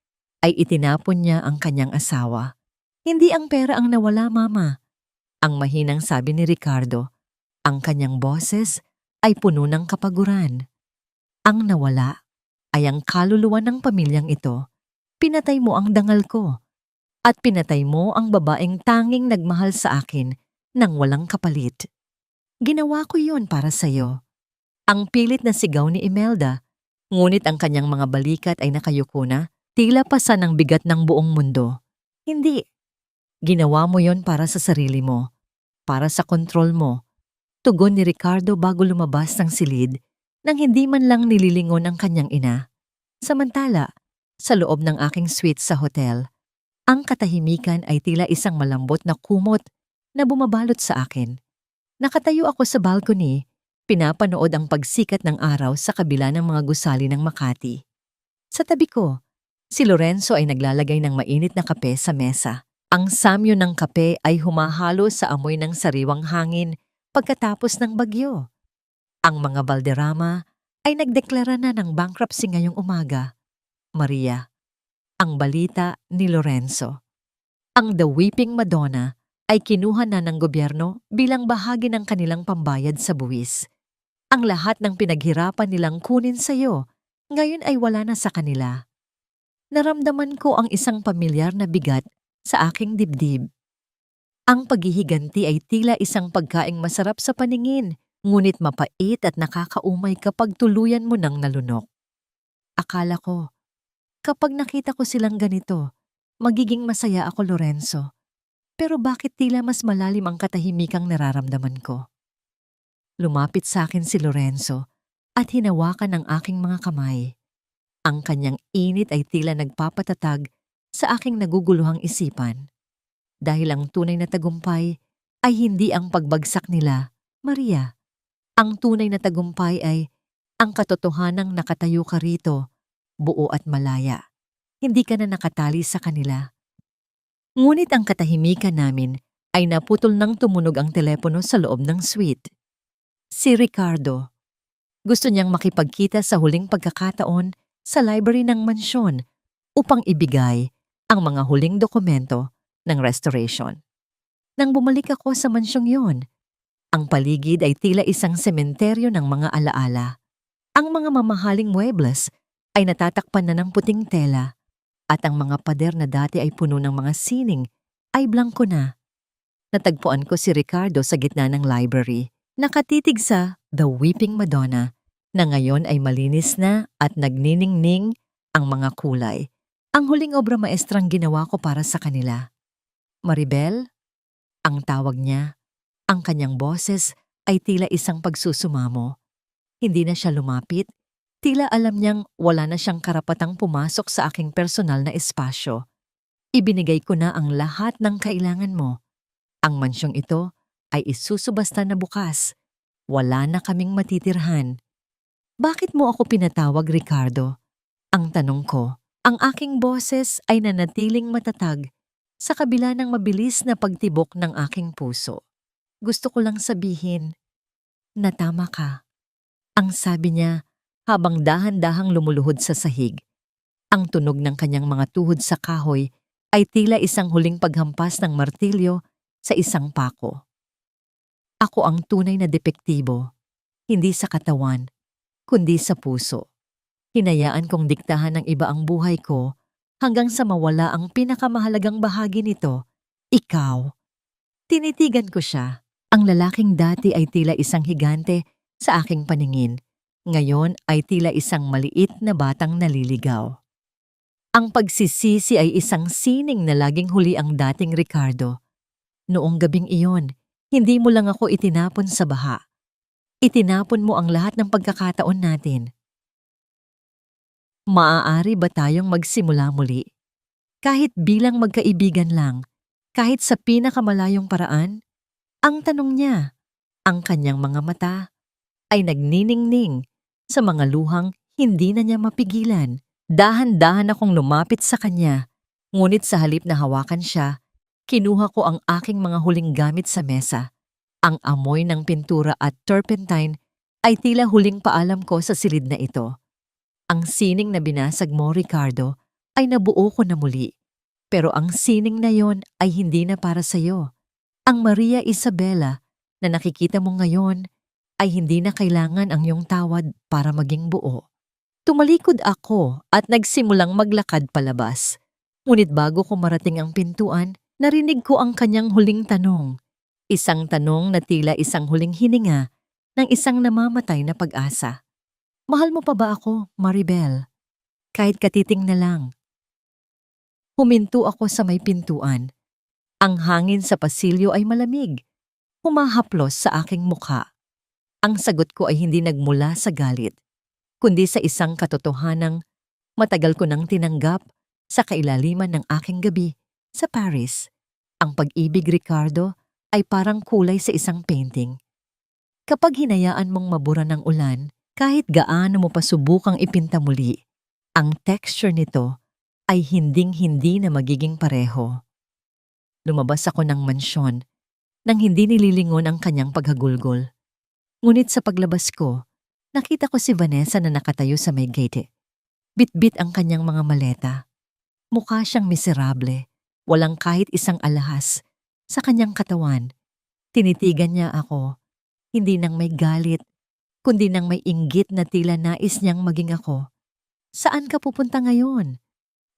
ay itinapon niya ang kanyang asawa. Hindi ang pera ang nawala, Mama. Ang mahinang sabi ni Ricardo, ang kanyang boses ay puno ng kapaguran. Ang nawala ay ang kaluluwa ng pamilyang ito. Pinatay mo ang dangal ko. At pinatay mo ang babaeng tanging nagmahal sa akin nang walang kapalit. Ginawa ko yon para sa'yo. Ang pilit na sigaw ni Imelda, ngunit ang kanyang mga balikat ay nakayuko na, tila pasan ng bigat ng buong mundo. Hindi. Ginawa mo yon para sa sarili mo, para sa kontrol mo. Tugon ni Ricardo bago lumabas ng silid nang hindi man lang nililingon ang kanyang ina. Samantala, sa loob ng aking suite sa hotel, ang katahimikan ay tila isang malambot na kumot na bumabalot sa akin. Nakatayo ako sa balcony, pinapanood ang pagsikat ng araw sa kabila ng mga gusali ng Makati. Sa tabi ko, si Lorenzo ay naglalagay ng mainit na kape sa mesa. Ang samyo ng kape ay humahalo sa amoy ng sariwang hangin pagkatapos ng bagyo. Ang mga Valderrama ay nagdeklara na ng bankruptcy ngayong umaga. Maria, ang balita ni Lorenzo. Ang The Weeping Madonna ay kinuha na ng gobyerno bilang bahagi ng kanilang pambayad sa buwis. Ang lahat ng pinaghirapan nilang kunin sa iyo, ngayon ay wala na sa kanila. Naramdaman ko ang isang pamilyar na bigat sa aking dibdib. Ang paghihiganti ay tila isang pagkaing masarap sa paningin, ngunit mapait at nakakaumay kapag tuluyan mo nang nalunok. Akala ko, kapag nakita ko silang ganito, magiging masaya ako, Lorenzo. Pero bakit tila mas malalim ang katahimikang nararamdaman ko? Lumapit sa akin si Lorenzo at hinawakan ang aking mga kamay. Ang kanyang init ay tila nagpapatatag sa aking naguguluhang isipan. Dahil ang tunay na tagumpay ay hindi ang pagbagsak nila, Maria. Ang tunay na tagumpay ay ang katotohanang nakatayo ka rito, buo at malaya. Hindi ka na nakatali sa kanila. Ngunit ang katahimikan namin ay naputol nang tumunog ang telepono sa loob ng suite. Si Ricardo. Gusto niyang makipagkita sa huling pagkakataon sa library ng mansyon upang ibigay ang mga huling dokumento ng restoration. Nang bumalik ako sa mansyong yon, ang paligid ay tila isang sementeryo ng mga alaala. Ang mga mamahaling muebles ay natatakpan na ng puting tela at ang mga pader na dati ay puno ng mga sining ay blangko na. Natagpuan ko si Ricardo sa gitna ng library, nakatitig sa The Weeping Madonna na ngayon ay malinis na at nagniningning ang mga kulay. Ang huling obra maestrang ginawa ko para sa kanila. Maribel, ang tawag niya, ang kanyang boses ay tila isang pagsusumamo. Hindi na siya lumapit, tila alam niyang wala na siyang karapatang pumasok sa aking personal na espasyo. Ibinigay ko na ang lahat ng kailangan mo. Ang mansyong ito ay isusubasta na bukas. Wala na kaming matitirhan. Bakit mo ako pinatawag, Ricardo? Ang tanong ko, ang aking boses ay nanatiling matatag sa kabila ng mabilis na pagtibok ng aking puso. Gusto ko lang sabihin na tama ka. Ang sabi niya habang dahan-dahang lumuluhod sa sahig. Ang tunog ng kanyang mga tuhod sa kahoy ay tila isang huling paghampas ng martilyo sa isang pako. Ako ang tunay na depektibo, hindi sa katawan, kundi sa puso. Hinayaan kong diktahan ng iba ang buhay ko hanggang sa mawala ang pinakamahalagang bahagi nito, ikaw. Tinitigan ko siya. Ang lalaking dati ay tila isang higante sa aking paningin. Ngayon ay tila isang maliit na batang naliligaw. Ang pagsisisi ay isang sining na laging huli ang dating Ricardo. Noong gabing iyon, hindi mo lang ako itinapon sa baha. Itinapon mo ang lahat ng pagkakataon natin. Maaari ba tayong magsimula muli? Kahit bilang magkaibigan lang, kahit sa pinakamalayong paraan? Ang tanong niya, ang kanyang mga mata ay nagniningning sa mga luhang hindi na niya mapigilan. Dahan-dahan akong lumapit sa kanya, ngunit sa halip na hawakan siya, kinuha ko ang aking mga huling gamit sa mesa. Ang amoy ng pintura at turpentine ay tila huling paalam ko sa silid na ito. Ang sining na binasag mo, Ricardo, ay nabuo ko na muli. Pero ang sining na yon ay hindi na para sa'yo. Ang Maria Isabela na nakikita mo ngayon ay hindi na kailangan ang iyong tawad para maging buo. Tumalikod ako at nagsimulang maglakad palabas. Ngunit bago ko marating ang pintuan, narinig ko ang kanyang huling tanong. Isang tanong na tila isang huling hininga ng isang namamatay na pag-asa. Mahal mo pa ba ako, Maribel? Kahit katiting na lang. Huminto ako sa may pintuan. Ang hangin sa pasilyo ay malamig. Humahaplos sa aking mukha. Ang sagot ko ay hindi nagmula sa galit, kundi sa isang katotohanang matagal ko nang tinanggap sa kailaliman ng aking gabi sa Paris. Ang pag-ibig, Ricardo, ay parang kulay sa isang painting. Kapag hinayaan mong mabura ng ulan, kahit gaano mo pa subukang ipinta muli, ang texture nito ay hinding-hindi na magiging pareho. Lumabas ako ng mansyon nang hindi nililingon ang kanyang paghagulgol. Ngunit sa paglabas ko, nakita ko si Vanessa na nakatayo sa may gate. Bitbit ang kanyang mga maleta. Mukha siyang miserable, walang kahit isang alahas sa kanyang katawan. Tinitigan niya ako, hindi nang may galit, kundi nang may inggit na tila nais niyang maging ako. Saan ka pupunta ngayon?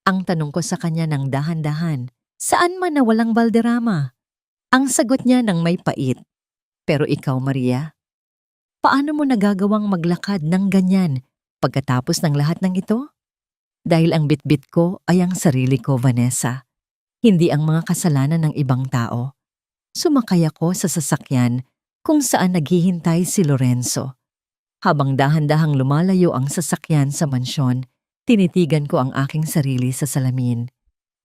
Ang tanong ko sa kanya ng dahan-dahan. Saan man na walang balderrama? Ang sagot niya ng may pait. Pero ikaw, Maria, paano mo nagagawang maglakad ng ganyan pagkatapos ng lahat ng ito? Dahil ang bitbit ko ay ang sarili ko, Vanessa. Hindi ang mga kasalanan ng ibang tao. Sumakay ako sa sasakyan kung saan naghihintay si Lorenzo. Habang dahan-dahang lumalayo ang sasakyan sa mansyon, tinitigan ko ang aking sarili sa salamin.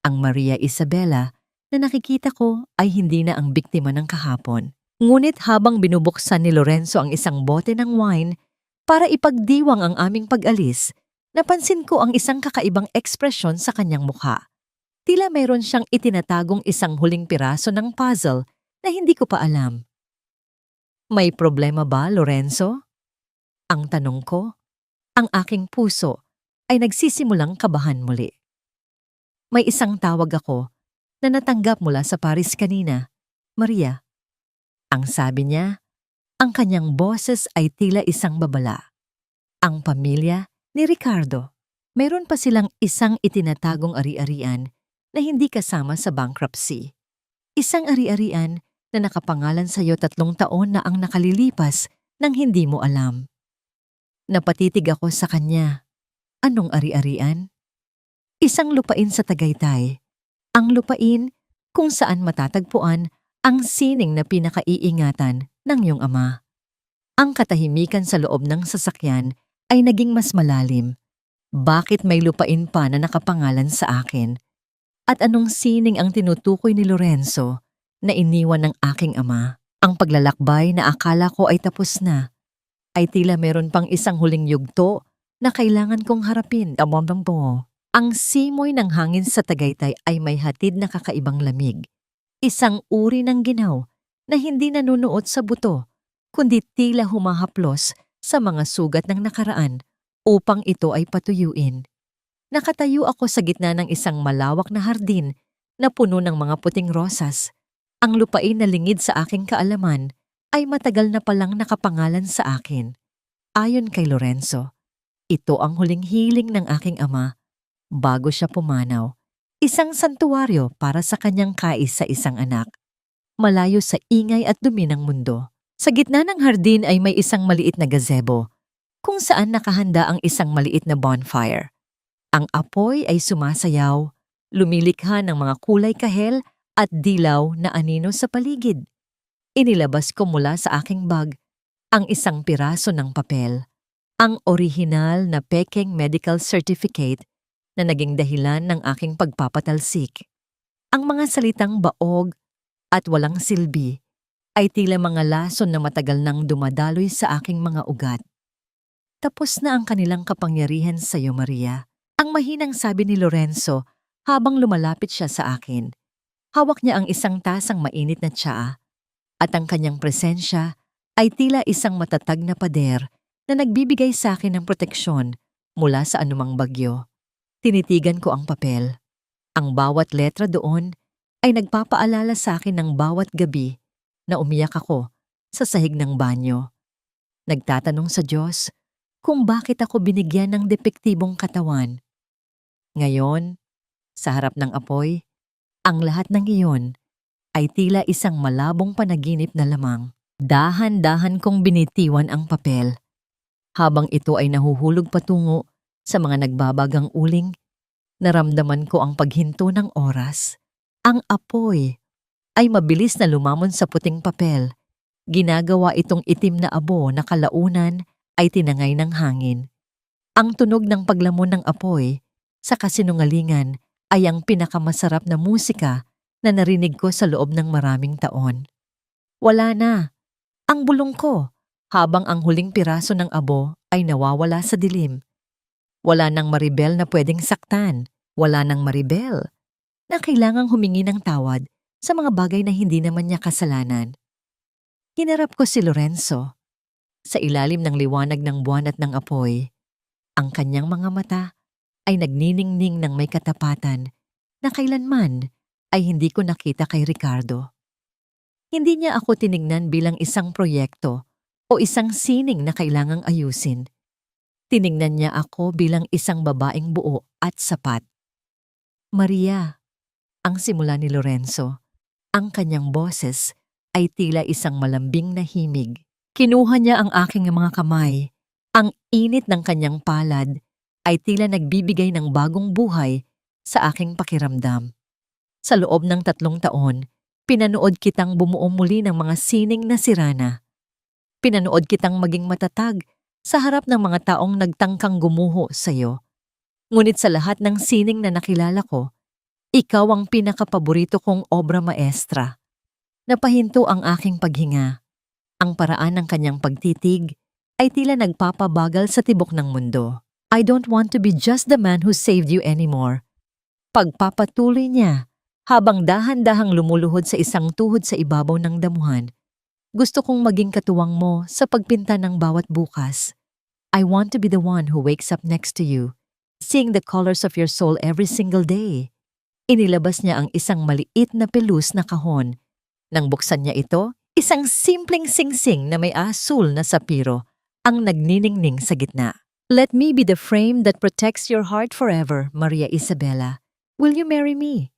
Ang Maria Isabela na nakikita ko ay hindi na ang biktima ng kahapon. Ngunit habang binubuksan ni Lorenzo ang isang bote ng wine para ipagdiwang ang aming pag-alis, napansin ko ang isang kakaibang ekspresyon sa kanyang mukha. Tila mayroon siyang itinatagong isang huling piraso ng puzzle na hindi ko pa alam. May problema ba, Lorenzo? Ang tanong ko. Ang aking puso ay nagsisimulang kabahan muli. May isang tawag ako na natanggap mula sa Paris kanina, Maria. Ang sabi niya, ang kanyang boses ay tila isang babala. Ang pamilya ni Ricardo, mayroon pa silang isang itinatagong ari-arian na hindi kasama sa bankruptcy. Isang ari-arian na nakapangalan sa iyo 3 taon na ang nakalilipas nang hindi mo alam. Napatitig ako sa kanya. Anong ari-arian? Isang lupain sa Tagaytay. Ang lupain kung saan matatagpuan ang sining na pinakaiingatan ng iyong ama. Ang katahimikan sa loob ng sasakyan ay naging mas malalim. Bakit may lupain pa na nakapangalan sa akin? At anong sining ang tinutukoy ni Lorenzo na iniwan ng aking ama? Ang paglalakbay na akala ko ay tapos na, ay tila meron pang isang huling yugto na kailangan kong harapin. Ang simoy ng hangin sa Tagaytay ay may hatid na kakaibang lamig. Isang uri ng ginaw na hindi nanunuot sa buto, kundi tila humahaplos sa mga sugat ng nakaraan upang ito ay patuyuin. Nakatayo ako sa gitna ng isang malawak na hardin na puno ng mga puting rosas. Ang lupain na lingid sa aking kaalaman ay matagal na palang nakapangalan sa akin. Ayon kay Lorenzo, ito ang huling hiling ng aking ama bago siya pumanaw. Isang santuwaryo para sa kanyang kaisa-isang anak. Malayo sa ingay at dumi ng mundo. Sa gitna ng hardin ay may isang maliit na gazebo, kung saan nakahanda ang isang maliit na bonfire. Ang apoy ay sumasayaw, lumilikha ng mga kulay kahel at dilaw na anino sa paligid. Inilabas ko mula sa aking bag ang isang piraso ng papel. Ang orihinal na pekeng medical certificate na naging dahilan ng aking pagpapatalsik. Ang mga salitang baog at walang silbi ay tila mga lason na matagal nang dumadaloy sa aking mga ugat. Tapos na ang kanilang kapangyarihan sa iyo, Maria. Ang mahinang sabi ni Lorenzo habang lumalapit siya sa akin. Hawak niya ang isang tasang mainit na tsaa at ang kanyang presensya ay tila isang matatag na pader na nagbibigay sa akin ng proteksyon mula sa anumang bagyo. Tinitigan ko ang papel. Ang bawat letra doon ay nagpapaalala sa akin ng bawat gabi na umiyak ako sa sahig ng banyo. Nagtatanong sa Diyos kung bakit ako binigyan ng depektibong katawan. Ngayon, sa harap ng apoy, ang lahat ng iyon ay tila isang malabong panaginip na lamang. Dahan-dahan kong binitiwan ang papel. Habang ito ay nahuhulog patungo sa mga nagbabagang uling, naramdaman ko ang paghinto ng oras. Ang apoy ay mabilis na lumamon sa puting papel. Ginagawa itong itim na abo na kalaunan ay tinangay ng hangin. Ang tunog ng paglamon ng apoy sa kasinungalingan ay ang pinakamasarap na musika na narinig ko sa loob ng maraming taon. Wala na. Ang bulong ko, habang ang huling piraso ng abo ay nawawala sa dilim. Wala nang Maribel na pwedeng saktan. Wala nang Maribel na kailangang humingi ng tawad sa mga bagay na hindi naman niya kasalanan. Hinarap ko si Lorenzo. Sa ilalim ng liwanag ng buwan at ng apoy, ang kanyang mga mata ay nagniningning ng may katapatan na kailanman ay hindi ko nakita kay Ricardo. Hindi niya ako tiningnan bilang isang proyekto o isang sining na kailangang ayusin. Tiningnan niya ako bilang isang babaeng buo at sapat. Maria, ang simula ni Lorenzo. Ang kanyang boses ay tila isang malambing na himig. Kinuha niya ang aking mga kamay. Ang init ng kanyang palad ay tila nagbibigay ng bagong buhay sa aking pakiramdam. Sa loob ng 3 taon, pinanood kitang bumuo muli ng mga sining na sirana. Pinanood kitang maging matatag sa harap ng mga taong nagtangkang gumuho sa iyo. Ngunit sa lahat ng sining na nakilala ko, ikaw ang pinakapaborito kong obra maestra. Napahinto ang aking paghinga. Ang paraan ng kanyang pagtitig ay tila nagpapabagal sa tibok ng mundo. I don't want to be just the man who saved you anymore. Pagpapatuloy niya, habang dahan-dahang lumuluhod sa isang tuhod sa ibabaw ng damuhan, gusto kong maging katuwang mo sa pagpinta ng bawat bukas. I want to be the one who wakes up next to you, seeing the colors of your soul every single day. Inilabas niya ang isang maliit na pelus na kahon. Nang buksan niya ito, isang simpleng singsing na may asul na sapiro ang nagniningning sa gitna. Let me be the frame that protects your heart forever, Maria Isabela. Will you marry me?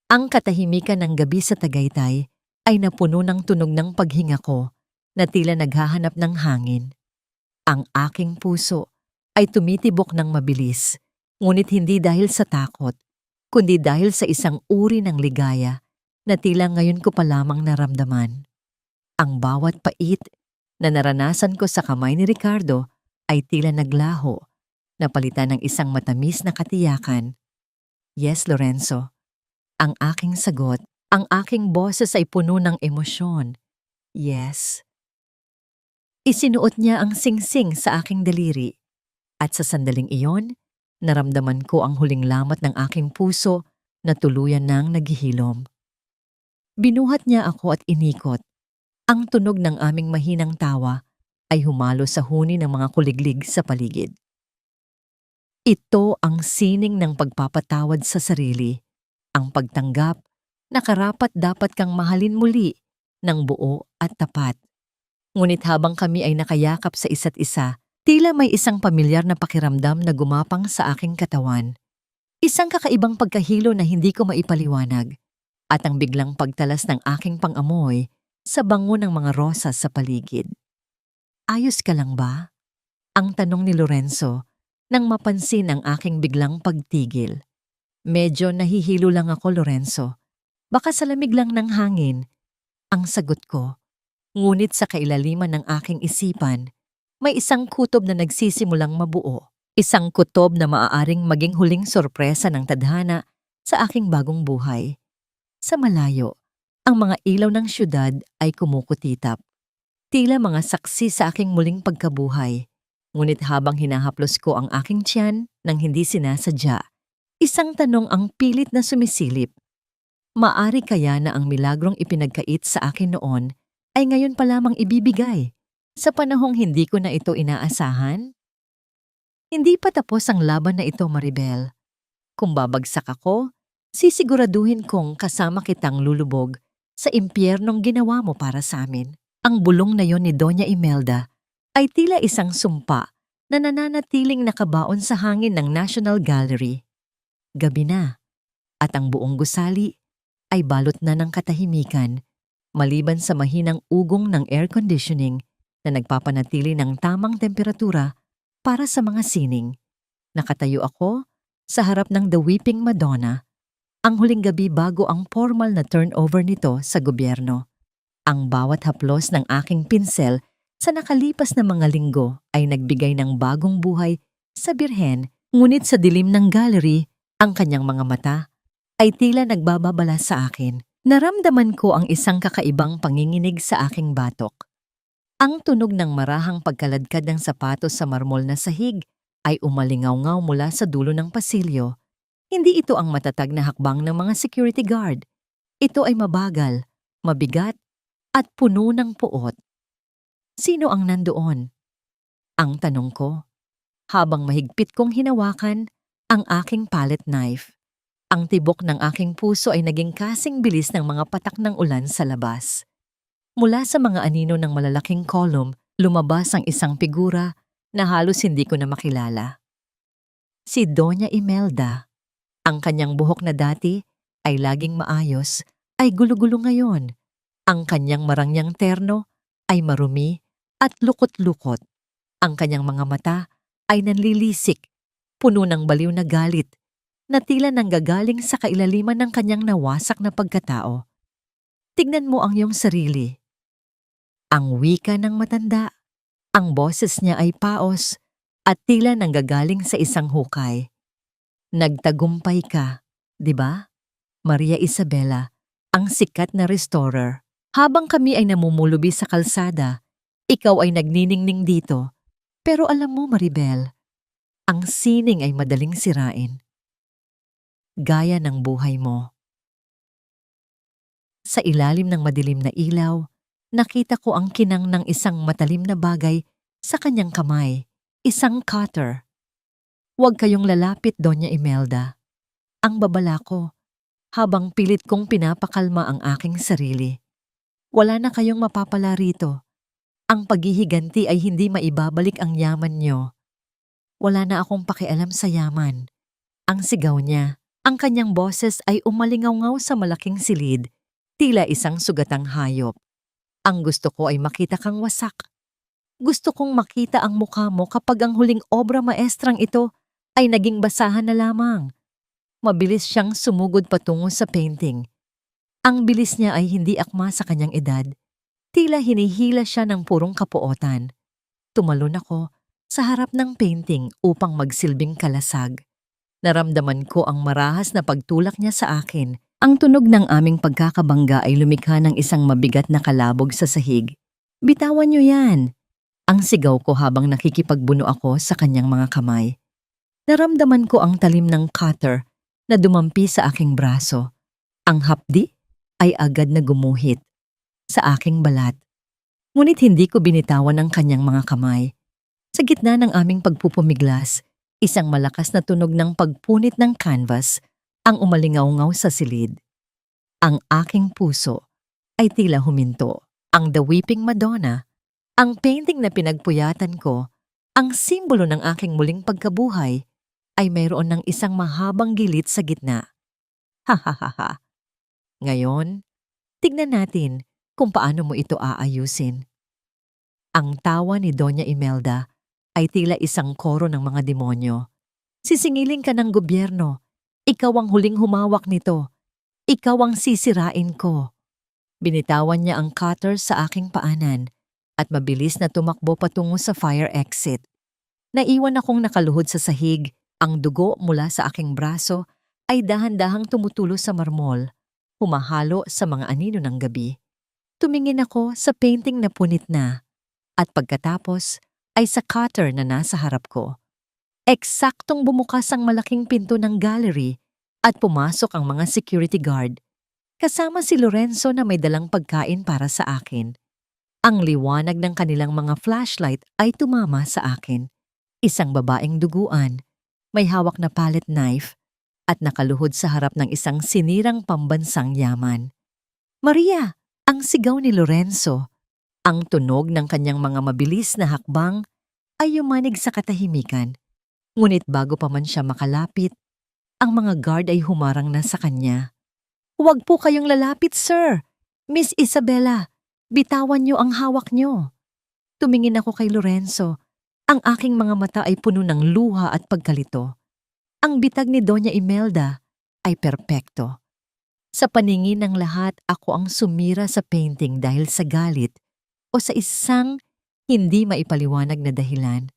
Ang katahimikan ng gabi sa Tagaytay ay napuno ng tunog ng paghinga ko na tila naghahanap ng hangin. Ang aking puso ay tumitibok ng mabilis, ngunit hindi dahil sa takot, kundi dahil sa isang uri ng ligaya na tila ngayon ko pa lamang naramdaman. Ang bawat pait na naranasan ko sa kamay ni Ricardo ay tila naglaho, napalitan ng isang matamis na katiyakan. Yes, Lorenzo. Ang aking sagot, ang aking boses ay puno ng emosyon. Yes. Isinuot niya ang singsing sa aking daliri. At sa sandaling iyon, naramdaman ko ang huling lamat ng aking puso na tuluyan nang naghihilom. Binuhat niya ako at inikot. Ang tunog ng aming mahinang tawa ay humalo sa huni ng mga kuliglig sa paligid. Ito ang sining ng pagpapatawad sa sarili, ang pagtanggap na karapat-dapat kang mahalin muli ng buo at tapat. Ngunit habang kami ay nakayakap sa isa't isa, tila may isang pamilyar na pakiramdam na gumapang sa aking katawan. Isang kakaibang pagkahilo na hindi ko maipaliwanag, at ang biglang pagtalas ng aking pangamoy sa bango ng mga rosas sa paligid. Ayos ka lang ba? Ang tanong ni Lorenzo nang mapansin ang aking biglang pagtigil. Medyo nahihilo lang ako, Lorenzo. Baka sa lamig lang ng hangin. Ang sagot ko. Ngunit sa kailaliman ng aking isipan, May isang kutob na nagsisimulang mabuo. Isang kutob na maaaring maging huling sorpresa ng tadhana sa aking bagong buhay. Sa malayo, ang mga ilaw ng syudad ay kumukutitap. Tila mga saksi sa aking muling pagkabuhay. Ngunit habang hinahaplos ko ang aking tiyan nang hindi sinasadya, isang tanong ang pilit na sumisilip. Maari kaya na ang milagrong ipinagkait sa akin noon ay ngayon pa lamang ibibigay sa panahong hindi ko na ito inaasahan? Hindi pa tapos ang laban na ito, Maribel. Kung babagsak ako, sisiguraduhin kong kasama kitang lulubog sa impyernong ginawa mo para sa amin. Ang bulong na yon ni Doña Imelda ay tila isang sumpa na nananatiling nakabaon sa hangin ng National Gallery. Gabi na, at ang buong gusali ay balot na ng katahimikan maliban sa mahinang ugong ng air conditioning na nagpapanatili ng tamang temperatura para sa mga sining. Nakatayo ako sa harap ng The Weeping Madonna, ang huling gabi bago ang formal na turnover nito sa gobyerno. Ang bawat haplos ng aking pinsel sa nakalipas na mga linggo ay nagbigay ng bagong buhay sa birhen, ngunit sa dilim ng gallery, ang kanyang mga mata ay tila nagbababala sa akin. Naramdaman ko ang isang kakaibang panginginig sa aking batok. Ang tunog ng marahang pagkaladkad ng sapatos sa marmol na sahig ay umalingaw-ngaw mula sa dulo ng pasilyo. Hindi ito ang matatag na hakbang ng mga security guard. Ito ay mabagal, mabigat, at puno ng puot. Sino ang nandoon? Ang tanong ko, habang mahigpit kong hinawakan ang aking palette knife. Ang tibok ng aking puso ay naging kasing bilis ng mga patak ng ulan sa labas. Mula sa mga anino ng malalaking column, lumabas ang isang figura na halos hindi ko na makilala. Si Doña Imelda. Ang kanyang buhok na dati ay laging maayos, ay gulo-gulo ngayon. Ang kanyang marangyang terno ay marumi at lukot-lukot. Ang kanyang mga mata ay nanlilisik, puno ng baliw na galit, na tila nanggagaling sa kailaliman ng kanyang nawasak na pagkatao. Tignan mo ang iyong sarili. Ang wika ng matanda, ang boses niya ay paos at tila nanggagaling sa isang hukay. Nagtagumpay ka, di ba? Maria Isabela, ang sikat na restorer. Habang kami ay namumulubi sa kalsada, ikaw ay nagniningning dito. Pero alam mo, Maribel, ang sining ay madaling sirain. Gaya ng buhay mo. Sa ilalim ng madilim na ilaw, nakita ko ang kinang ng isang matalim na bagay sa kanyang kamay, isang cutter. Huwag kayong lalapit, Doña Imelda. Ang babala ko, habang pilit kong pinapakalma ang aking sarili. Wala na kayong mapapala rito. Ang paghihiganti ay hindi maibabalik ang yaman nyo. Wala na akong pakialam sa yaman. Ang sigaw niya, ang kanyang boses ay umalingaw-ngaw sa malaking silid, tila isang sugatang hayop. Ang gusto ko ay makita kang wasak. Gusto kong makita ang mukha mo kapag ang huling obra maestrang ito ay naging basahan na lamang. Mabilis siyang sumugod patungo sa painting. Ang bilis niya ay hindi akma sa kanyang edad. Tila hinihila siya ng purong kapuotan. Tumalon ako sa harap ng painting upang magsilbing kalasag. Naramdaman ko ang marahas na pagtulak niya sa akin. Ang tunog ng aming pagkakabangga ay lumikha ng isang mabigat na kalabog sa sahig. Bitawan niyo yan! Ang sigaw ko habang nakikipagbuno ako sa kanyang mga kamay. Naramdaman ko ang talim ng cutter na dumampi sa aking braso. Ang hapdi ay agad na gumuhit sa aking balat. Ngunit hindi ko binitawan ang kanyang mga kamay. Sa gitna ng aming pagpupumiglas, isang malakas na tunog ng pagpunit ng canvas ang umalingaw-ngaw sa silid. Ang aking puso ay tila huminto. Ang The Weeping Madonna, ang painting na pinagpuyatan ko, ang simbolo ng aking muling pagkabuhay, ay mayroon ng isang mahabang gilit sa gitna. Ha ha ha ha. Ngayon, tignan natin kung paano mo ito aayusin. Ang tawa ni Doña Imelda ay tila isang koro ng mga demonyo. Sisingilin ka ng gobyerno. Ikaw ang huling humawak nito. Ikaw ang sisirain ko. Binitawan niya ang cutter sa aking paanan. at mabilis na tumakbo patungo sa fire exit. Naiwan akong nakaluhod sa sahig, ang dugo mula sa aking braso ay dahan-dahang tumutulo sa marmol, humahalo sa mga anino ng gabi. Tumingin ako sa painting na punit na, at pagkatapos ay sa cutter na nasa harap ko. Eksaktong bumukas ang malaking pinto ng gallery at pumasok ang mga security guard. Kasama si Lorenzo na may dalang pagkain para sa akin. Ang liwanag ng kanilang mga flashlight ay tumama sa akin. Isang babaeng duguan, may hawak na palette knife at nakaluhod sa harap ng isang sinirang pambansang yaman. "Maria!" ang sigaw ni Lorenzo. Ang tunog ng kanyang mga mabilis na hakbang ay yumanig sa katahimikan. Ngunit bago pa man siya makalapit, ang mga guard ay humarang na sa kanya. "Huwag po kayong lalapit, sir! Miss Isabela, bitawan niyo ang hawak niyo." Tumingin ako kay Lorenzo. Ang aking mga mata ay puno ng luha at pagkalito. Ang bitag ni Doña Imelda ay perpekto. Sa paningin ng lahat, ako ang sumira sa painting dahil sa galit o sa isang hindi maipaliwanag na dahilan.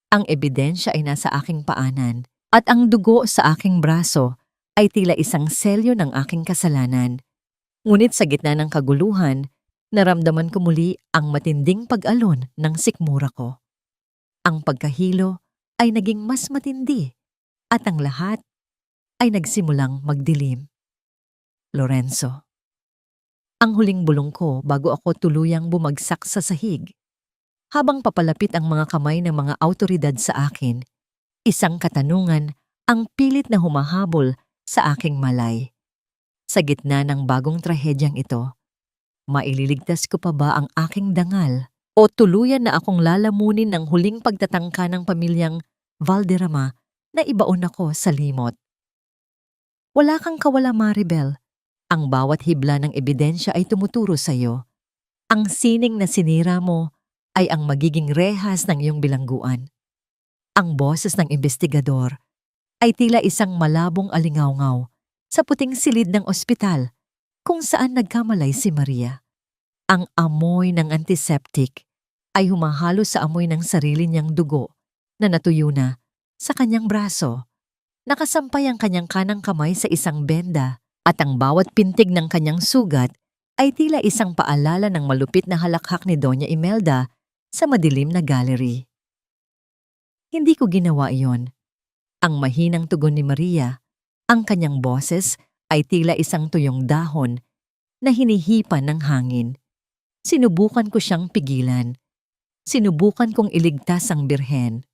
Ang ebidensya ay nasa aking paanan at ang dugo sa aking braso ay tila isang selyo ng aking kasalanan. Ngunit sa gitna ng kaguluhan, naramdaman ko muli ang matinding pag-alon ng sikmura ko. Ang pagkahilo ay naging mas matindi at ang lahat ay nagsimulang magdilim. Lorenzo. Ang huling bulong ko bago ako tuluyang bumagsak sa sahig. Habang papalapit ang mga kamay ng mga awtoridad sa akin, isang katanungan ang pilit na humahabol sa aking malay. Sa gitna ng bagong trahedyang ito, maililigtas ko pa ba ang aking dangal o tuluyan na akong lalamunin ng huling pagtatangka ng pamilyang Valderrama na ibaon ako sa limot? Wala kang kawala, Maribel. Ang bawat hibla ng ebidensya ay tumuturo sa iyo. Ang sining na sinira mo ay ang magiging rehas ng iyong bilangguan. Ang boses ng investigador ay tila isang malabong alingawngaw sa puting silid ng ospital kung saan nagkamalay si Maria. Ang amoy ng antiseptic ay humahalo sa amoy ng sarili niyang dugo na natuyo na sa kanyang braso. Nakasampay ang kanyang kanang kamay sa isang benda at ang bawat pintig ng kanyang sugat ay tila isang paalala ng malupit na halakhak ni Doña Imelda sa madilim na gallery. Hindi ko ginawa iyon. Ang mahinang tugon ni Maria, ang kanyang boses ay tila isang tuyong dahon na hinihipan ng hangin. Sinubukan ko siyang pigilan. Sinubukan kong iligtas ang birhen.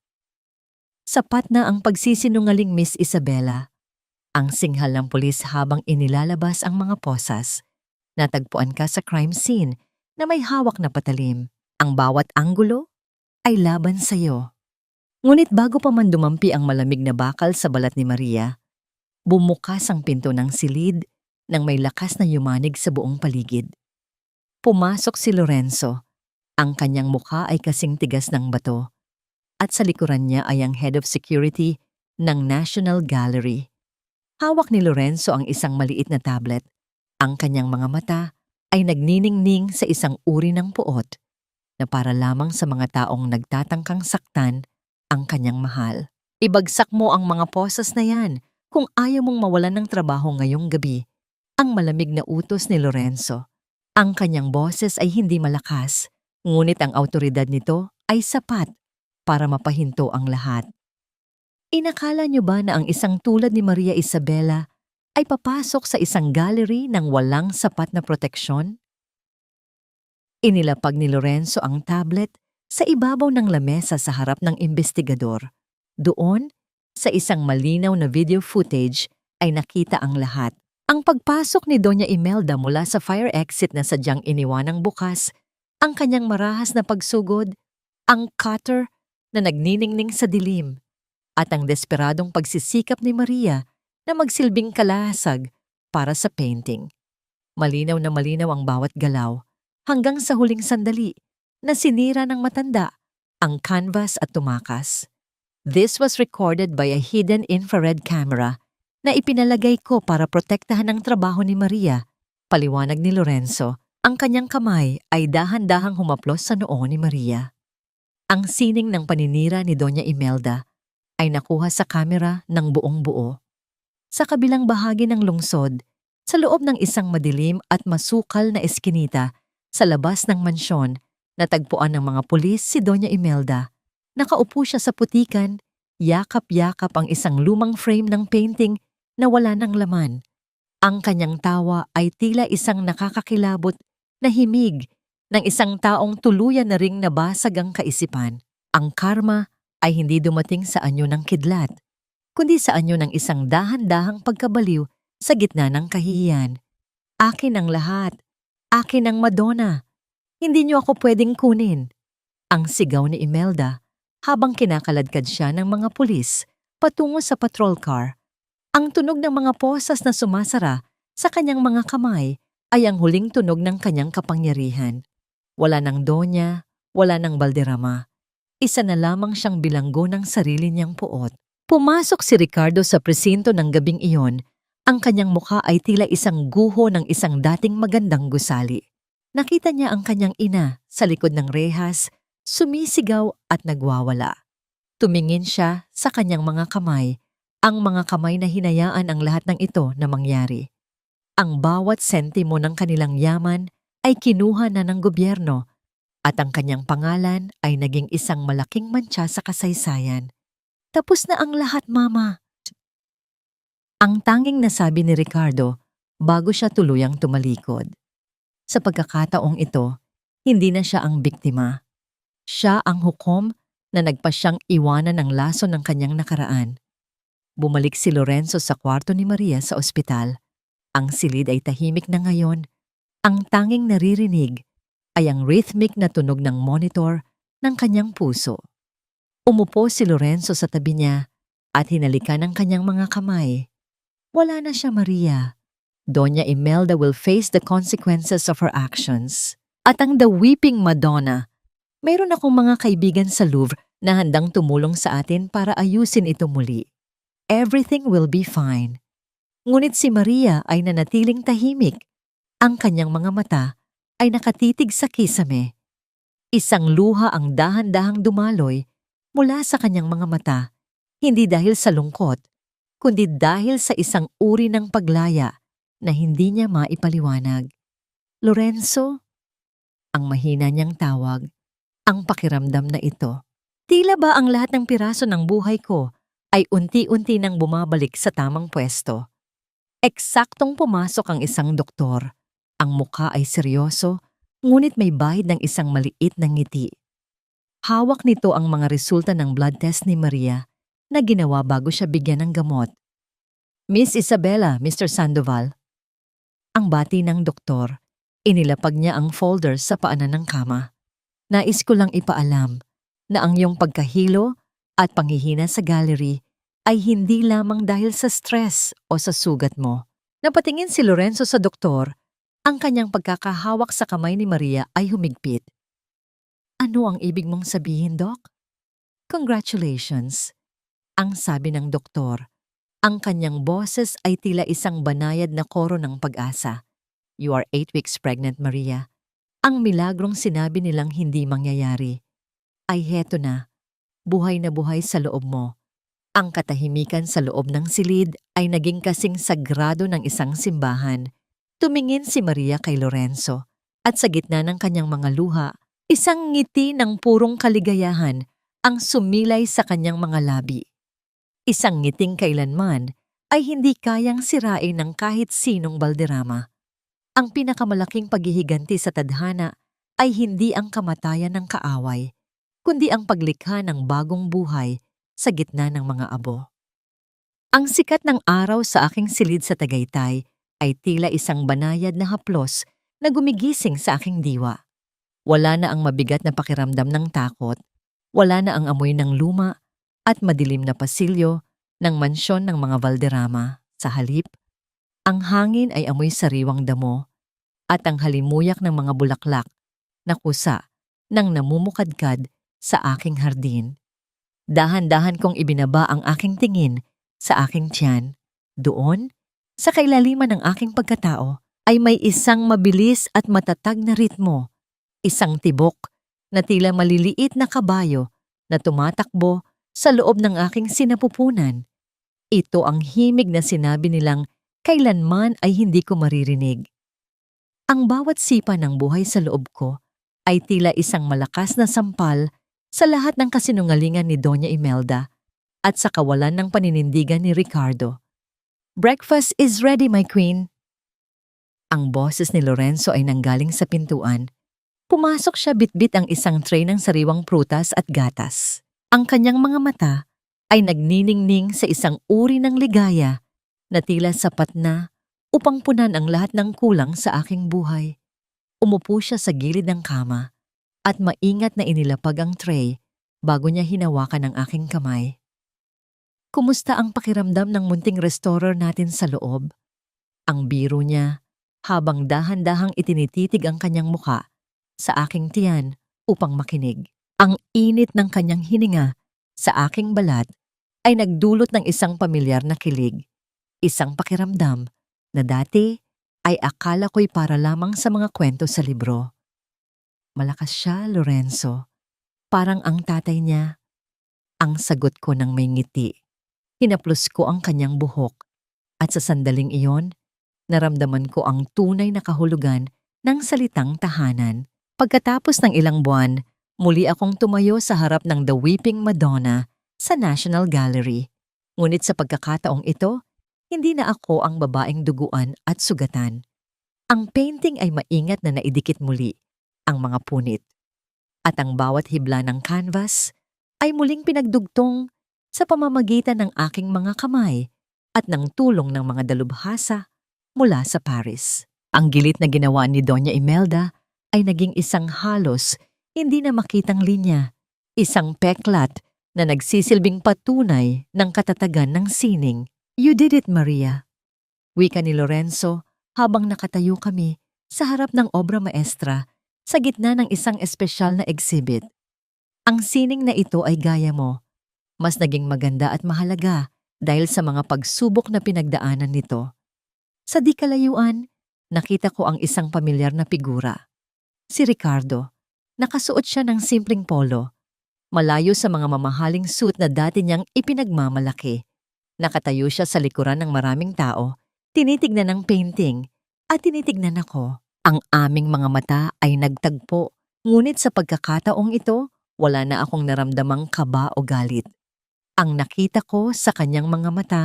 Sapat na ang pagsisinungaling, Miss Isabela. Ang singhal ng pulis habang inilalabas ang mga posas. Natagpuan ka sa crime scene na may hawak na patalim. Ang bawat anggulo ay laban sa iyo. Ngunit bago pa man dumampi ang malamig na bakal sa balat ni Maria, bumukas ang pinto ng silid nang may lakas na yumanig sa buong paligid. Pumasok si Lorenzo. Ang kanyang mukha ay kasing tigas ng bato. At sa likuran niya ay ang head of security ng National Gallery. Hawak ni Lorenzo ang isang maliit na tablet. Ang kanyang mga mata ay nagniningning sa isang uri ng puot na para lamang sa mga taong nagtatangkang saktan ang kanyang mahal. "Ibagsak mo ang mga posas na yan kung ayaw mong mawalan ng trabaho ngayong gabi." Ang malamig na utos ni Lorenzo. Ang kanyang boses ay hindi malakas, ngunit ang awtoridad nito ay sapat para mapahinto ang lahat. Inakala niyo ba na ang isang tulad ni Maria Isabela ay papasok sa isang gallery ng walang sapat na proteksyon? Inilapag ni Lorenzo ang tablet sa ibabaw ng lamesa sa harap ng investigador. Doon, sa isang malinaw na video footage, ay nakita ang lahat. Ang pagpasok ni Doña Imelda mula sa fire exit na sadyang iniwanang bukas, ang kanyang marahas na pagsugod, ang cutter na nagniningning sa dilim, at ang desperadong pagsisikap ni Maria na magsilbing kalasag para sa painting. Malinaw na malinaw ang bawat galaw, hanggang sa huling sandali na sinira ng matanda ang canvas at tumakas. This was recorded by a hidden infrared camera na ipinalagay ko para protektahan ang trabaho ni Maria. Paliwanag ni Lorenzo, Ang kanyang kamay ay dahan-dahang humaplos sa noo ni Maria. Ang sining ng paninira ni Doña Imelda ay nakuha sa kamera ng buong buo. Sa kabilang bahagi ng lungsod, sa loob ng isang madilim at masukal na eskinita sa labas ng mansyon, natagpuan ng mga pulis si Doña Imelda. Nakaupo siya sa putikan, yakap-yakap ang isang lumang frame ng painting na wala ng laman. Ang kanyang tawa ay tila isang nakakakilabot na himig ng isang taong tuluyan na ring nabasag ang kaisipan. Ang karma ay hindi dumating sa anyo ng kidlat, kundi sa anyo ng isang dahan-dahang pagkabaliw sa gitna ng kahihiyan. Akin ang lahat. Akin ang Madonna. Hindi niyo ako pwedeng kunin. Ang sigaw ni Imelda habang kinakaladkad siya ng mga pulis patungo sa patrol car. Ang tunog ng mga posas na sumasara sa kanyang mga kamay ay ang huling tunog ng kanyang kapangyarihan. Wala ng Donya, wala ng Balderrama. Isa na lamang siyang bilanggo ng sarili niyang puot. Pumasok si Ricardo sa presinto ng gabing iyon. Ang kanyang mukha ay tila isang guho ng isang dating magandang gusali. Nakita niya ang kanyang ina sa likod ng rehas, sumisigaw at nagwawala. Tumingin siya sa kanyang mga kamay, ang mga kamay na hinayaan ang lahat ng ito na mangyari. Ang bawat sentimo ng kanilang yaman ay kinuha na ng gobyerno at ang kanyang pangalan ay naging isang malaking mantsa sa kasaysayan. Tapos na ang lahat, Mama. Ang tanging nasabi ni Ricardo bago siya tuluyang tumalikod. Sa pagkakataong ito, hindi na siya ang biktima. Siya ang hukom na nagpasyang iwanan ng laso ng kanyang nakaraan. Bumalik si Lorenzo sa kwarto ni Maria sa ospital. Ang silid ay tahimik na ngayon. Ang tanging naririnig ay ang rhythmic na tunog ng monitor ng kanyang puso. Umupo si Lorenzo sa tabi niya at hinalikan ang kanyang mga kamay. Wala na siya, Maria. Doña Imelda will face the consequences of her actions. At ang The Weeping Madonna, mayroon akong mga kaibigan sa Louvre na handang tumulong sa atin para ayusin ito muli. Everything will be fine. Ngunit si Maria ay nanatiling tahimik. Ang kanyang mga mata ay nakatitig sa kisame. Isang luha ang dahan-dahang dumaloy mula sa kanyang mga mata, hindi dahil sa lungkot, kundi dahil sa isang uri ng paglaya na hindi niya maipaliwanag. Lorenzo? Ang mahina niyang tawag, ang pakiramdam na ito. Tila ba ang lahat ng piraso ng buhay ko ay unti-unti nang bumabalik sa tamang pwesto? Eksaktong pumasok ang isang doktor. Ang mukha ay seryoso, ngunit may bahid ng isang maliit na ngiti. Hawak nito ang mga resulta ng blood test ni Maria na ginawa bago siya bigyan ng gamot. Miss Isabella, Mr. Sandoval. Ang bati ng doktor, inilapag niya ang folder sa paanan ng kama. Nais ko lang ipaalam na ang iyong pagkahilo at panghihina sa gallery ay hindi lamang dahil sa stress o sa sugat mo. Napatingin si Lorenzo sa doktor, ang kanyang pagkakahawak sa kamay ni Maria ay humigpit. Ano ang ibig mong sabihin, Doc? Congratulations, ang sabi ng doktor. Ang kanyang boses ay tila isang banayad na koro ng pag-asa. You are 8 weeks pregnant, Maria. Ang milagrong sinabi nilang hindi mangyayari ay heto na, buhay na buhay sa loob mo. Ang katahimikan sa loob ng silid ay naging kasing sagrado ng isang simbahan. Tumingin si Maria kay Lorenzo at sa gitna ng kanyang mga luha, isang ngiti ng purong kaligayahan ang sumilay sa kanyang mga labi. Isang ngiting kailanman ay hindi kayang sirain ng kahit sinong Balderrama. Ang pinakamalaking paghihiganti sa tadhana ay hindi ang kamatayan ng kaaway, kundi ang paglikha ng bagong buhay sa gitna ng mga abo. Ang sikat ng araw sa aking silid sa Tagaytay ay tila isang banayad na haplos na gumigising sa aking diwa. Wala na ang mabigat na pakiramdam ng takot, wala na ang amoy ng luma at madilim na pasilyo ng mansyon ng mga Valderrama. Sa halip, ang hangin ay amoy sariwang damo at ang halimuyak ng mga bulaklak na kusa nang namumukadkad sa aking hardin. Dahan-dahan kong ibinaba ang aking tingin sa aking tiyan. Doon, sa kailaliman ng aking pagkatao, ay may isang mabilis at matatag na ritmo, isang tibok na tila maliliit na kabayo na tumatakbo sa loob ng aking sinapupunan. Ito ang himig na sinabi nilang kailanman ay hindi ko maririnig. Ang bawat sipa ng buhay sa loob ko ay tila isang malakas na sampal sa lahat ng kasinungalingan ni Doña Imelda at sa kawalan ng paninindigan ni Ricardo. "Breakfast is ready, my queen." Ang boses ni Lorenzo ay nanggaling sa pintuan. Pumasok siya bitbit ang isang tray ng sariwang prutas at gatas. Ang kanyang mga mata ay nagniningning sa isang uri ng ligaya na tila sapat na upang punan ang lahat ng kulang sa aking buhay. Umupo siya sa gilid ng kama at maingat na inilapag ang tray bago niya hinawakan ang aking kamay. Kumusta ang pakiramdam ng munting restorer natin sa loob? Ang biro niya habang dahan-dahang itinititig ang kanyang muka sa aking tiyan upang makinig. Ang init ng kanyang hininga sa aking balat ay nagdulot ng isang pamilyar na kilig, isang pakiramdam na dati ay akala ko'y para lamang sa mga kwento sa libro. Malakas siya, Lorenzo. Parang ang tatay niya. Ang sagot ko ng may ngiti. Hinaplos ko ang kanyang buhok at sa sandaling iyon, naramdaman ko ang tunay na kahulugan ng salitang tahanan. Pagkatapos ng ilang buwan, muli akong tumayo sa harap ng The Weeping Madonna sa National Gallery. Ngunit sa pagkakataong ito, hindi na ako ang babaeng duguan at sugatan. Ang painting ay maingat na naidikit muli ang mga punit. At ang bawat hibla ng canvas ay muling pinagdugtong sa pamamagitan ng aking mga kamay at ng tulong ng mga dalubhasa mula sa Paris. Ang gilit na ginawa ni Doña Imelda ay naging isang halos hindi na makitang linya, isang peklat na nagsisilbing patunay ng katatagan ng sining. "You did it, Maria," wika ni Lorenzo habang nakatayo kami sa harap ng obra maestra sa gitna ng isang espesyal na exhibit. "Ang sining na ito ay gaya mo. Mas naging maganda at mahalaga dahil sa mga pagsubok na pinagdaanan nito." Sa di kalayuan, nakita ko ang isang pamilyar na figura. Si Ricardo. Nakasuot siya ng simpleng polo. Malayo sa mga mamahaling suit na dati niyang ipinagmamalaki. Nakatayo siya sa likuran ng maraming tao, tinitignan ng painting, at tinitignan ako. Ang aming mga mata ay nagtagpo, ngunit sa pagkakataong ito, wala na akong naramdamang kaba o galit. Ang nakita ko sa kanyang mga mata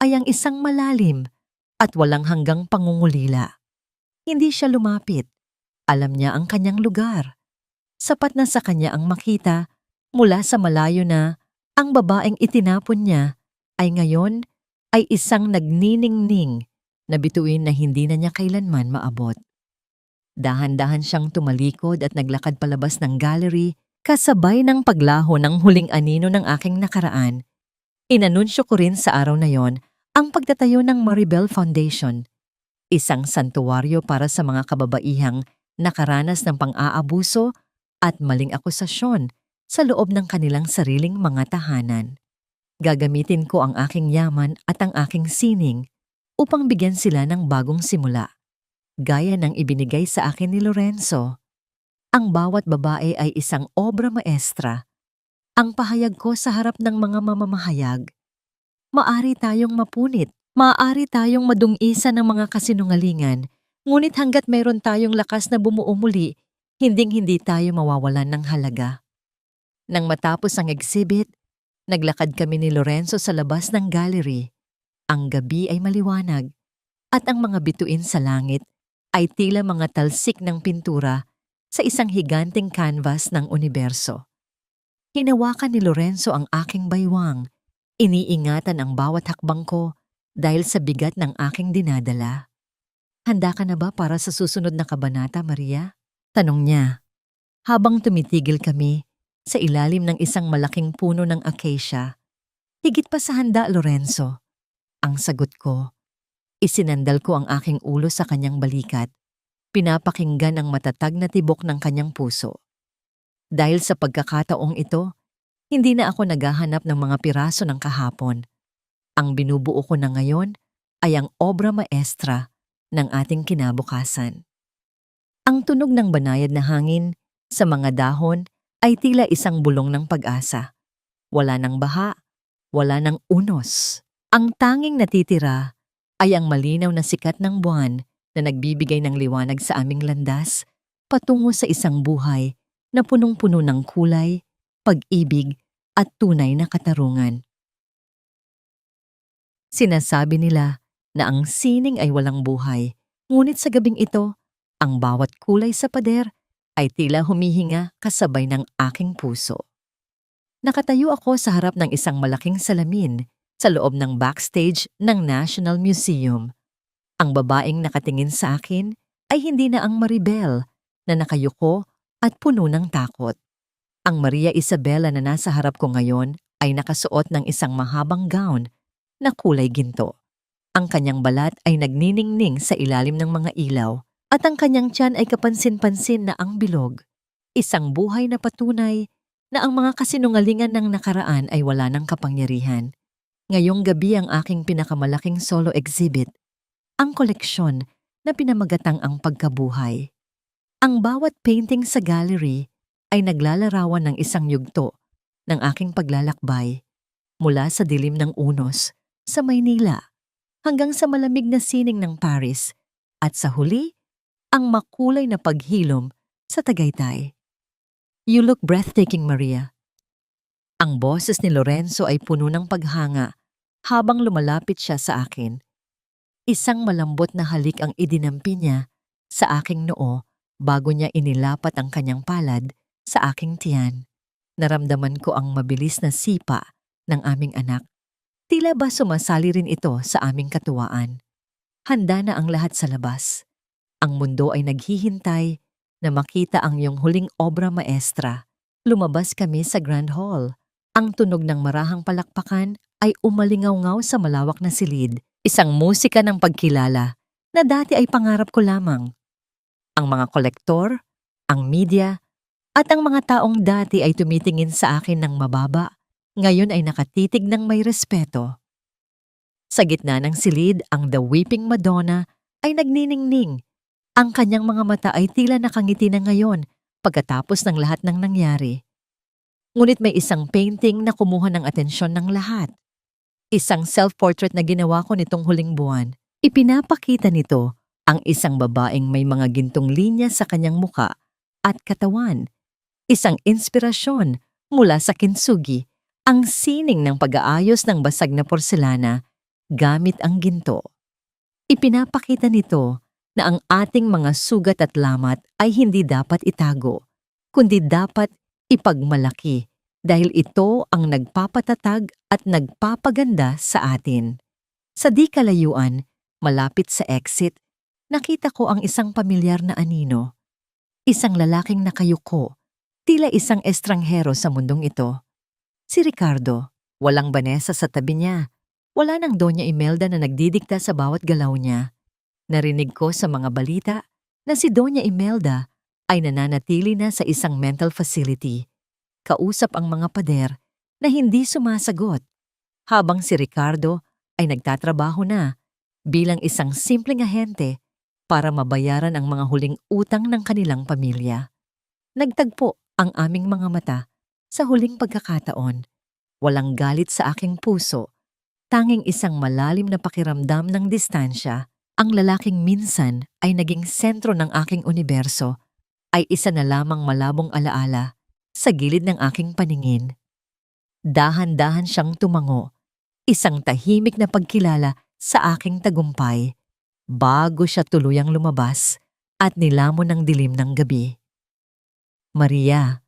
ay ang isang malalim at walang hanggang pangungulila. Hindi siya lumapit. Alam niya ang kanyang lugar. Sapat na sa kanya ang makita mula sa malayo na ang babaeng itinapon niya ay ngayon ay isang nagniningning na bituin na hindi na niya kailanman maabot. Dahan-dahan siyang tumalikod at naglakad palabas ng gallery kasabay ng paglaho ng huling anino ng aking nakaraan. Inanunsyo ko rin sa araw na yon ang pagtatayo ng Maribel Foundation, isang santuwaryo para sa mga kababaihang nakaranas ng pang-aabuso at maling akusasyon sa loob ng kanilang sariling mga tahanan. Gagamitin ko ang aking yaman at ang aking sining upang bigyan sila ng bagong simula. Gaya ng ibinigay sa akin ni Lorenzo, ang bawat babae ay isang obra maestra. Ang pahayag ko sa harap ng mga mamamahayag. Maari tayong mapunit, maaari tayong madungisan ng mga kasinungalingan, ngunit hanggat mayroon tayong lakas na bumuo muli, hinding-hindi tayo mawawalan ng halaga. Nang matapos ang exhibit, naglakad kami ni Lorenzo sa labas ng gallery. Ang gabi ay maliwanag at ang mga bituin sa langit ay tila mga talsik ng pintura sa isang higanting canvas ng universo. Hinawakan ni Lorenzo ang aking baywang. Iniingatan ang bawat hakbang ko dahil sa bigat ng aking dinadala. "Handa ka na ba para sa susunod na kabanata, Maria?" tanong niya. Habang tumitigil kami sa ilalim ng isang malaking puno ng acacia. "Higit pa sa handa, Lorenzo." Ang sagot ko. Isinandal ko ang aking ulo sa kanyang balikat. Pinapakinggan ang matatag na tibok ng kanyang puso. Dahil sa pagkakataong ito, hindi na ako naghahanap ng mga piraso ng kahapon. Ang binubuo ko na ngayon ay ang obra maestra ng ating kinabukasan. Ang tunog ng banayad na hangin sa mga dahon ay tila isang bulong ng pag-asa. Wala ng baha, wala ng unos. Ang tanging natitira ay ang malinaw na sikat ng buwan na nagbibigay ng liwanag sa aming landas patungo sa isang buhay na punong-puno ng kulay, pag-ibig at tunay na katarungan. Sinasabi nila na ang sining ay walang buhay, ngunit sa gabing ito, ang bawat kulay sa pader ay tila humihinga kasabay ng aking puso. Nakatayo ako sa harap ng isang malaking salamin sa loob ng backstage ng National Museum. Ang babaeng nakatingin sa akin ay hindi na ang Maribel na nakayuko at puno ng takot. Ang Maria Isabela na nasa harap ko ngayon ay nakasuot ng isang mahabang gown na kulay ginto. Ang kanyang balat ay nagniningning sa ilalim ng mga ilaw at ang kanyang tiyan ay kapansin-pansin na ang bilog. Isang buhay na patunay na ang mga kasinungalingan ng nakaraan ay wala ng kapangyarihan. Ngayong gabi ang aking pinakamalaking solo exhibit, ang koleksyon na pinamagatang ang pagkabuhay. Ang bawat painting sa gallery ay naglalarawan ng isang yugto ng aking paglalakbay mula sa dilim ng unos sa Maynila hanggang sa malamig na sining ng Paris at sa huli, ang makulay na paghilom sa Tagaytay. You look breathtaking, Maria. Ang boses ni Lorenzo ay puno ng paghanga habang lumalapit siya sa akin. Isang malambot na halik ang idinampi niya sa aking noo bago niya inilapat ang kanyang palad sa aking tiyan. Naramdaman ko ang mabilis na sipa ng aming anak. Tila ba sumasali rin ito sa aming katuwaan? Handa na ang lahat sa labas. Ang mundo ay naghihintay na makita ang iyong huling obra maestra. Lumabas kami sa Grand Hall. Ang tunog ng marahang palakpakan ay umalingaw-ngaw sa malawak na silid, isang musika ng pagkilala na dati ay pangarap ko lamang. Ang mga kolektor, ang media, at ang mga taong dati ay tumitingin sa akin ng mababa, ngayon ay nakatitig ng may respeto. Sa gitna ng silid, ang The Weeping Madonna ay nagniningning. Ang kanyang mga mata ay tila nakangiti na ngayon pagkatapos ng lahat ng nangyari. Ngunit may isang painting na kumuha ng atensyon ng lahat. Isang self-portrait na ginawa ko nitong huling buwan. Ipinapakita nito ang isang babaeng may mga gintong linya sa kanyang muka at katawan. Isang inspirasyon mula sa kintsugi, ang sining ng pag-aayos ng basag na porselana gamit ang ginto. Ipinapakita nito na ang ating mga sugat at lamat ay hindi dapat itago, kundi dapat ipagmalaki dahil ito ang nagpapatatag at nagpapaganda sa atin. Sa di kalayuan, malapit sa exit, nakita ko ang isang pamilyar na anino. Isang lalaking nakayuko, tila isang estranghero sa mundong ito. Si Ricardo, walang Vanessa sa tabi niya. Wala nang Doña Imelda na nagdidikta sa bawat galaw niya. Narinig ko sa mga balita na si Doña Imelda ay nananatili na sa isang mental facility. Kausap ang mga pader na hindi sumasagot, habang si Ricardo ay nagtatrabaho na bilang isang simpleng ahente para mabayaran ang mga huling utang ng kanilang pamilya. Nagtagpo ang aming mga mata sa huling pagkakataon. Walang galit sa aking puso, tanging isang malalim na pakiramdam ng distansya. Ang lalaking minsan ay naging sentro ng aking universo ay isa na lamang malabong alaala sa gilid ng aking paningin. Dahan-dahan siyang tumango, isang tahimik na pagkilala sa aking tagumpay, bago siya tuluyang lumabas at nilamon ng dilim ng gabi. Maria,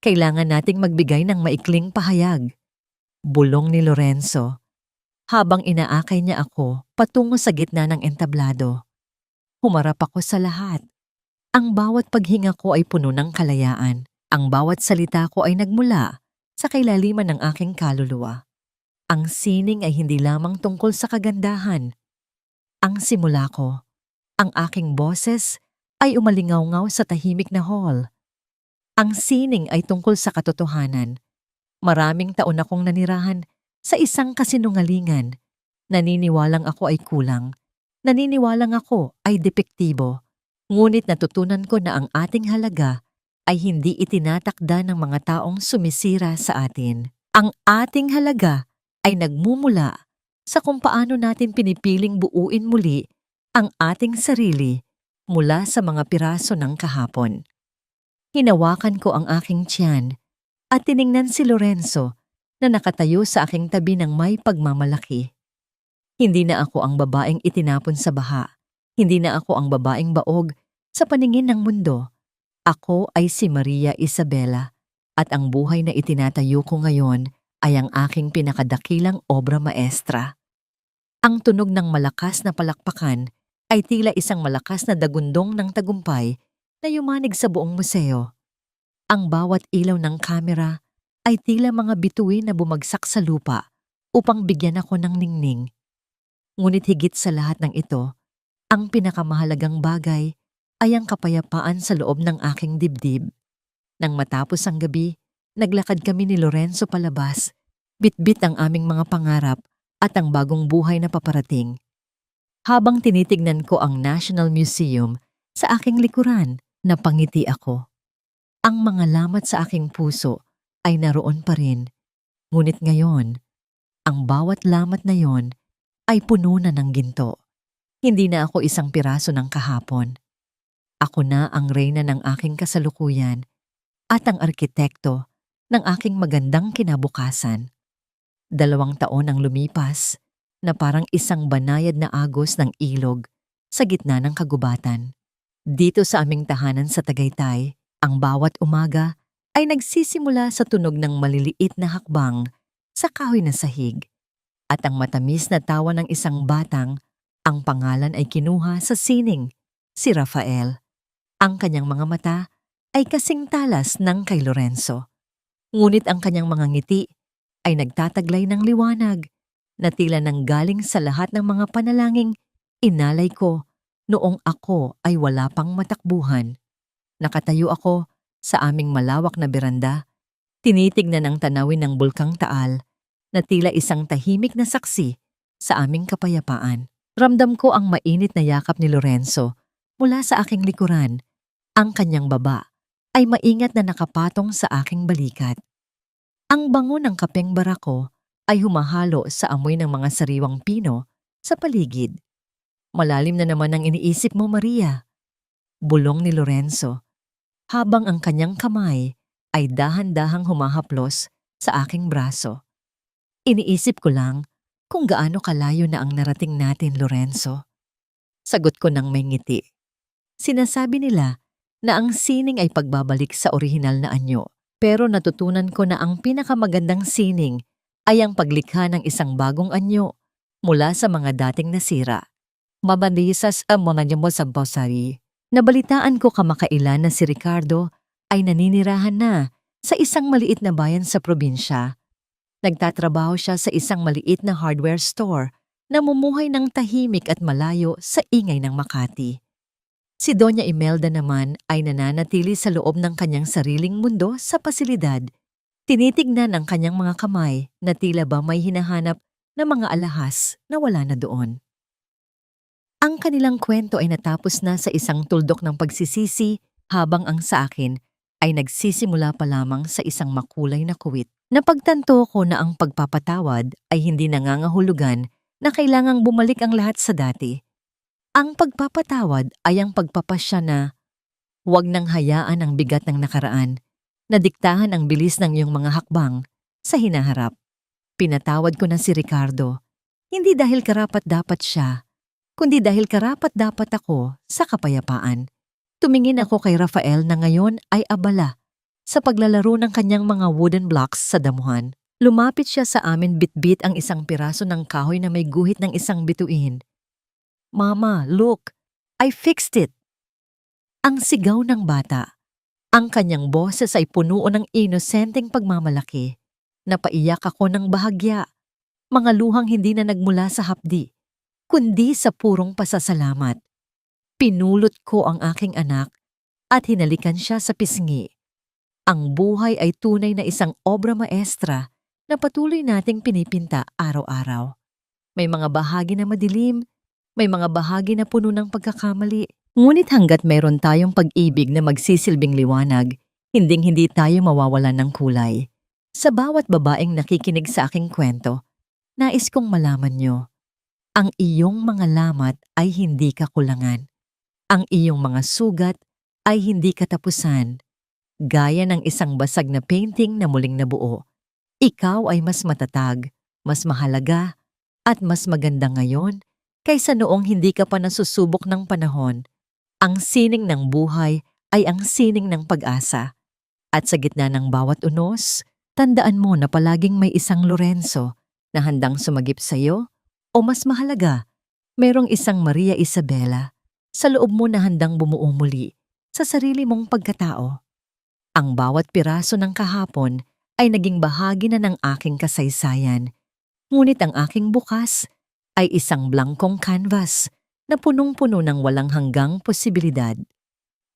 kailangan nating magbigay ng maikling pahayag, bulong ni Lorenzo, habang inaakay niya ako patungo sa gitna ng entablado. Humarap ako sa lahat. Ang bawat paghinga ko ay puno ng kalayaan. Ang bawat salita ko ay nagmula sa kailaliman ng aking kaluluwa. Ang sining ay hindi lamang tungkol sa kagandahan. Ang simula ko, ang aking boses ay umalingaw-ngaw sa tahimik na hall. Ang sining ay tungkol sa katotohanan. Maraming taon akong nanirahan sa isang kasinungalingan. Naniniwalang ako ay kulang, Naniniwalang ako ay depektibo, ngunit natutunan ko na ang ating halaga ay hindi itinatakda ng mga taong sumisira sa atin. Ang ating halaga ay nagmumula sa kung paano natin pinipiling buuin muli ang ating sarili mula sa mga piraso ng kahapon. Hinawakan ko ang aking tiyan at tiningnan si Lorenzo na nakatayo sa aking tabi ng may pagmamalaki. Hindi na ako ang babaeng itinapon sa baha. Hindi na ako ang babaeng baog sa paningin ng mundo. Ako ay si Maria Isabela at ang buhay na itinatayo ko ngayon ay ang aking pinakadakilang obra maestra. Ang tunog ng malakas na palakpakan ay tila isang malakas na dagundong ng tagumpay na yumanig sa buong museo. Ang bawat ilaw ng kamera ay tila mga bituin na bumagsak sa lupa upang bigyan ako ng ningning. Ngunit higit sa lahat ng ito, ang pinakamahalagang bagay ay ang kapayapaan sa loob ng aking dibdib. Nang matapos ang gabi, naglakad kami ni Lorenzo palabas, bitbit ang aming mga pangarap at ang bagong buhay na paparating. Habang tinitignan ko ang National Museum sa aking likuran, napangiti ako. Ang mga lamat sa aking puso ay naroon pa rin, ngunit ngayon, ang bawat lamat na yon ay puno na ng ginto. Hindi na ako isang piraso ng kahapon. Ako na ang reyna ng aking kasalukuyan at ang arkitekto ng aking magandang kinabukasan. 2 taon ang lumipas na parang isang banayad na agos ng ilog sa gitna ng kagubatan. Dito sa aming tahanan sa Tagaytay, ang bawat umaga ay nagsisimula sa tunog ng maliliit na hakbang sa kahoy na sahig. At ang matamis na tawa ng isang batang, ang pangalan ay kinuha sa sining, si Rafael. Ang kanyang mga mata ay kasing talas ng kay Lorenzo. Ngunit ang kanyang mga ngiti ay nagtataglay ng liwanag na tila nanggaling sa lahat ng mga panalangin inalay ko noong ako ay wala pang matakbuhan. Nakatayo ako sa aming malawak na beranda, tinitignan ang tanawin ng Bulkang Taal na tila isang tahimik na saksi sa aming kapayapaan. Ramdam ko ang mainit na yakap ni Lorenzo mula sa aking likuran. Ang kanyang baba ay maingat na nakapatong sa aking balikat. Ang bango ng kapeng barako ay humahalo sa amoy ng mga sariwang pino sa paligid. Malalim na naman ang iniisip mo, Maria. Bulong ni Lorenzo, habang ang kanyang kamay ay dahan-dahang humahaplos sa aking braso. Iniisip ko lang kung gaano kalayo na ang narating natin, Lorenzo. Sagot ko ng may ngiti. Sinasabi nila na ang sining ay pagbabalik sa orihinal na anyo, pero natutunan ko na ang pinakamagandang sining ay ang paglikha ng isang bagong anyo mula sa mga dating nasira. Mabalisas ang mga mo sa Bosari. Nabalitaan ko kamakailan na si Ricardo ay naninirahan na sa isang maliit na bayan sa probinsya. Nagtatrabaho siya sa isang maliit na hardware store na mumuhay ng tahimik at malayo sa ingay ng Makati. Si Doña Imelda naman ay nananatili sa loob ng kanyang sariling mundo sa pasilidad. Tinitignan ang kanyang mga kamay na tila ba may hinahanap na mga alahas na wala na doon. Ang kanilang kwento ay natapos na sa isang tuldok ng pagsisisi habang ang sa akin ay nagsisimula pa lamang sa isang makulay na kuwit. Napagtanto ko na ang pagpapatawad ay hindi nangangahulugan na kailangang bumalik ang lahat sa dati. Ang pagpapatawad ay ang pagpapasya na huwag nang hayaan ang bigat ng nakaraan, na diktahan ang bilis ng iyong mga hakbang sa hinaharap. Pinatawad ko na si Ricardo, hindi dahil karapat-dapat siya, kundi dahil karapat-dapat ako sa kapayapaan. Tumingin ako kay Rafael na ngayon ay abala sa paglalaro ng kanyang mga wooden blocks sa damuhan. Lumapit siya sa amin bitbit ang isang piraso ng kahoy na may guhit ng isang bituin. Mama, look! I fixed it! Ang sigaw ng bata. Ang kanyang boses ay puno ng inosenteng pagmamalaki. Napaiyak ako ng bahagya. Mga luhang hindi na nagmula sa hapdi, kundi sa purong pasasalamat. Pinulot ko ang aking anak at hinalikan siya sa pisngi. Ang buhay ay tunay na isang obra maestra na patuloy nating pinipinta araw-araw. May mga bahagi na madilim, May mga bahagi na puno ng pagkakamali. Ngunit hanggat mayroon tayong pag-ibig na magsisilbing liwanag, hinding-hindi tayo mawawalan ng kulay. Sa bawat babaeng nakikinig sa aking kwento, nais kong malaman nyo, ang iyong mga lamat ay hindi kakulangan. Ang iyong mga sugat ay hindi katapusan. Gaya ng isang basag na painting na muling nabuo, ikaw ay mas matatag, mas mahalaga, at mas maganda ngayon kaysa noong hindi ka pa nasusubok ng panahon. Ang sining ng buhay ay ang sining ng pag-asa. At sa gitna ng bawat unos, tandaan mo na palaging may isang Lorenzo na handang sumagip sa iyo, o mas mahalaga, mayroong isang Maria Isabela sa loob mo na handang bumuo muli sa sarili mong pagkatao. Ang bawat piraso ng kahapon ay naging bahagi na ng aking kasaysayan, ngunit ang aking bukas ay isang blankong canvas na punong-puno ng walang hanggang posibilidad.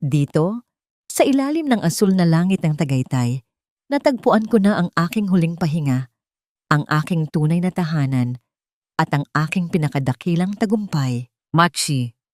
Dito, sa ilalim ng asul na langit ng Tagaytay, natagpuan ko na ang aking huling pahinga, ang aking tunay na tahanan, at ang aking pinakadakilang tagumpay. Machi,